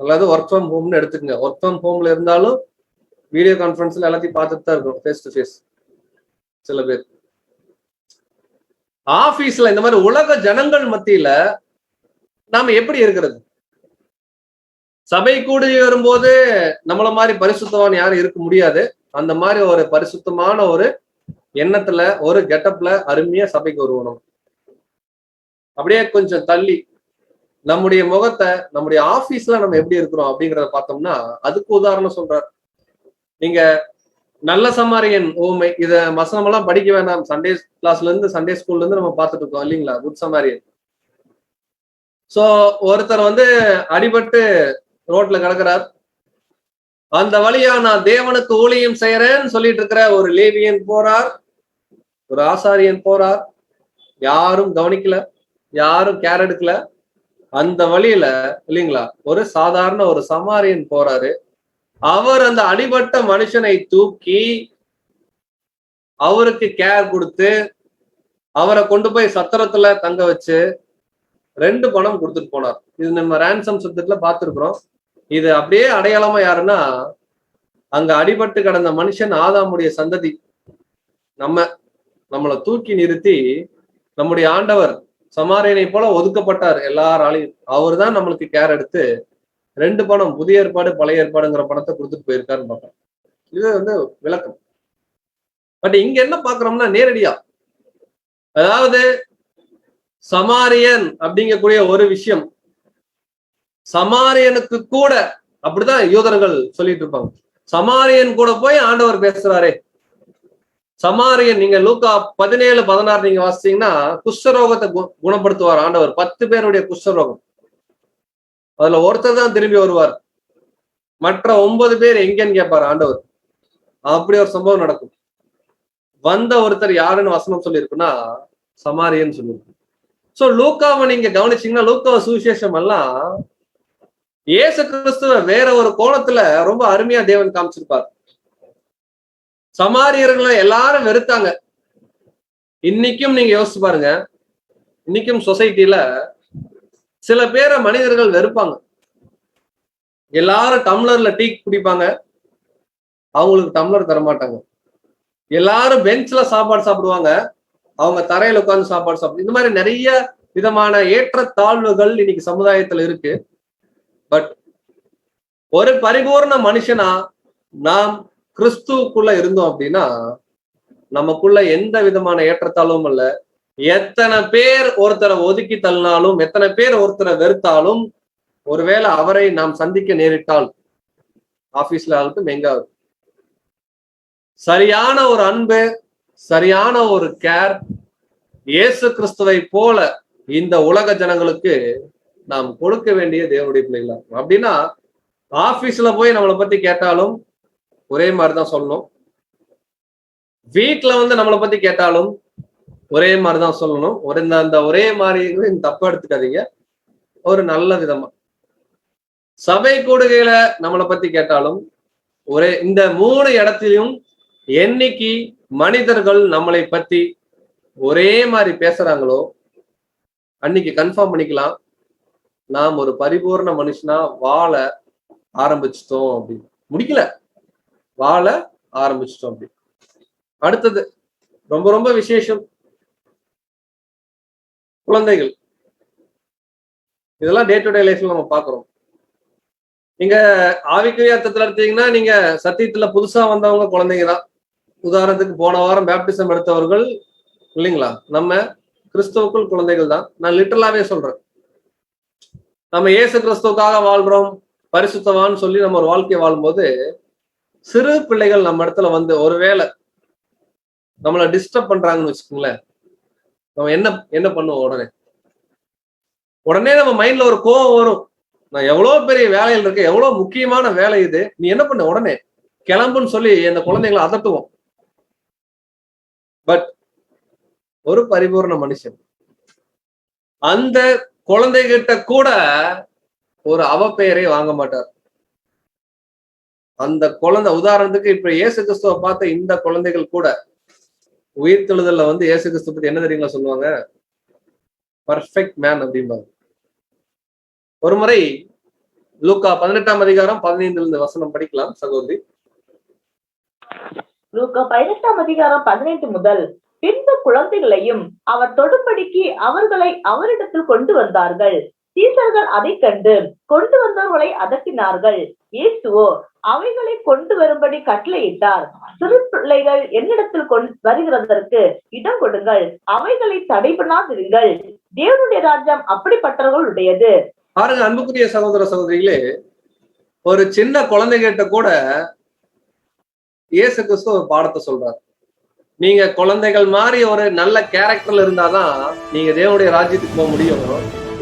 அதாவது ஒர்க் ஃப்ரம் ஹோம்னு எடுத்துக்கங்க. ஒர்க் ஃப்ரம் ஹோம்ல இருந்தாலும் வீடியோ கான்ஃபரன்ஸ்ல எல்லாத்தையும் பார்த்துட்டு தான் இருக்கணும், ஃபேஸ் டு ஃபேஸ். சில பேர் ஆபீஸ்ல இந்த மாதிரி உலக ஜனங்கள் மத்தியில நாம எப்படி இருக்கிறது? சபை கூடி வரும்போது நம்மள மாதிரி பரிசுத்தவான் யாரும் இருக்க முடியாது. அந்த மாதிரி ஒரு பரிசுத்தமான ஒரு எண்ணத்துல, ஒரு கெட்டப்ல அருமையா சபைக்கு வருவோம். அப்படியே கொஞ்சம் தள்ளி நம்முடைய முகத்தை, நம்முடைய ஆபீஸ்ல நம்ம எப்படி இருக்கிறோம் அப்படிங்கிறத பார்த்தோம்னா அதுக்கு உதாரணம் சொல்றார். நீங்க நல்ல சமாரியன் ஓமை, இத வசனம் எல்லாம் படிக்க வேண்டாம், சண்டே கிளாஸ்ல இருந்து, சண்டே ஸ்கூல்ல இருந்து நம்ம பார்த்துட்டு இருக்கோம் இல்லைங்களா? குட் சமாரியன். சோ ஒருத்தர் அடிபட்டு ரோட்ல கிடக்கிறார். அந்த வழியா நான் தேவனுக்கு ஊழியம் செய்யறேன்னு சொல்லிட்டு இருக்கிற ஒரு லேவியன் போறார், ஒரு ஆசாரியன் போறார். யாரும் கவனிக்கல, யாரும் கேர் எடுக்கல. அந்த வழியில இல்லைங்களா ஒரு சாதாரண ஒரு சமாரியன் போறாரு. அவர் அந்த அடிபட்ட மனுஷனை தூக்கி அவருக்கு கேர் கொடுத்து அவரை கொண்டு போய் சத்திரத்துல தங்க வச்சு 2 பணம் கொடுத்துட்டு போனார். இது நம்ம ரேன்சம் சப்ஜெக்ட்ல பார்த்திருக்கிறோம். இது அப்படியே அடையாளமா யாருன்னா அங்க அடிபட்டு கிடந்த மனுஷன் ஆதாமுடைய சந்ததி. நம்மளை தூக்கி நிறுத்தி நம்முடைய ஆண்டவர் சமாரியனை போல ஒதுக்கப்பட்டார் எல்லாராலையும். அவர் தான் நம்மளுக்கு கேர் எடுத்து 2 பணம், புதிய ஏற்பாடு பழைய ஏற்பாடுங்கிற பணத்தை கொடுத்துட்டு போயிருக்காருன்னு பார்ப்போம். இது விளக்கம். பட் இங்க என்ன பாக்குறோம்னா நேரடியா, அதாவது சமாரியன் அப்படிங்கக்கூடிய ஒரு விஷயம், சமாரியனுக்கு கூட அப்படிதான் யூதர்கள் சொல்லிட்டு இருப்பாங்க. சமாரியன் கூட போய் ஆண்டவர் பேசுறாரே. சமாரியன், நீங்க லூக்கா 17:16 நீங்க வாசிச்சீங்கன்னா குஷ்டரோகத்தை குணப்படுத்துவார் ஆண்டவர். 10 பேருடைய குஷ்டரோகம், அதுல ஒருத்தர் தான் திரும்பி வருவார். மற்ற 9 பேர் எங்கன்னு கேட்பாரு ஆண்டவர். அப்படி ஒரு சம்பவம் நடக்கும். வந்த ஒருத்தர் யாருன்னு வசனம் சொல்லியிருக்குன்னா சமாரியன் சொல்லியிருக்கு. சோ லூக்காவை நீங்க கவனிச்சீங்கன்னா லூக்காவை சுவிசேஷம் எல்லாம் இயேசு கிறிஸ்துவ வேற ஒரு கோணத்துல ரொம்ப அருமையா தேவன் காமிச்சிருப்பார். சமாரியர்களை எல்லாரும் வெறுத்தாங்க. இன்னைக்கும் நீங்க யோசிச்சு பாருங்க, இன்னைக்கும் சொசைட்டில சில பேரை மனிதர்கள் வெறுப்பாங்க. எல்லாரும் டம்ளர்ல டீ குடிப்பாங்க, அவங்களுக்கு டம்ளர் தரமாட்டாங்க. எல்லாரும் பெஞ்ச்ல சாப்பாடு சாப்பிடுவாங்க, அவங்க தரையில உட்கார்ந்து சாப்பாடு சாப்பிடு. இந்த மாதிரி நிறைய விதமான ஏற்றத்தாழ்வுகள் இன்னைக்கு சமுதாயத்துல இருக்கு. பட் ஒரு பரிபூர்ண மனுஷனா நாம் கிறிஸ்துவுக்குள்ள இருந்தோம் அப்படின்னா நமக்குள்ள எந்த விதமான ஏற்றத்தாழ்வும் இல்ல. எத்தனை பேர் ஒருத்தரை ஒதுக்கி தள்ளினாலும், எத்தனை பேர் ஒருத்தரை வெறுத்தாலும், ஒருவேளை அவரை நாம் சந்திக்க நேரிட்டால், ஆபீஸ்ல ஆகட்டும் எங்காவது, சரியான ஒரு அன்பு, சரியான ஒரு கேர் இயேசு கிறிஸ்துவை போல இந்த உலக ஜனங்களுக்கு நாம் கொடுக்க வேண்டிய தேவனுடைய பிள்ளைகளா இருக்கும். அப்படின்னா ஆபீஸ்ல போய் நம்மளை பத்தி கேட்டாலும் ஒரே மாதிரிதான் சொல்லணும். வீட்டுல நம்மளை பத்தி கேட்டாலும் ஒரே மாதிரிதான் சொல்லணும். அந்த ஒரே மாதிரி தப்பா எடுத்துக்காதீங்க, ஒரு நல்ல விதமா. சபை கூடுகையில நம்மளை பத்தி கேட்டாலும் ஒரே, இந்த 3 இடத்திலும் என்னைக்கு மனிதர்கள் நம்மளை பத்தி ஒரே மாதிரி பேசுறாங்களோ அன்னைக்கு கன்ஃபார்ம் பண்ணிக்கலாம் நாம் ஒரு பரிபூர்ண மனுஷனா வாழ ஆரம்பிச்சிட்டோம் அப்படின்னு. முடிக்கல, வாழ ஆரம்பிச்சிட்டோம் அப்படி. அடுத்தது ரொம்ப ரொம்ப விசேஷம், குழந்தைகள். இதெல்லாம் டே டு டே லைஃப்ல நம்ம பாக்குறோம். நீங்க ஆவிக்குரிய அர்த்தத்துல எடுத்தீங்கன்னா நீங்க சத்தியத்துல புதுசா வந்தவங்க குழந்தைங்க தான். உதாரணத்துக்கு போன வாரம் பேப்டிசம் எடுத்தவர்கள் இல்லைங்களா, நம்ம கிறிஸ்துவுக்குள் குழந்தைகள் தான். நான் லிட்டரலாவே சொல்றேன். நம்ம இயேசு கிறிஸ்துவுக்காக வாழ்றோம், பரிசுத்தவான்னு சொல்லி நம்ம ஒரு வாழ்க்கையை வாழும்போது சிறு பிள்ளைகள் நம்ம இடத்துல வந்து ஒருவேளை நம்மளை டிஸ்டர்ப் பண்றாங்கன்னு வச்சுக்கோங்களேன், நம்ம என்ன பண்ணுவோம்? உடனே நம்ம மைண்ட்ல ஒரு கோவம் வரும். நான் எவ்வளவு பெரிய வேலையில் இருக்க, எவ்வளவு முக்கியமான வேலை இது, நீ என்ன பண்ண, உடனே கிளம்புன்னு சொல்லி அந்த குழந்தைகளை அதட்டுவோம். பட் ஒரு பரிபூர்ண மனுஷன் அந்த குழந்தைகிட்ட கூட ஒரு அவப்பெயரை வாங்க மாட்டார். அந்த குழந்தை, உதாரணத்துக்கு இப்ப இயேசு கிறிஸ்துவை பார்த்த இந்த குழந்தைகள் கூட உயிர்த்தெழுதல்ல வந்து இயேசு கிறிஸ்து பத்தி என்ன தெரியுங்களா சொல்லுவாங்க? பர்ஃபெக்ட் மேன் அப்படிம்பாங்க. ஒரு முறை லூக்கா 18ஆம் அதிகாரம் 15 வசனம் படிக்கலாம் சகோதரி. லூக்கா 18ஆம் அதிகாரம் 18 முதல். பின்பு குழந்தைகளையும் அவர் தொடும்படிக்கு அவர்களை அவரிடத்தில் கொண்டு வந்தார்கள். சீசர்கள் அதை கண்டு கொண்டு வந்தவர்களை அதட்டினார்கள். இயேசுவோ அவைகளை கொண்டு வரும்படி கட்டளையிட்டார். சிறு பிள்ளைகள் என்னிடத்தில் வருகிறதற்கு இடம் கொடுங்கள், அவைகளை தடை பண்ணாதிருங்கள், தேவனுடைய ராஜ்யம் அப்படிப்பட்டவர்களுடையது. பாருங்க அன்புக்குரிய சகோதர சகோதரிகளே, ஒரு சின்ன குழந்தைகிட்ட கூட இயேசு கிறிஸ்து ஒரு பாடத்தை சொல்றாரு. நீங்க குழந்தைகள் மாதிரி ஒரு நல்ல கேரக்டர்ல இருந்தாதான் நீங்க தேவனுடைய ராஜ்யத்துக்கு போக முடியும்.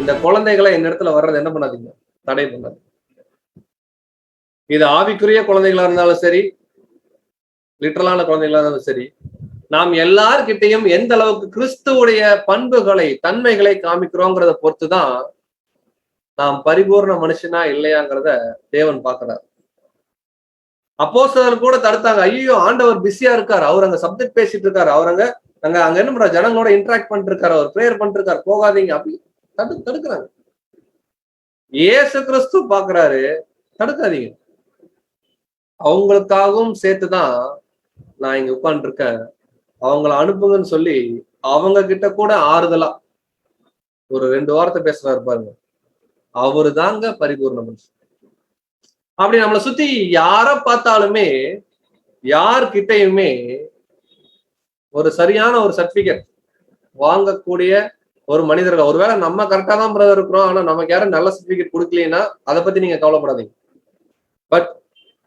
இந்த குழந்தைகளை இந்த இடத்துல வர்றது என்ன பண்ணாதீங்க, தடை பண்ணாது. இது ஆவிக்குரிய குழந்தைகளா இருந்தாலும் சரி, லிட்டரலான குழந்தைகளா இருந்தாலும் சரி, நாம் எல்லார்கிட்டையும் எந்த அளவுக்கு கிறிஸ்துவுடைய பண்புகளை, தன்மைகளை காமிக்கிறோங்கிறத பொறுத்துதான் நாம் பரிபூர்ண மனுஷனா இல்லையாங்கிறத தேவன் பார்க்கிறார். அப்போஸ்தலர் கூட தடுத்தாங்க. ஐயோ, ஆண்டவர் பிஸியா இருக்காரு, அவர் அங்க சப்ஜெக்ட் பேசிட்டு இருக்காரு, அவர் அங்க என்ன பண்றாரு, ஜனங்களோட இன்டராக்ட் பண்ணிட்டு இருக்காரு, அவர் பிரேயர் பண்ணிட்டு இருக்காரு, போகாதீங்க அப்படி தடுக்கிறாங்க. இயேசு கிறிஸ்து பாக்குறாரு, தடுக்காதீங்க. அவங்களுக்காகவும் சேர்த்துதான் நான் இங்க உட்கார்ந்து இருக்கேன், அவங்கள அனுப்புங்கன்னு சொல்லி அவங்க கிட்ட கூட ஆறுதலா ஒரு 2 வாரத்தை பேசுறாரு பாருங்க. அவரு தாங்க பரிபூர்ண மனுஷன். அப்படி நம்மளை சுத்தி யார பார்த்தாலுமே, யார்கிட்டையுமே ஒரு சரியான ஒரு சர்டிபிகேட் வாங்கக்கூடிய ஒரு மனிதர்கள். ஒருவேளை நம்ம கரெக்டா தான் பிரதர் இருக்கிறோம், ஆனா நமக்கு யாரும் நல்ல சர்டிபிகேட் கொடுக்கலன்னா அதை பத்தி நீங்க கவலைப்படாதீங்க. பட்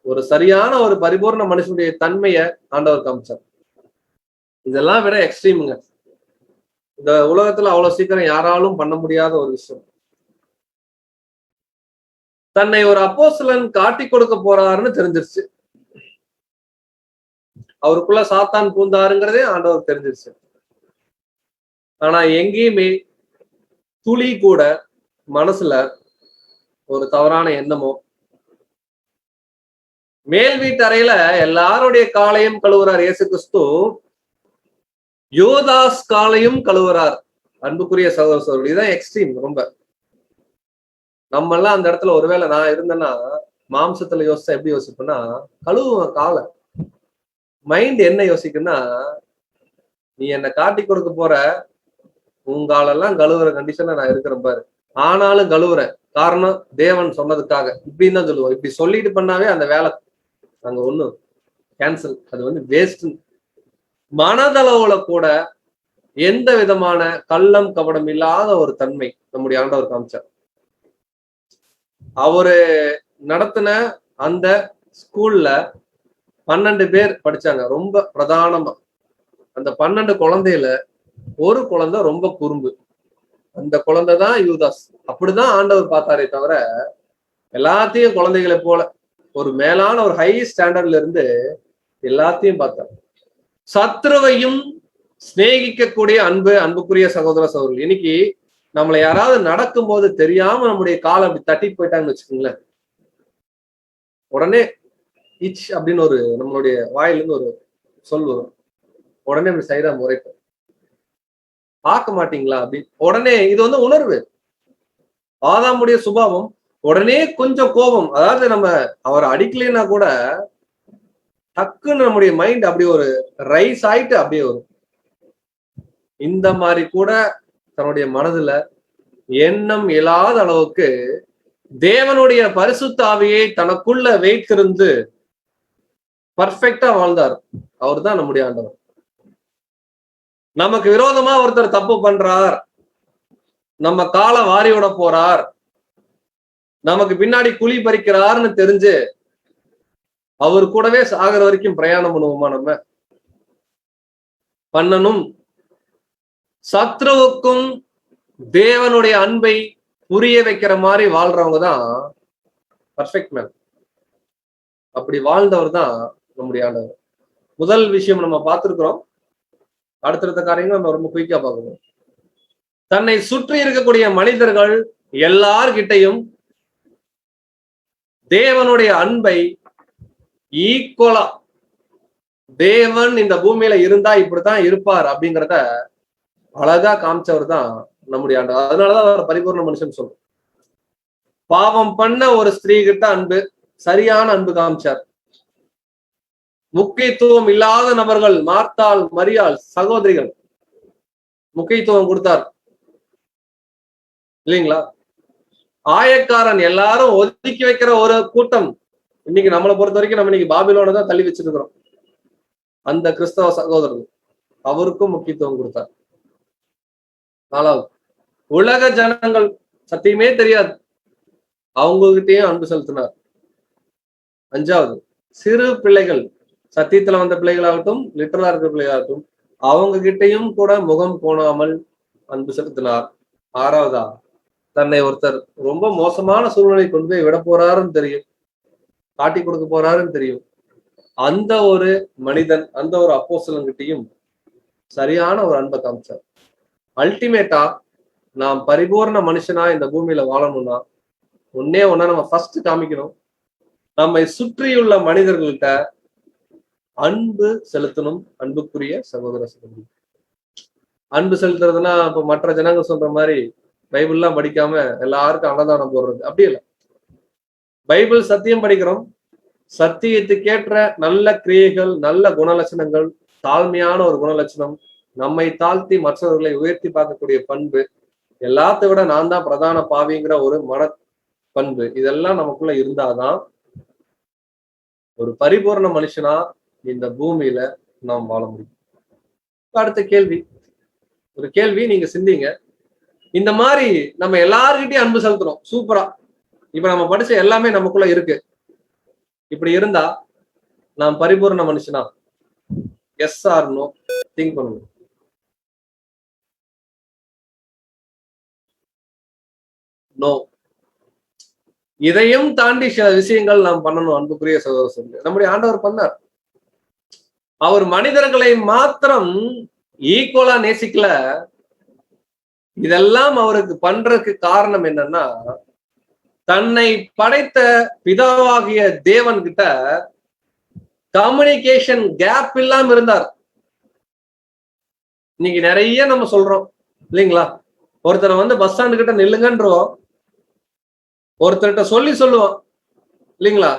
ஒரு சரியான ஒரு பரிபூர்ண மனுஷனுடைய தன்மையை ஆண்டவர் காமிச்சார். இதெல்லாம் விட எக்ஸ்ட்ரீமுங்க. இந்த உலகத்துல அவ்வளவு சீக்கிரம் யாராலும் பண்ண முடியாத ஒரு விஷயம். தன்னை ஒரு அப்போஸ்தலன் காட்டி கொடுக்க போறாருன்னு தெரிஞ்சிருச்சு. அவருக்குள்ள சாத்தான் பூந்தாருங்கிறதே ஆண்டவர் தெரிஞ்சிருச்சு. ஆனா எங்கேயுமே துளி கூட மனசுல ஒரு தவறான எண்ணமோ, மேல் வீட்டு அறையில எல்லாருடைய காலையும் கழுவுறார் இயேசு கிறிஸ்து, யோதாஸ் காலையும் கழுவுறார். அன்புக்குரிய சகோதர சகோதரி, இதுதான் எக்ஸ்ட்ரீம். ரொம்ப நம்ம எல்லாம் அந்த இடத்துல ஒருவேளை நான் இருந்தேன்னா மாம்சத்துல யோசிச்சா எப்படி யோசிப்பேன்னா, கழுவுவேன் காலை. மைண்ட் என்ன யோசிக்குன்னா, நீ என்னை காட்டி கொடுக்க போற, உங்காலெல்லாம் கழுவுற கண்டிஷன்ல நான் இருக்கிறேன் பாரு, ஆனாலும் கழுவுறேன், காரணம் தேவன் சொன்னதுக்காக, இப்படின்னு தான் சொல்லுவோம். இப்படி சொல்லிட்டு பண்ணாவே அந்த வேலை அங்க ஒண்ணு கேன்சல், அது வந்து வேஸ்ட். மனதளவுல கூட எந்த விதமான கள்ளம் கபடம் இல்லாத ஒரு தன்மை நம்முடைய ஆண்டவர் காமிச்சார். அவரு நடத்தின அந்த ஸ்கூல்ல 12 பேர் படிச்சாங்க, ரொம்ப பிரதானமா. அந்த 12 குழந்தையில ஒரு குழந்தை ரொம்ப குறும்பு, அந்த குழந்தை தான் யூதாஸ். அப்படிதான் ஆண்டவர் பார்த்தாரே தவிர எல்லாத்தையும் குழந்தைகளை போல ஒரு மேலான ஒரு ஹை ஸ்டாண்டர்ட்ல இருந்து எல்லாத்தையும் பார்த்தார். சத்ருவையும் சிநேகிக்கக்கூடிய அன்பு. அன்புக்குரிய சகோதர சகோதரர்கள், இன்னைக்கு நம்மளை யாராவது நடக்கும் போது தெரியாம நம்முடைய காலை அப்படி தட்டி போயிட்டாங்கன்னு வச்சுக்கோங்களேன், உடனே இச் அப்படின்னு ஒரு நம்மளுடைய வாயிலிருந்து ஒரு சொல் வரும். உடனே இப்படி சைடா முறைப்போம், பார்க்க மாட்டீங்களா அப்படி. உடனே இது வந்து உணர்வு. ஆதாமுடைய சுபாவம் உடனே கொஞ்சம் கோபம், அதாவது நம்ம அவர் அடிக்கலைன்னா கூட டக்குன்னு நம்முடைய மைண்ட் அப்படி ஒரு ரைஸ் ஆயிட்டு அப்படியே வரும். இந்த மாதிரி கூட தன்னுடைய மனதுல எண்ணம் இல்லாத அளவுக்கு தேவனுடைய பரிசுத்த ஆவியை தனக்குள்ள வைத்திருந்து பர்ஃபெக்டா வாழ்ந்தார். அவர் தான் நம்முடைய ஆண்டவர். நமக்கு விரோதமா ஒருத்தர் தப்பு பண்றார், நம்ம காலை வாரி விட போறார், நமக்கு பின்னாடி குழி பறிக்கிறார்னு தெரிஞ்சு அவர் கூடவே சாகிற வரைக்கும் பிரயாணம் பண்ணுவோமா? நம்ம பண்ணணும். சத்ருவுக்கும் தேவனுடைய அன்பை புரிய வைக்கிற மாதிரி வாழ்றவங்க தான் பர்ஃபெக்ட் மேன். அப்படி வாழ்ந்தவர் தான் நம்முடைய ஆண்டவர். முதல் விஷயம் நம்ம பார்த்திருக்கிறோம். அடுத்தடுத்த காரியங்கள் நம்ம ரொம்ப குயிக்கா பார்க்கணும். தன்னை சுற்றி இருக்கக்கூடிய மனிதர்கள் எல்லார்கிட்டையும் தேவனுடைய அன்பை ஈக்குவலா, தேவன் இந்த பூமியில இருந்தா இப்படித்தான் இருப்பார் அப்படிங்கிறத அழகா காமிச்சவர் தான் நம்முடைய ஆண்டவர். அதனாலதான் அவர் பரிபூர்ண மனுஷன் சொல்றோம். பாவம் பண்ண ஒரு ஸ்திரீ கிட்ட அன்பு, சரியான அன்பு காமிச்சார். முக்கியத்துவம் இல்லாத நபர்கள், மார்த்தாள், மரியாள் சகோதரிகள், முக்கியத்துவம் கொடுத்தார் இல்லைங்களா? ஆயக்காரன், எல்லாரும் ஒதுக்கி வைக்கிற ஒரு கூட்டம். இன்னைக்கு நம்மளை பொறுத்த வரைக்கும் நம்ம இன்னைக்கு பாபிலோனை தான் தள்ளி வச்சிருக்கிறோம். அந்த கிறிஸ்தவ சகோதரர்கள், அவருக்கும் முக்கியத்துவம் கொடுத்தார். நாலாவது, உலக ஜனங்கள், சத்தியமே தெரியாது, அவங்ககிட்டயும் அன்பு செலுத்தினார். அஞ்சாவது, சிறு பிள்ளைகள், சத்தியத்துல வந்த பிள்ளைகளாகட்டும், லிட்டரலா இருக்கிற பிள்ளைகளாகட்டும், அவங்க கிட்டையும் கூட முகம் கோணாமல் அன்பு செலுத்தினார். ஆறாவதா, தன்னை ஒருத்தர் ரொம்ப மோசமான சூழ்நிலை கொண்டு போய் விட போறாருன்னு தெரியும், காட்டி கொடுக்க போறாருன்னு தெரியும், அந்த ஒரு மனிதன், அந்த ஒரு அப்போஸ்தலன்கிட்டையும் சரியான ஒரு அன்பை காமிச்சார். அல்டிமேட்டா நாம் பரிபூர்ண மனுஷனா இந்த பூமியில வாழணும்னா ஒன்னே ஒன்னா நம்ம ஃபர்ஸ்ட் காமிக்கணும், நம்மை சுற்றியுள்ள மனிதர்கள்ட்ட அன்பு செலுத்தணும். அன்புக்குரிய சகோதர சகோதரி, அன்பு செலுத்துறதுன்னா இப்ப மற்ற ஜனங்க சொல்ற மாதிரி பைபிள்லாம் படிக்காம எல்லாருக்கும் அன்னதானம் போடுறது அப்படி இல்லை. பைபிள் சத்தியம் படிக்கிறோம், சத்தியத்துக்கேற்ற நல்ல கிரியைகள், நல்ல குணலட்சணங்கள், தாழ்மையான ஒரு குணலட்சணம், நம்மை தாழ்த்தி மற்றவர்களை உயர்த்தி பார்க்கக்கூடிய பண்பு, எல்லாத்த விட நான் தான் பிரதான பாவிங்கிற ஒரு மன பண்பு, இதெல்லாம் நமக்குள்ள இருந்தாதான் ஒரு பரிபூர்ண மனுஷனா இந்த பூமியில நாம் வாழ முடியும். அடுத்த கேள்வி, ஒரு கேள்வி நீங்க சிந்திங்க. இந்த மாதிரி நம்ம எல்லார்கிட்டயும் அன்பு செலுத்துறோம், சூப்பரா. இப்ப நம்ம படிச்ச எல்லாமே நமக்குள்ள இருக்கு. இப்படி இருந்தா நாம் பரிபூர்ண மனுஷனா? Yes or no? திங்க் பண்ணணும். நோ. இதையும் தாண்டி சில விஷயங்கள் நாம் பண்ணணும். அன்புக்குரிய சகோதரர், நம்முடைய ஆண்டவர் பண்ணார். அவர் மனிதர்களை மாத்திரம் ஈக்குவலா நேசிக்கல. இதெல்லாம் அவருக்கு பண்றதுக்கு காரணம் என்னன்னா, தன்னை படைத்த பிதாவாகிய தேவன் கிட்ட கம்யூனிகேஷன் கேப் இல்லாம இருந்தார். இன்னைக்கு நிறைய நம்ம சொல்றோம் இல்லைங்களா? ஒருத்தரை வந்து பஸ் ஸ்டாண்டு கிட்ட நில்லுங்கன்றோம், ஒருத்தர்கிட்ட சொல்லுவோம் இல்லைங்களா?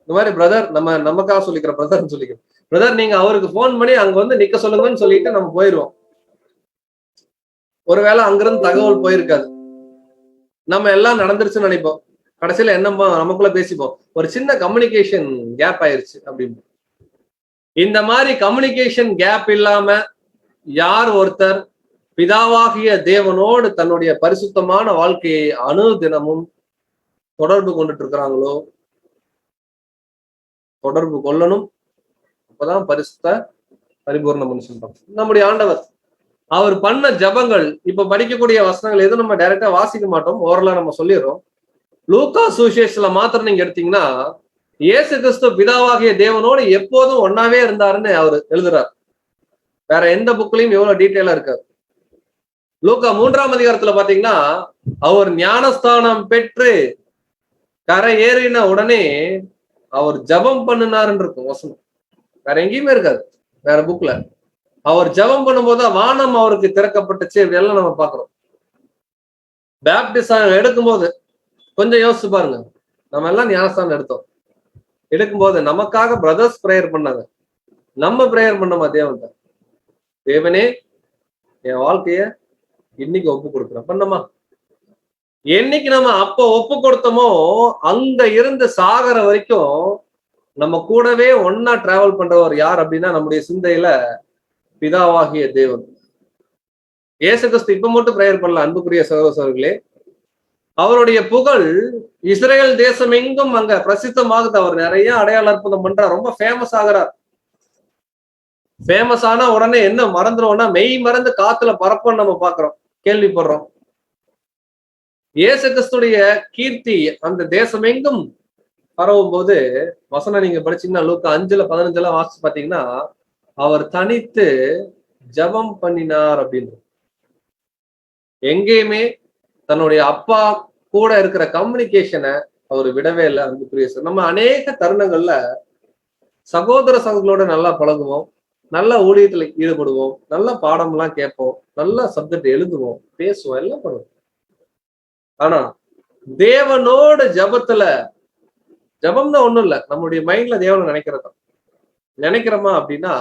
இந்த மாதிரி பிரதர், நமக்காக சொல்லிக்கிற பிரதர்ன்னு சொல்லிக்கிறோம், பிரதர் நீங்க அவருக்கு போன் பண்ணி அங்க வந்து நிக்க சொல்லுங்கன்னு சொல்லிட்டு நம்ம போயிடுவோம். ஒருவேளை அங்கிருந்து தகவல் போயிருக்காது, நம்ம எல்லாம் நடந்துருச்சுன்னு நினைப்போம். கடைசியில என்னமோ நமக்குள்ள பேசிப்போம், ஒரு சின்ன கம்யூனிகேஷன் கேப் ஆயிருச்சு அப்படின்னு. இந்த மாதிரி கம்யூனிகேஷன் கேப் இல்லாம யார் ஒருத்தர் பிதாவாகிய தேவனோடு தன்னுடைய பரிசுத்தமான வாழ்க்கையை அனுதினமும் தொடர்பு கொண்டுட்டு இருக்கிறாங்களோ, தொடர்பு கொள்ளணும். அப்பதான் பரிசுத்த பரிபூர்ண மனுஷன். நம்முடைய ஆண்டவர் அவர் பண்ண ஜபங்கள், இப்ப படிக்கக்கூடிய வசனங்கள் எதுவும் நம்ம டைரக்டா வாசிக்க மாட்டோம், ஓரலா நம்ம சொல்லிடுறோம். லூக்கா சுவிசேஷத்துல மாத்திரம் நீங்க எடுத்தீங்கன்னா, இயேசு கிறிஸ்து பிதாவாகிய தேவனோடு எப்போதும் ஒன்னாவே இருந்தாருன்னு அவர் எழுதுறார். வேற எந்த புக்லயும் எவ்வளவு டீட்டெயிலா இருக்காரு. லூக்கா 3ஆம் அதிகாரத்துல பாத்தீங்கன்னா, அவர் ஞானஸ்தானம் பெற்று கரை ஏறின உடனே அவர் ஜபம் பண்ணினாருன்னு இருக்கும் வசனம். வேற எங்கேயுமே இருக்காது வேற புக்ல. அவர் ஜபம் பண்ணும்போது வானம் அவருக்கு திறக்கப்பட்டுச்சு, இதெல்லாம் நம்ம பாக்குறோம். பேப்டிசம் எடுக்கும்போது கொஞ்சம் யோசிச்சு பாருங்க. நம்ம எல்லாம் ஞானஸ்தானம் எடுக்கும்போது நமக்காக பிரதர்ஸ் பிரேயர் பண்ணாங்க. நம்ம பிரேயர் பண்ணோமா தேவன்கிட்ட? தேவனே என் வாழ்க்கைய இன்னைக்கு ஒப்பு கொடுக்குறேன் பண்ணமா? என்னைக்கு நம்ம அப்ப ஒப்பு கொடுத்தோமோ அங்க இருந்து சாகர வரைக்கும் நம்ம கூடவே ஒன்னா டிராவல் பண்றவர் யார் அப்படின்னா நம்முடைய சிந்தையில பிதாவாகிய தேவன். இயேசு கிறிஸ்து இப்ப மட்டும் பிரேயர் பண்ணல அன்புக்குரிய சகோதரர்களே. அவருடைய புகழ் இஸ்ரேல் தேசம் எங்கும் அங்க பிரசித்தமாகுது. அவர் நிறைய அடையாள அற்புதம் பண்றார், ரொம்ப ஃபேமஸ் ஆகிறார். ஃபேமஸ் ஆனா உடனே என்ன மறந்துடுவோம்னா மெய் மறந்து காத்துல பறப்போம் நம்ம பாக்குறோம், கேள்விப்படுறோம். இயேசு கிறிஸ்துடைய கீர்த்தி அந்த தேசம் எங்கும் பரவும் போது வசனம் நீங்க படிச்சீங்கன்னா லூக்கா 5:15 வாசிச்சு பாத்தீங்கன்னா அவர் தனித்து ஜெபம் பண்ணினார் அப்படின்னு. எங்கேயுமே தன்னுடைய அப்பா கூட இருக்கிற கம்யூனிகேஷனை அவர் விடவே இல்லை. அன்புக்குரிய நம்ம அநேக தருணங்கள்ல சகோதர சகோதரோட நல்லா பழகுவோம், நல்ல ஊழியத்துல ஈடுபடுவோம், நல்ல பாடம் எல்லாம் கேட்போம், நல்ல சப்ஜெக்ட் எழுதுவோம், பேசுவோம், எல்லாம் பண்ணுவோம். ஆனா தேவனோட ஜபத்துல, ஜபம்னா ஒண்ணும் இல்லை, நம்முடைய மைண்ட்ல தேவனை நினைக்கிறோமா அப்படின்னா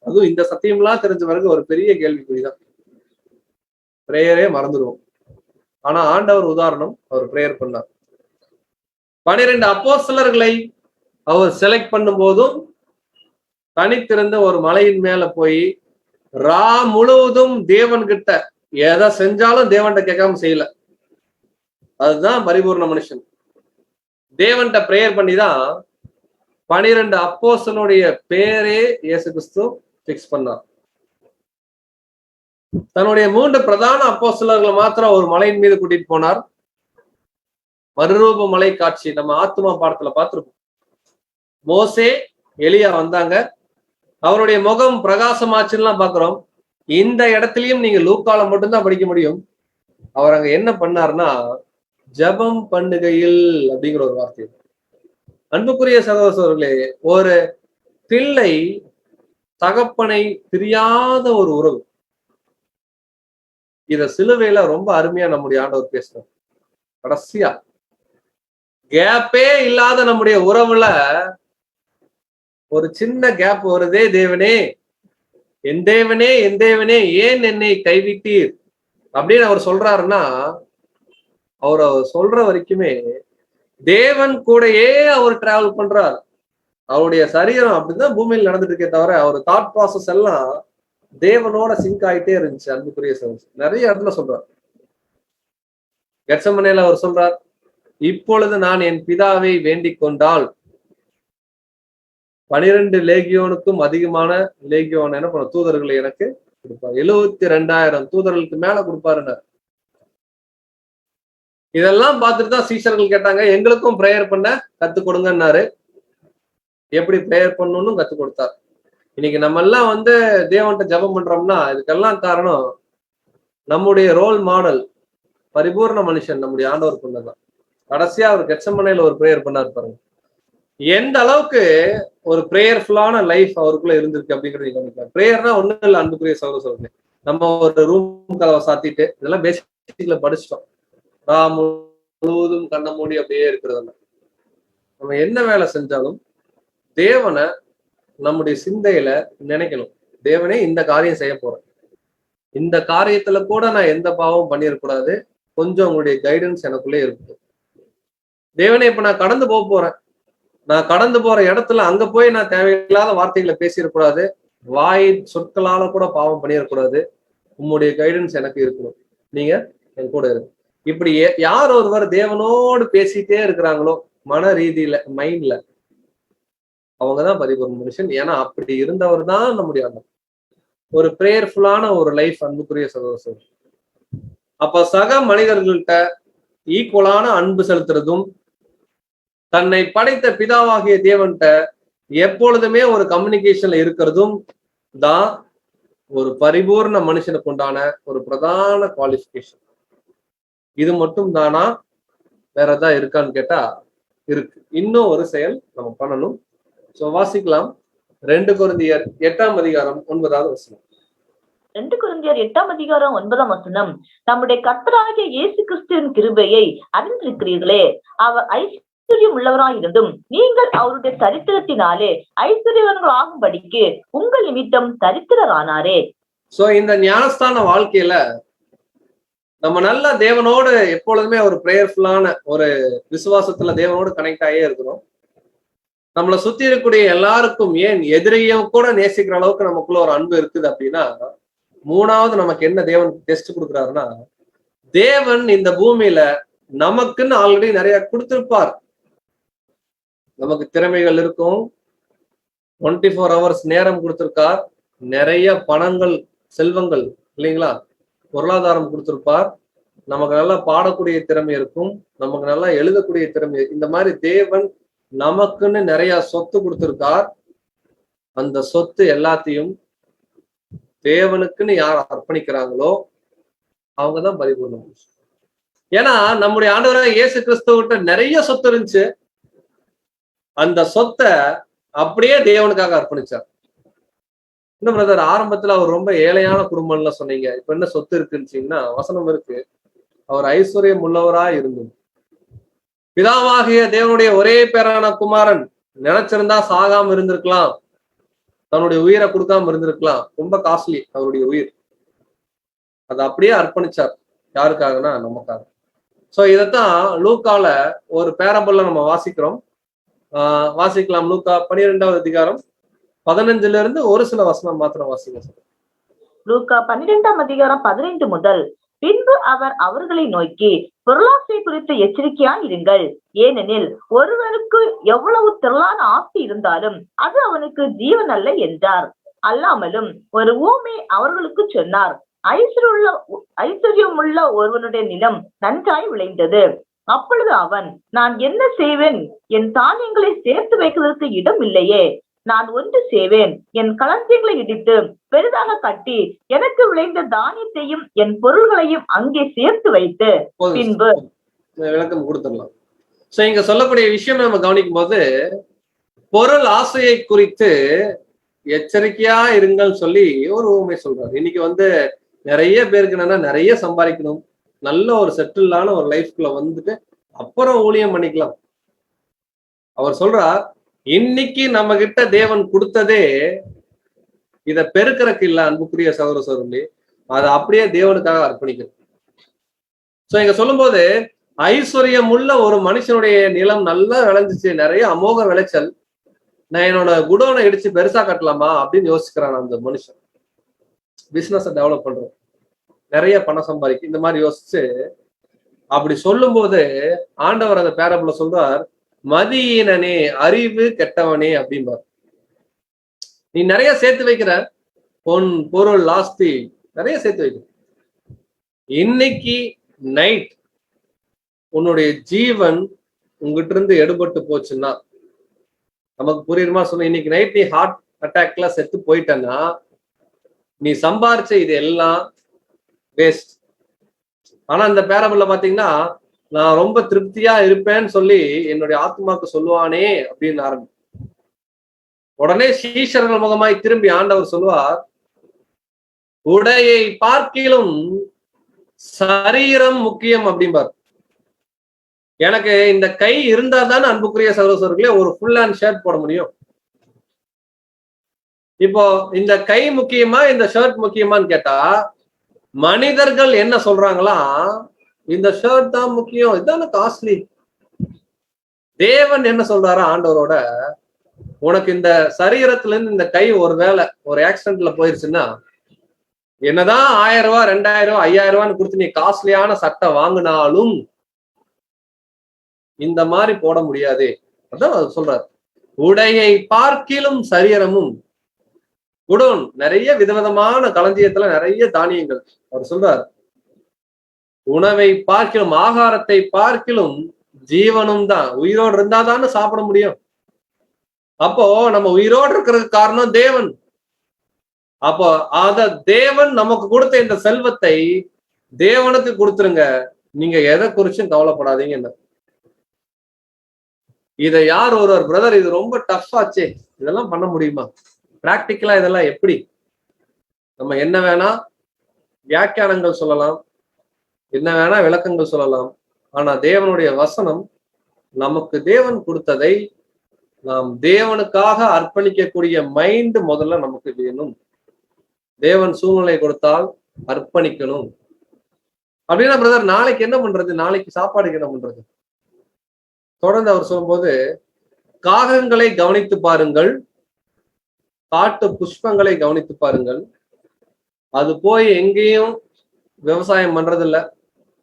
அதுவும் இந்த சத்தியம்லாம் தெரிஞ்ச பிறகு ஒரு பெரிய கேள்விக்குறிதான். பிரேயரே மறந்துடுவோம். ஆனா ஆண்டவர் உதாரணம், அவர் பிரேயர் பண்ணார். 12 அப்போஸ்தலர்களை அவர் செலக்ட் பண்ணும் போதும் தனித்திருந்த ஒரு மலையின் மேல போய் ரா முழுவதும் தேவன் கிட்ட எதை செஞ்சாலும் தேவன்கிட்ட கேட்காம செய்யல. அதுதான் பரிபூர்ண மனுஷன். தேவன்கிட்ட பிரேயர் பண்ணிதான் 12 அப்போஸ்தலனுடைய பேரே இயேசு கிறிஸ்து பிக்ஸ் பண்ணார். தன்னுடைய 3 பிரதான அப்போஸ்தலர்களை மாத்திரம் ஒரு மலையின் மீது கூட்டிட்டு போனார். மறுரூப மலை காட்சி நம்ம ஆத்துமா பாடத்துல பார்த்திருப்போம். மோசே எலியா வந்தாங்க, அவருடைய முகம் பிரகாசமாச்சுன்னா பாக்குறோம். இந்த இடத்துலயும் நீங்க லூக்கால மட்டும்தான் படிக்க முடியும். அவர் அங்க என்ன பண்ணார்னா ஜெபம் பண்ணுகையில் அப்படிங்கிற ஒரு வார்த்தை. அன்புக்குரிய சகோதரர்களே, ஒரு பிள்ளை தகப்பனை பிரியாத ஒரு உறவு. இத சிலுவையில ரொம்ப அருமையா நம்முடைய ஆண்டவர் பேசுறார். கடைசியா கேப்பே இல்லாத நம்முடைய உறவுல ஒரு சின்ன கேப் வருதே, தேவனே என் தேவனே என் தேவனே ஏன் என்னை கைவிட்டீர் அப்படின்னு அவர் சொல்றாருன்னா, அவர் சொல்ற வரைக்குமே தேவன் கூடயே அவர் டிராவல் பண்றார். அவருடைய சரீரம் அப்படிதான் பூமியில் நடந்துட்டு இருக்கே தவிர அவர் தாட் ப்ராசஸ் எல்லாம் தேவனோட சிங்க் ஆயிட்டே இருந்துச்சு. அன்புக்குரிய சகோதரர் நிறைய இடத்துல சொல்றார். கெத்செமனேல அவர் சொல்றார், இப்பொழுது நான் என் பிதாவை வேண்டிக் கொண்டால் 12 லேகியோனுக்கும் அதிகமான லேகியோன் என்ன பண்ண தூதர்களை எனக்கு கொடுப்பார். 72,000 தூதர்களுக்கு மேல கொடுப்பாருன்னு. இதெல்லாம் பார்த்துட்டு தான் சீஷர்கள் கேட்டாங்க, எங்களுக்கும் பிரேயர் பண்ண கத்து கொடுங்கன்னாரு. எப்படி பிரேயர் பண்ணணும்னு கத்து கொடுத்தார். இன்னைக்கு நம்ம எல்லாம் தேவன்கிட்ட ஜெபம் பண்றோம்னா இதுக்கெல்லாம் காரணம் நம்முடைய ரோல் மாடல் பரிபூர்ண மனுஷன் நம்முடைய ஆண்டவர் பண்ணதான். கடைசியா அவர் கெத்செமனேல ஒரு பிரேயர் பண்ணாரு பாருங்க. எந்த அளவுக்கு ஒரு பிரேயர்ஃபுல்லான லைஃப் அவருக்குள்ள இருந்திருக்கு அப்படிங்கிறது கவனிக்கலாம். பிரேயர்னா ஒண்ணும் இல்லை அன்புக்குரிய சகோதரர்களே, நம்ம ஒரு ரூம் கதவை சாத்திட்டு இதெல்லாம் பேசிக்ல படிச்சிட்டோம். முழுவதும் கண்ண மூடி அப்படியே இருக்கிறது. நம்ம என்ன வேலை செஞ்சாலும் தேவனை நம்முடைய சிந்தையில நினைக்கணும். தேவனே இந்த காரியம் செய்ய போறேன், இந்த காரியத்துல கூட நான் எந்த பாவமும் பண்ணிடக்கூடாது, கொஞ்சம் உங்களுடைய கைடன்ஸ் எனக்குள்ளே இருக்கு. தேவனே இப்ப நான் கடந்து போறேன், நான் கடந்து போற இடத்துல அங்க போய் நான் தேவையில்லாத வார்த்தைகளை பேசிடக்கூடாது, வாய் சொற்களால கூட பாவம் பண்ணிடக்கூடாது, உங்களுடைய கைடன்ஸ் எனக்கு இருக்கணும், நீங்க என் கூட இருக்கு. இப்படி யார் ஒருவர் தேவனோடு பேசிட்டே இருக்கிறாங்களோ மன ரீதியில மைண்ட்ல, அவங்கதான் பரிபூர்ண மனுஷன். ஏன்னா அப்படி இருந்தவர் தான் நம்முடைய ஒரு பிரேயர்ஃபுல்லான ஒரு லைஃப். அன்புக்குரிய சகோதரர், அப்ப சக மனிதர்கள்ட்ட ஈக்குவலான அன்பு செலுத்துறதும் தன்னை படைத்த பிதாவாகிய தேவன்கிட்ட எப்பொழுதுமே ஒரு கம்யூனிகேஷன்ல இருக்கிறதும் தான் ஒரு பரிபூர்ண மனுஷனுக்கு உண்டான ஒரு பிரதான குவாலிஃபிகேஷன். இது மட்டும் தானா, வேற ஏதாவது இருக்கான்னு கேட்டா இருக்கு. இன்னும் ஒரு செயல் நம்ம பண்ணணும். சோ வாசிக்கலாம். 2 கொரிந்தியர் 8-ம் அதிகாரம் 9வது வசனம். 2 கொரிந்தியர் 8ஆம் அதிகாரம் 9ஆம் வசனம். நம்முடைய கர்த்தராகிய இயேசு கிறிஸ்துவின் கிருபையை அறிந்திருக்கிறீர்களே, அவர் ஐஸ்வர்யம் உள்ளவராயிருந்தும் நீங்கள் அவருடைய தரித்திரத்தினாலே ஐஸ்வர்யவன்கள் ஆகும்படிக்கு உங்கள் நிமித்தம் தரித்திரரானாரே. சோ இந்த ஞானஸ்தான வாழ்க்கையில நம்ம நல்ல தேவனோடு எப்பொழுதுமே ஒரு பிரேயர்ஃபுல்லான ஒரு விசுவாசத்துல தேவனோடு கனெக்ட் ஆகியே இருக்கிறோம். நம்மளை சுத்தி இருக்கக்கூடிய எல்லாருக்கும், ஏன் எதிரியும் கூட நேசிக்கிற அளவுக்கு நமக்குள்ள ஒரு அன்பு இருக்குது அப்படின்னா, மூணாவது நமக்கு என்ன தேவன் டெஸ்ட் கொடுக்குறாருன்னா, தேவன் இந்த பூமியில நமக்குன்னு ஆல்ரெடி நிறைய கொடுத்திருப்பார். நமக்கு திறமைகள் இருக்கும், 24 hours நேரம் கொடுத்திருக்கார், நிறைய பணங்கள் செல்வங்கள் இல்லைங்களா, பொருளாதாரம் கொடுத்திருப்பார், நமக்கு நல்லா பாடக்கூடிய திறமை இருக்கும், நமக்கு நல்லா எழுதக்கூடிய திறமை, இந்த மாதிரி தேவன் நமக்குன்னு நிறைய சொத்து கொடுத்திருக்கார். அந்த சொத்து எல்லாத்தையும் தேவனுக்குன்னு யார் அர்ப்பணிக்கிறாங்களோ அவங்கதான் பரிபூர்ணம். ஏன்னா நம்முடைய ஆண்டவராக இயேசு கிறிஸ்துவிட்ட நிறைய சொத்து இருந்துச்சு, அந்த சொத்தை அப்படியே தேவனுக்காக அர்ப்பணிச்சார். இன்னும் பிரதர், ஆரம்பத்துல அவர் ரொம்ப ஏழையான குடும்பம்லாம் சொன்னீங்க, இப்ப என்ன சொத்து இருக்குன்னு வசனம் இருக்கு, அவர் ஐஸ்வர்யம் உள்ளவரா இருந்தும் பிதாவாகிய தேவனுடைய ஒரே பேரான குமாரன் நினைச்சிருந்தா சாகாம இருந்திருக்கலாம், தன்னுடைய உயிரை கொடுக்காம இருந்திருக்கலாம், ரொம்ப காஸ்ட்லி அவருடைய உயிர், அதை அப்படியே அர்ப்பணிச்சார். யாருக்காகனா நமக்காக. சோ இதத்தான் லூக்கால ஒரு பேரபிள்ல நம்ம வாசிக்கிறோம். வாசிக்கலாம். லூக்கா 12ஆவது அதிகாரம் 15 இருந்து ஒரு சில வசனம் மாத்திரம் வாசிங்க. லூக்கா 12ஆம் அதிகாரம் 15 முதல். பின்பு அவர் அவர்களை நோக்கி, பொருளாசை குறித்து எச்சரிக்கையாய் இருங்கள். ஏனெனில் ஒருவனுக்கு எவ்வளவு திரளான ஆஸ்தி இருந்தாலும் அது அவனுக்கு ஜீவன் அல்ல என்றார். அல்லாமலும் ஒரு ஊமை அவர்களுக்கு சொன்னார். ஐஸ்வர்யமுள்ள ஒருவனுடைய நிலம் நன்றாய் விளைந்தது. அப்பொழுது அவன், நான் என்ன செய்வேன், என் தானியங்களை சேர்த்து வைப்பதற்கு இடம் இல்லையே, நான் ஒன்று செய்வேன், என் களஞ்சியங்களை இடித்து பெரிதாக கட்டி எனக்கு விளைந்த தானியத்தையும் என் பொருள்களையும் அங்கே சேர்த்து வைத்து பின்பு விளக்கம் கொடுத்துடலாம். சோ இங்க சொல்லக்கூடிய விஷயம் நம்ம கவனிக்கும் போது, பொருள் ஆசையை குறித்து எச்சரிக்கையா இருங்கள் சொல்லி ஒரு ஊமை சொல்றாரு. இன்னைக்கு நிறைய பேருக்கு என்னன்னா, நிறைய சம்பாதிக்கணும், நல்ல ஒரு செட்டில்டான ஒரு லைஃப்குள்ள வந்துட்டு அப்புறம் ஊழியம் பண்ணிக்கலாம். அவர் சொல்றார், இன்னைக்கு நம்ம கிட்ட தேவன் கொடுத்ததே இத பெருக்கிறதுக்கு இல்ல அன்புக்குரிய சகோதர சகோதரி, அதை அப்படியே தேவனுக்காக அர்ப்பணிக்கணும். சோ இங்க சொல்லும் போது, ஐஸ்வர்யம் உள்ள ஒரு மனுஷனுடைய நிலம் நல்லா விளைஞ்சிச்சு, நிறைய அமோக விளைச்சல், நான் என்னோட குடோனை இடிச்சு பெருசா கட்டலாமா அப்படின்னு யோசிக்கிறான் அந்த மனுஷன். பிசினஸ் டெவலப் பண்றோம், நிறைய பணம் சம்பாதிக்கும், இந்த மாதிரி யோசிச்சு அப்படி சொல்லும் போது ஆண்டவர் அந்த பேரபிள்ல சொல்றார், மதியினனே, அறிவு கெட்டவனே அப்படின்பார். நீ நிறைய சேர்த்து வைக்கிற, பொன் பொருள் ஆஸ்தி நிறைய சேர்த்து வைக்கிற, இன்னைக்கு நைட் உன்னுடைய ஜீவன் உங்ககிட்ட இருந்து எடுபட்டு போச்சுன்னா, நமக்கு புரியுமா சொன்ன, இன்னைக்கு நைட் நீ ஹார்ட் அட்டாக்ல செத்து போயிட்டன்னா நீ சம்பாரிச்ச இது எல்லாம் வேஸ்ட். ஆனா இந்த பேரபிள்ல பாத்தீங்கன்னா, நான் ரொம்ப திருப்தியா இருப்பேன்னு சொல்லி என்னுடைய ஆத்மாக்கு சொல்லுவானே அப்படின்னு ஆரம்பி. உடனே சீஷர்கள் முகமாய் திரும்பி ஆண்டவர் சொல்லுவார், உடையை பார்க்கிலும் சரீரம் முக்கியம் அப்படிம்பார். எனக்கு இந்த கை இருந்தா தானே அன்புக்குரிய சகோதரர்களே ஒரு ஃபுல் ஹேண்ட் ஷர்ட் போட முடியும். இப்போ இந்த கை முக்கியமா இந்த ஷர்ட் முக்கியமான்னு கேட்டா, மனிதர்கள் என்ன சொல்றாங்களா, இந்த ஷர்ட் தான் முக்கியம், இதுதானே காஸ்ட்லி. தேவன் என்ன சொல்றாரா ஆண்டவரோட, உனக்கு இந்த சரீரத்துல இருந்து இந்த கை ஒருவேளை ஒரு ஆக்சிடென்ட்ல போயிருச்சுன்னா, என்னதான் 1000 ரூபாய் 2000 ரூபாய் 5000 ரூபான்னு கொடுத்து நீ காஸ்ட்லியான சட்டை வாங்கினாலும் இந்த மாதிரி போட முடியாது. அதான் அது சொல்றாரு, உடையை பார்க்கிலும் சரீரமும். குடோன் நிறைய விதவிதமான களஞ்சியத்துல நிறைய தானியங்கள். அவர் சொல்றார், உணவை பார்க்கிலும் ஆகாரத்தை பார்க்கிலும் ஜீவனும் தான். உயிரோடு இருந்தாதான்னு சாப்பிட முடியும். அப்போ நம்ம உயிரோடு இருக்கிறதுக்கு காரணம் தேவன். அப்போ அத தேவன் நமக்கு கொடுத்த இந்த செல்வத்தை தேவனுக்கு கொடுத்துருங்க, நீங்க எதை குறிச்சும் கவலைப்படாதீங்க. இதை யார் ஒருவர், பிரதர் இது ரொம்ப டஃப் ஆச்சே, இதெல்லாம் பண்ண முடியுமா, பிராக்டிக்கலா இதெல்லாம் எப்படி நம்ம என்ன வேணா வியாக்கியானங்கள் சொல்லலாம், என்ன வேணா விளக்கங்கள் சொல்லலாம். ஆனா தேவனுடைய வசனம் நமக்கு தேவன் கொடுத்ததை நாம் தேவனுக்காக அர்ப்பணிக்கக்கூடிய மைண்ட் முதல்ல நமக்கு வேணும். தேவன் சூழ்நிலை கொடுத்தால் அர்ப்பணிக்கணும். அப்படின்னா பிரதர் நாளைக்கு என்ன பண்றது, நாளைக்கு சாப்பாடுக்கு என்ன பண்றது? தொடர்ந்து அவர் சொல்லும்போது, காகங்களை கவனித்து பாருங்கள், காட்டு புஷ்பங்களை கவனித்து பாருங்கள். அது போய் எங்கேயும் விவசாயம் பண்றது இல்ல,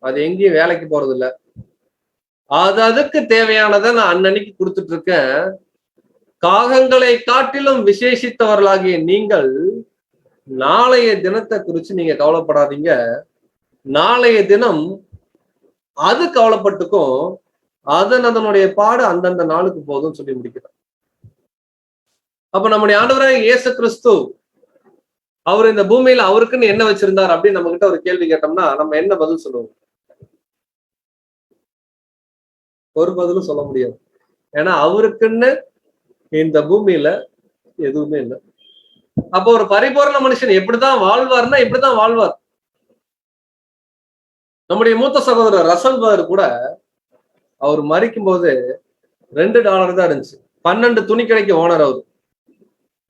அது எங்கேயும் வேலைக்கு போறது இல்ல. அதுக்கு தேவையானதை நான் அன்னன்னைக்கு கொடுத்துட்டு இருக்கேன். காகங்களை காட்டிலும் விசேஷித்தவர்களாகிய நீங்கள் நாளைய தினத்தை குறிச்சு நீங்க கவலைப்படாதீங்க. நாளைய தினம் அது கவலைப்பட்டுக்கும், அதனுடைய பாடு அந்தந்த நாளுக்கு போதும் சொல்லி முடிக்கிறார். அப்ப நம்முடைய ஆண்டவராக இயேசு கிறிஸ்து அவர் இந்த பூமியில அவருக்குன்னு என்ன வச்சிருந்தார் அப்படின்னு நம்ம கிட்ட ஒரு கேள்வி கேட்டோம்னா நம்ம என்ன பதில் சொல்லுவோம்? ஒரு பதிலும் சொல்ல முடியாது. ஏன்னா அவருக்குன்னு இந்த பூமியில எதுவுமே இல்லை. அப்போ ஒரு பரிபூர்ண மனுஷன் எப்படிதான் வாழ்வார்னா இப்படிதான் வாழ்வார். நம்முடைய மூத்த சகோதரர் ரசல் பர்கர் கூட அவர் மறிக்கும் போது $2 தான் இருந்துச்சு. 12 துணி கடைக்கு ஓனர் அவரு.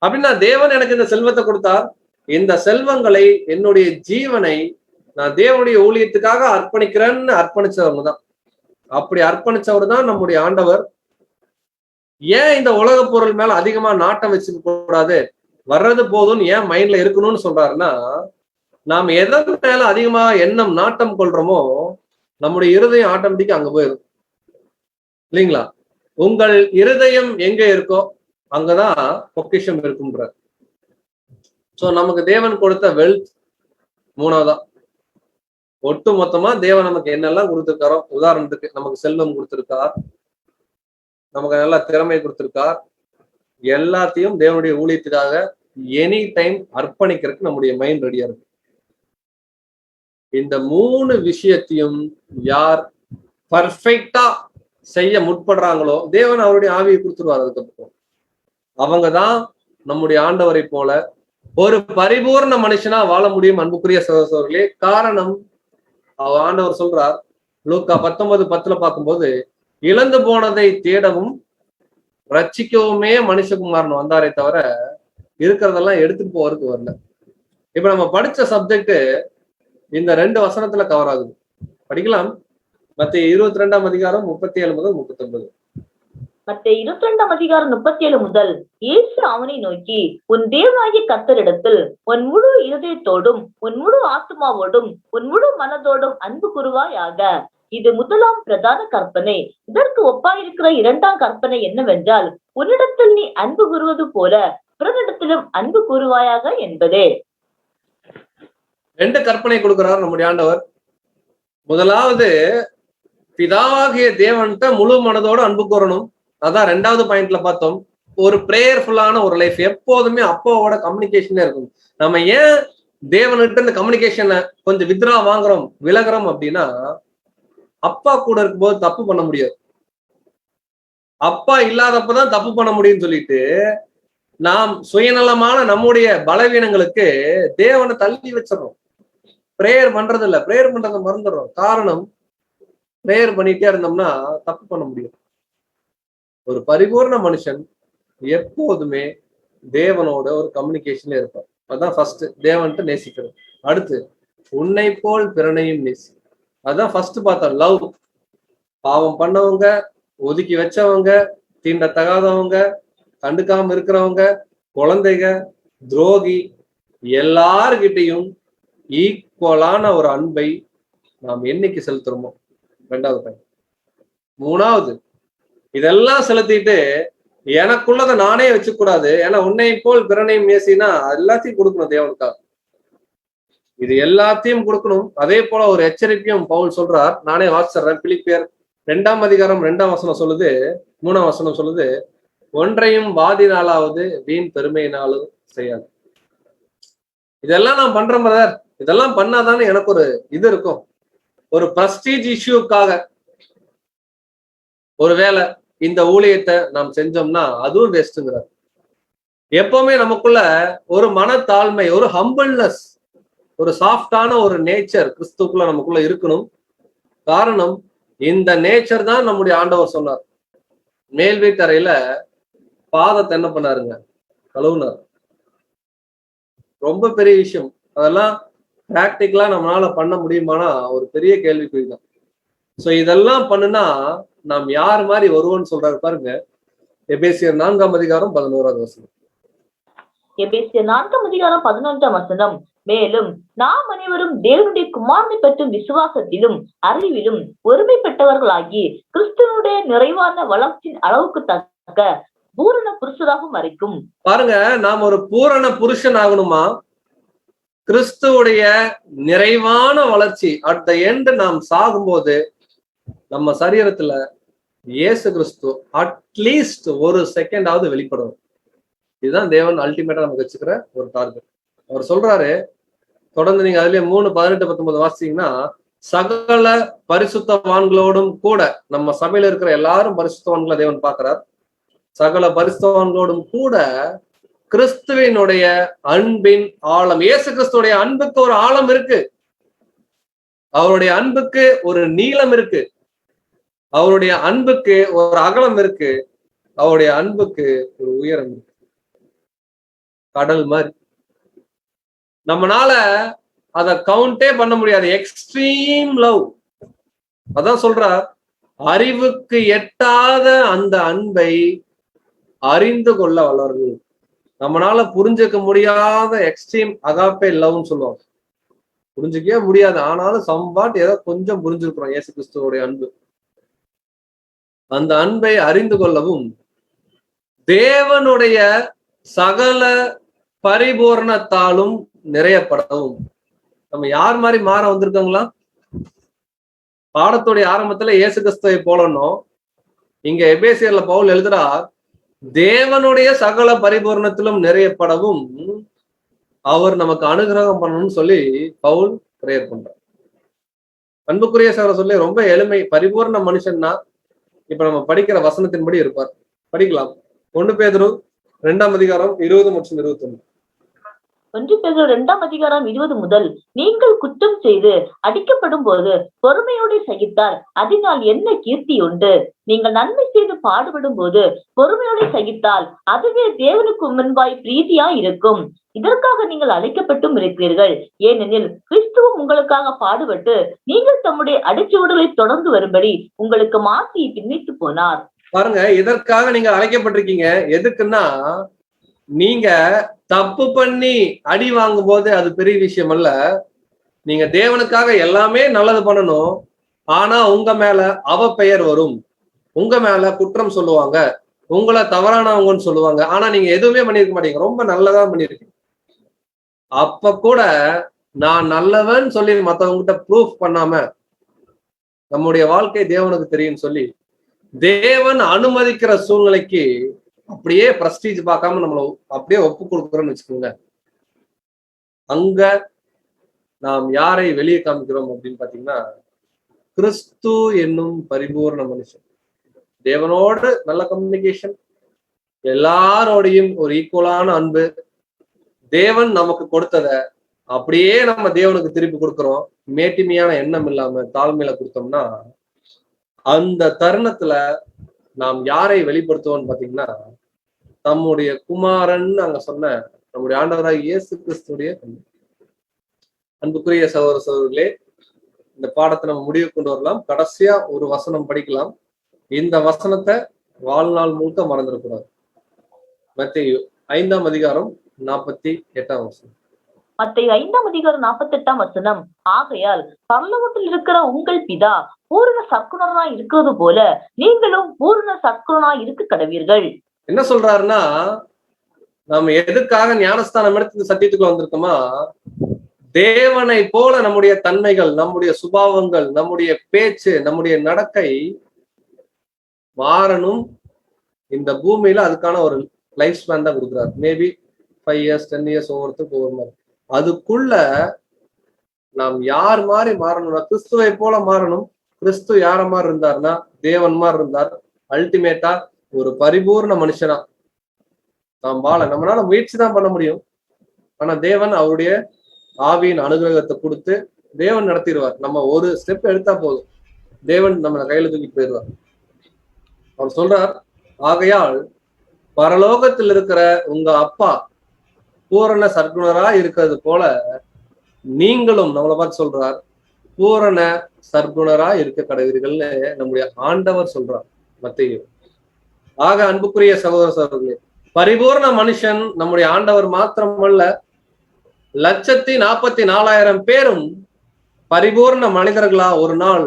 அப்படின்னா தேவன் எனக்கு இந்த செல்வத்தை கொடுத்தார், இந்த செல்வங்களை என்னுடைய ஜீவனை நான் தேவனுடைய ஊழியத்துக்காக அர்ப்பணிக்கிறேன்னு அர்ப்பணிச்சவங்க தான். அப்படி அர்ப்பணிச்சவர் தான் நம்முடைய ஆண்டவர். ஏன் இந்த உலக பொருள் மேல அதிகமா நாட்டம் வச்சுக்க கூடாது, வர்றது போதும்னு ஏன் மைண்ட்ல இருக்கணும்னு சொல்றாருன்னா, நாம் எதன் மேல அதிகமா எண்ணம் நாட்டம் கொள்றோமோ நம்முடைய இருதயம் ஆட்டோமேட்டிக்கா அங்க போயிடும் இல்லைங்களா? உங்கள் இருதயம் எங்க இருக்கோ அங்கதான் பொக்கிஷம் இருக்கும்ன்ற. சோ நமக்கு தேவன் கொடுத்த வெல்த் மூணாவதா. ஒட்டு மொத்தமா தேவன் நமக்கு என்னெல்லாம் கொடுத்திருக்காரோ, உதாரணத்துக்கு நமக்கு செல்வம் கொடுத்திருக்கார், நமக்கு நல்ல திறமை கொடுத்திருக்கார், எல்லாத்தையும் தேவனுடைய ஊழியத்துக்காக எனி டைம் அர்ப்பணிக்கிறதுக்கு நம்முடைய மைண்ட் ரெடியா இருக்கு. இந்த 3 விஷயத்தையும் யார் பர்ஃபெக்டா செய்ய முற்படுறாங்களோ தேவன் அவருடைய ஆவியை கொடுத்துருவார். அதுக்கப்புறம் அவங்கதான் நம்முடைய ஆண்டவரை போல ஒரு பரிபூர்ண மனுஷனா வாழ முடியும். அன்புக்குரிய சகோதரர்களே, காரணம் ஆண்டவர் சொல்றார் லூக்கா 19:10 பார்க்கும்போது, இழந்து போனதை தேடவும் ரட்சிக்கவுமே மனுஷகுமாரன் வந்தாரே தவிர இருக்கிறதெல்லாம் எடுத்துட்டு போறதுக்கு வரல. இப்ப நம்ம படிச்ச சப்ஜெக்ட் இந்த 2 வசனத்துல கவர் ஆகுது. படிக்கலாம். மத்தேயு 22:37 முதல் 39. மத்தேயு 22:37 முதல், இயேசு அவனை நோக்கி, உன் தேவனாகிய கர்த்தரிடத்தில் உன் முழு இருதயத்தோடும் உன் முழு ஆத்துமாவோடும் உன் முழு மனதோடும் அன்பு கூறுவாயாக. இது முதலாம் பிரதான கற்பனை. இதற்கு ஒப்பாயிருக்கிற 2ஆம் கற்பனை என்னவென்றால், உன்னிடத்தில் நீ அன்பு கூறுவது போல பிறனிடத்திலும் அன்பு கூறுவாயாக என்பதே. 2 கற்பனை கொடுக்கிறார் நம்முடைய ஆண்டவர். முதலாவது, பிதாவாகிய தேவன்கிட்ட முழு மனதோடு அன்பு கூறணும். அதான் 2வது பாயிண்ட்ல பார்த்தோம். ஒரு பிரேயர்ஃபுல்லான ஒரு லைஃப், எப்போதுமே அப்பாவோட கம்யூனிகேஷனே இருக்கும். நம்ம ஏன் தேவன்கிட்ட இந்த கம்யூனிகேஷனை கொஞ்சம் வித்ரா வாங்குறோம், விலகிறோம் அப்படின்னா, அப்பா கூட இருக்கும்போது தப்பு பண்ண முடியாது, அப்பா இல்லாதப்பதான் தப்பு பண்ண முடியும்னு சொல்லிட்டு நாம் சுயநலமான நம்முடைய பலவீனங்களுக்கு தேவனை தள்ளி வச்சிடறோம். பிரேயர் பண்றது இல்ல, பிரேயர் பண்றதை மறந்துடுறோம். காரணம், பிரேயர் பண்ணிட்டே இருந்தோம்னா தப்பு பண்ண முடியும். ஒரு பரிபூர்ண மனுஷன் எப்போதுமே தேவனோட ஒரு கம்யூனிகேஷன்ல இருப்பார். அதான் ஃபர்ஸ்ட், தேவன்ட்டு நேசிக்கிறது. அடுத்து, உன்னை போல் பிறனையும் நேசி. அதான் ஃபர்ஸ்ட் பார்த்தோம், லவ். பாவம் பண்ணவங்க, ஒதுக்கி வச்சவங்க, தீண்டத்தகாதவங்க, கண்டுக்காம இருக்கிறவங்க, குழந்தைங்க, துரோகி, எல்லார்கிட்டையும் ஈக்குவலான ஒரு அன்பை நாம் என்னைக்கு செலுத்துறோமோ. 2வது பாயிண்ட். 3வது, இதெல்லாம் செலுத்திட்டு எனக்குள்ளதை நானே வச்சுக்க கூடாது, ஏன்னா உன்னை போல் பிறனையும் நேசினா எல்லாத்தையும் கொடுக்கணும் தேவனுக்காக. இது எல்லாத்தையும் கொடுக்கணும். அதே போல ஒரு எச்சரிக்கையும் பவுல் சொல்றார், நானே வாசிடுறேன். பிலிப்பியர் 2ஆம் அதிகாரம் 2ஆம் வசனம் சொல்லுது, 3ஆம் வசனம் சொல்லுது, ஒன்றையும் வாதினாலாவது வீண் பெருமையினாலும் செய்யாது. இதெல்லாம் நான் பண்றேன் பிரதர், இதெல்லாம் பண்ணாதானே எனக்கு ஒரு இது இருக்கும். ஒரு பிரஸ்டீஜ் இஷ்யூக்காக ஒருவேளை இந்த ஊழியத்தை நாம் செஞ்சோம்னா அதுவும் வேஸ்ட்டுங்கிறார். எப்பவுமே நமக்குள்ள ஒரு மனத்தாழ்மை, ஒரு ஹம்பிள்னஸ், ஒரு சாஃப்டான ஒரு நேச்சர் கிறிஸ்துக்குள்ள நமக்குள்ள இருக்கணும். காரணம், இந்த நேச்சர் தான் நம்முடைய ஆண்டவர் சொன்னார். மேல் வீட்டறையில பாதத்தை என்ன பண்ணாருங்க? கழுவுனார். ரொம்ப பெரிய விஷயம். அதெல்லாம் பிராக்டிக்கலா நம்மளால பண்ண முடியுமானா ஒரு பெரிய கேள்விக்குறிதான். சோ இதெல்லாம் பண்ணுனா நாம் யார் மாதிரி வருவோம்னு சொல்றாரு பாருங்க. எபேசியர் 4:11. எபேசியர் 4:11. மேலும் நாம் அனைவரும் தேவனுடைய குமாரனை பற்றும் விசுவாசத்திலும் அறிவிலும் ஒருமைப்பட்டவர்களாகி கிறிஸ்துவனுடைய நிறைவான வளர்ச்சியின் அளவுக்கு தக்க பூரண புருஷராகவும் வரைக்கும். பாருங்க, நாம் ஒரு பூரண புருஷன் ஆகணுமா? கிறிஸ்துவுடைய நிறைவான வளர்ச்சி அட் த எண்ட் நாம் சாகும்போது நம்ம சரீரத்துல இயேசு கிறிஸ்து அட்லீஸ்ட் ஒரு செகண்டாவது வெளிப்படும். இதுதான் தேவன் அல்டிமேட்டா நமக்கு வச்சுக்கிற ஒரு டார்கெட். அவர் சொல்றாரு, தொடர்ந்து நீங்க அதுலயே 3:18-19 வாசிச்சீங்கன்னா, சகல பரிசுத்தவான்களோடும் கூட, நம்ம சபையில இருக்கிற எல்லாரும் பரிசுத்தவான்களை தேவன் பார்க்கிறார். சகல பரிசுத்தவான்களோடும் கூட கிறிஸ்துவினுடைய அன்பின் ஆழம், இயேசு கிறிஸ்துடைய அன்புக்கு ஒரு ஆழம் இருக்கு, அவருடைய அன்புக்கு ஒரு நீளம் இருக்கு, அவருடைய அன்புக்கு ஒரு அகலம் இருக்கு, அவருடைய அன்புக்கு ஒரு உயரம் இருக்கு. கடல் மாதிரி நம்மனால அத கவுண்டே பண்ண முடியாது. Extreme love. அதான் சொல்றார், அறிவுக்கு எட்டாத அந்த அன்பை அறிந்து கொள்ள வளர்கள். நம்மளால புரிஞ்சுக்க முடியாத எக்ஸ்ட்ரீம் அகாப்பே லவ்னு சொல்லுவாங்க. புரிஞ்சுக்கவே முடியாது, ஆனாலும் சம்பாட் ஏதோ கொஞ்சம் புரிஞ்சுக்கிறோம் இயேசு கிறிஸ்துவோடைய அன்பு. அந்த அன்பை அறிந்து கொள்ளவும் தேவனுடைய சகல பரிபூர்ணத்தாலும் நிறையப்படவும். நம்ம யார் மாதிரி மாற வந்திருக்காங்களா? பாடத்துடைய ஆரம்பத்துல இயேசு கிறிஸ்துவை போலணும். இங்க எபேசியர்ல பவுல் எழுதுறார், தேவனுடைய சகல பரிபூர்ணத்திலும் நிறையப்படவும் அவர் நமக்கு அனுகிரகம் பண்ணணும்னு சொல்லி பவுல் பிரேயர் பண்றார். அன்புக்குரிய சகல சொல்லி ரொம்ப எளிமை. பரிபூர்ண மனுஷன்னா இப்ப நம்ம படிக்கிற வசனத்தின்படி இருப்பார். படிக்கலாம். 1 பேதுரு 2:20 மற்றும் 21. 1 பேதுரு 2:20 முதல், நீங்கள் குற்றம் செய்து அடிக்கப்படும் போது பொறுமையோடு சகித்தால் அதனால் என்ன கீர்த்தி உண்டு? நீங்கள் நன்மை செய்து பாடுபடும் போது பொறுமையோடு சகித்தால் அதுவே தேவனுக்கு முன்பாய் பிரீதியா இருக்கும். இதற்காக நீங்கள் அழைக்கப்பட்டும் இருக்கிறீர்கள். ஏனெனில் கிறிஸ்துவும் உங்களுக்காக பாடுபட்டு நீங்கள் தம்முடைய அடிச்சுவடுகளை தொடர்ந்து வரும்படி உங்களுக்கு மாசியை பின்னிட்டு போனார். பாருங்க, இதற்காக நீங்க அழைக்கப்பட்டிருக்கீங்க. எதுக்குன்னா, நீங்க தப்பு பண்ணி அடி வாங்கும் போது அது பெரிய விஷயம் அல்ல. நீங்க தேவனுக்காக எல்லாமே நல்லது பண்ணணும், ஆனா உங்க மேல அவ பெயர் வரும், உங்க மேல குற்றம் சொல்லுவாங்க, உங்களை தவறானவங்கன்னு சொல்லுவாங்க. ஆனா நீங்க எதுவுமே பண்ணிருக்க மாட்டீங்க, ரொம்ப நல்லதா பண்ணிருக்கீங்க. அப்ப கூட நான் நல்லவன் சொல்லி மத்தவங்கிட்ட ப்ரூஃப் பண்ணாம நம்முடைய வாழ்க்கை தேவனுக்கு தெரியும் சொல்லி தேவன் அனுமதிக்கிற சூழ்நிலைக்கு அப்படியே பிரஸ்டீஜ் பார்க்காம நம்மள அப்படியே ஒப்பு கொடுக்குறோம்னு வச்சுக்கோங்க. அங்க நாம் யாரை வெளியே காமிக்கிறோம் அப்படின்னு பாத்தீங்கன்னா, கிறிஸ்து என்னும் பரிபூர்ண மனுஷன். தேவனோடு நல்ல கம்யூனிகேஷன், எல்லாரோடையும் ஒரு ஈக்குவலான அன்பு, தேவன் நமக்கு கொடுத்தத அப்படியே நம்ம தேவனுக்கு திருப்பி கொடுக்கிறோம். மேட்டிமையான எண்ணம் இல்லாம தாழ்மையில கொடுத்தோம்னா, அந்த தருணத்துல நாம் யாரை வெளிப்படுத்துவோம்னு பாத்தீங்கன்னா, தம்முடைய குமாரன் அங்க சொன்ன நம்முடைய ஆண்டவராக இயேசு கிறிஸ்துடைய. அன்புக்குரிய சகோதர சகோதரர்களே, இந்த பாடத்தை நம்ம முடிவு கொண்டு வரலாம். கடைசியா ஒரு வசனம் படிக்கலாம். இந்த வசனத்தை வாழ்நாள் முழுக்க மறந்துடக்கூடாது. மத்தேயு 5:48. மத்தேயு 5:48. ஆகையால் பரலோகத்தில் இருக்கிற உங்கள் பிதா பூரண சற்குணராய் இருக்கிறது போல நீங்களும் பூரண சற்குணராய் இருக்க கடவீர்கள். என்ன சொல்றாருன்னா, நம்ம எதுக்காக ஞானஸ்தானம் எடுத்து சத்தியத்துக்குள்ள வந்திருக்கோமா? தேவனை போல நம்முடைய தன்மைகள், நம்முடைய சுபாவங்கள், நம்முடைய பேச்சு, நம்முடைய நடக்கை மாறணும். இந்த பூமியில அதுக்கான ஒரு லைஃப் ஸ்பேன் தான் கொடுக்குறாரு. மேபி 5 years 10 years ஒவ்வொருத்தருக்கு ஒவ்வொரு மாதிரி. அதுக்குள்ள நாம் யார் மாதிரி மாறணும்னா கிறிஸ்துவை போல மாறணும். கிறிஸ்து யார மாதிரி இருந்தார்னா தேவன் மாதிரி இருந்தார். அல்டிமேட்டா ஒரு பரிபூர்ண மனுஷனா நாம் வாழ நம்மளால முயற்சி தான் பண்ண முடியும். ஆனா தேவன் அவருடைய ஆவியின் அனுகிரகத்தை கொடுத்து தேவன் நடத்திடுவார். நம்ம ஒரு ஸ்டெப் எடுத்தா போதும், தேவன் நம்ம கையில தூக்கிட்டு போயிடுவார். அவர் சொல்றார், ஆகையால் பரலோகத்தில் இருக்கிற உங்க அப்பா பூரண சற்குணரா இருக்கிறது போல நீங்களும், நம்மளை பார்த்து சொல்றார், பூரண சற்குணரா இருக்க கடவீர்கள்னு நம்முடைய ஆண்டவர் சொல்றார் மத்தேயு. ஆக அன்புக்குரிய சகோதர சகோதரர்களே, பரிபூர்ண மனுஷன் நம்முடைய ஆண்டவர் மாத்திரமல்ல, 1,44,000 பேரும் பரிபூர்ண மனிதர்களா ஒரு நாள்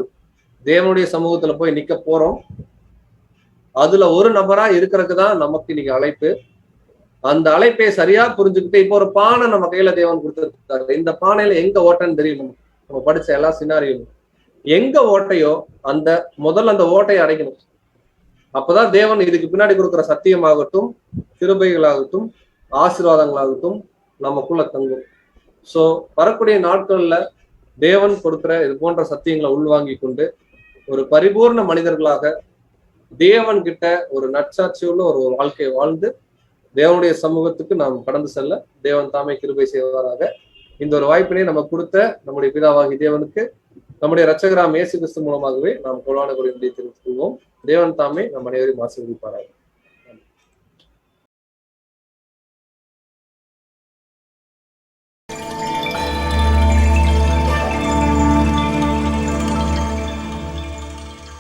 தேவனுடைய சமூகத்துல போய் நிக்க போறோம். அதுல ஒரு நபரா இருக்கிறதுக்கு தான் நமக்கு இன்னைக்கு அழைப்பு. அந்த அழைப்பை சரியா புரிஞ்சுக்கிட்டு, இப்போ ஒரு பானை நம்ம கையில தேவன் கொடுத்துருக்காரு. இந்த பானையில எங்க ஓட்டைன்னு தெரியும். நம்ம படிச்ச எல்லா சினாரியும் எங்க ஓட்டையோ அந்த முதல்ல அந்த ஓட்டையை அடைக்கணும். அப்பதான் தேவன் இதுக்கு பின்னாடி கொடுக்குற சத்தியமாகட்டும், கிருபைகளாகட்டும், ஆசீர்வாதங்களாகட்டும் நமக்குள்ள தங்கும். சோ வரக்கூடிய நாட்கள்ல தேவன் கொடுக்கிற இது போன்ற சத்தியங்களை உள்வாங்கி கொண்டு ஒரு பரிபூர்ண மனிதர்களாக தேவன் கிட்ட ஒரு நற்சாட்சியுள்ள ஒரு வாழ்க்கையை வாழ்ந்து தேவனுடைய சமூகத்துக்கு நாம் கடந்து செல்ல தேவன் தாமே கிருபை செய்வதாக. இந்த ஒரு வாய்ப்பினை நம்ம கொடுத்த நம்முடைய பிதாவாகி தேவனுக்கு நம்முடைய இரட்சகராம் இயேசு கிறிஸ்து மூலமாகவே நாம் கொள்வான குறி தெரிவித்துக் கொள்வோம். தேவன் தாமே நம் அனைவரையும் ஆசீர்வதிப்பாராக.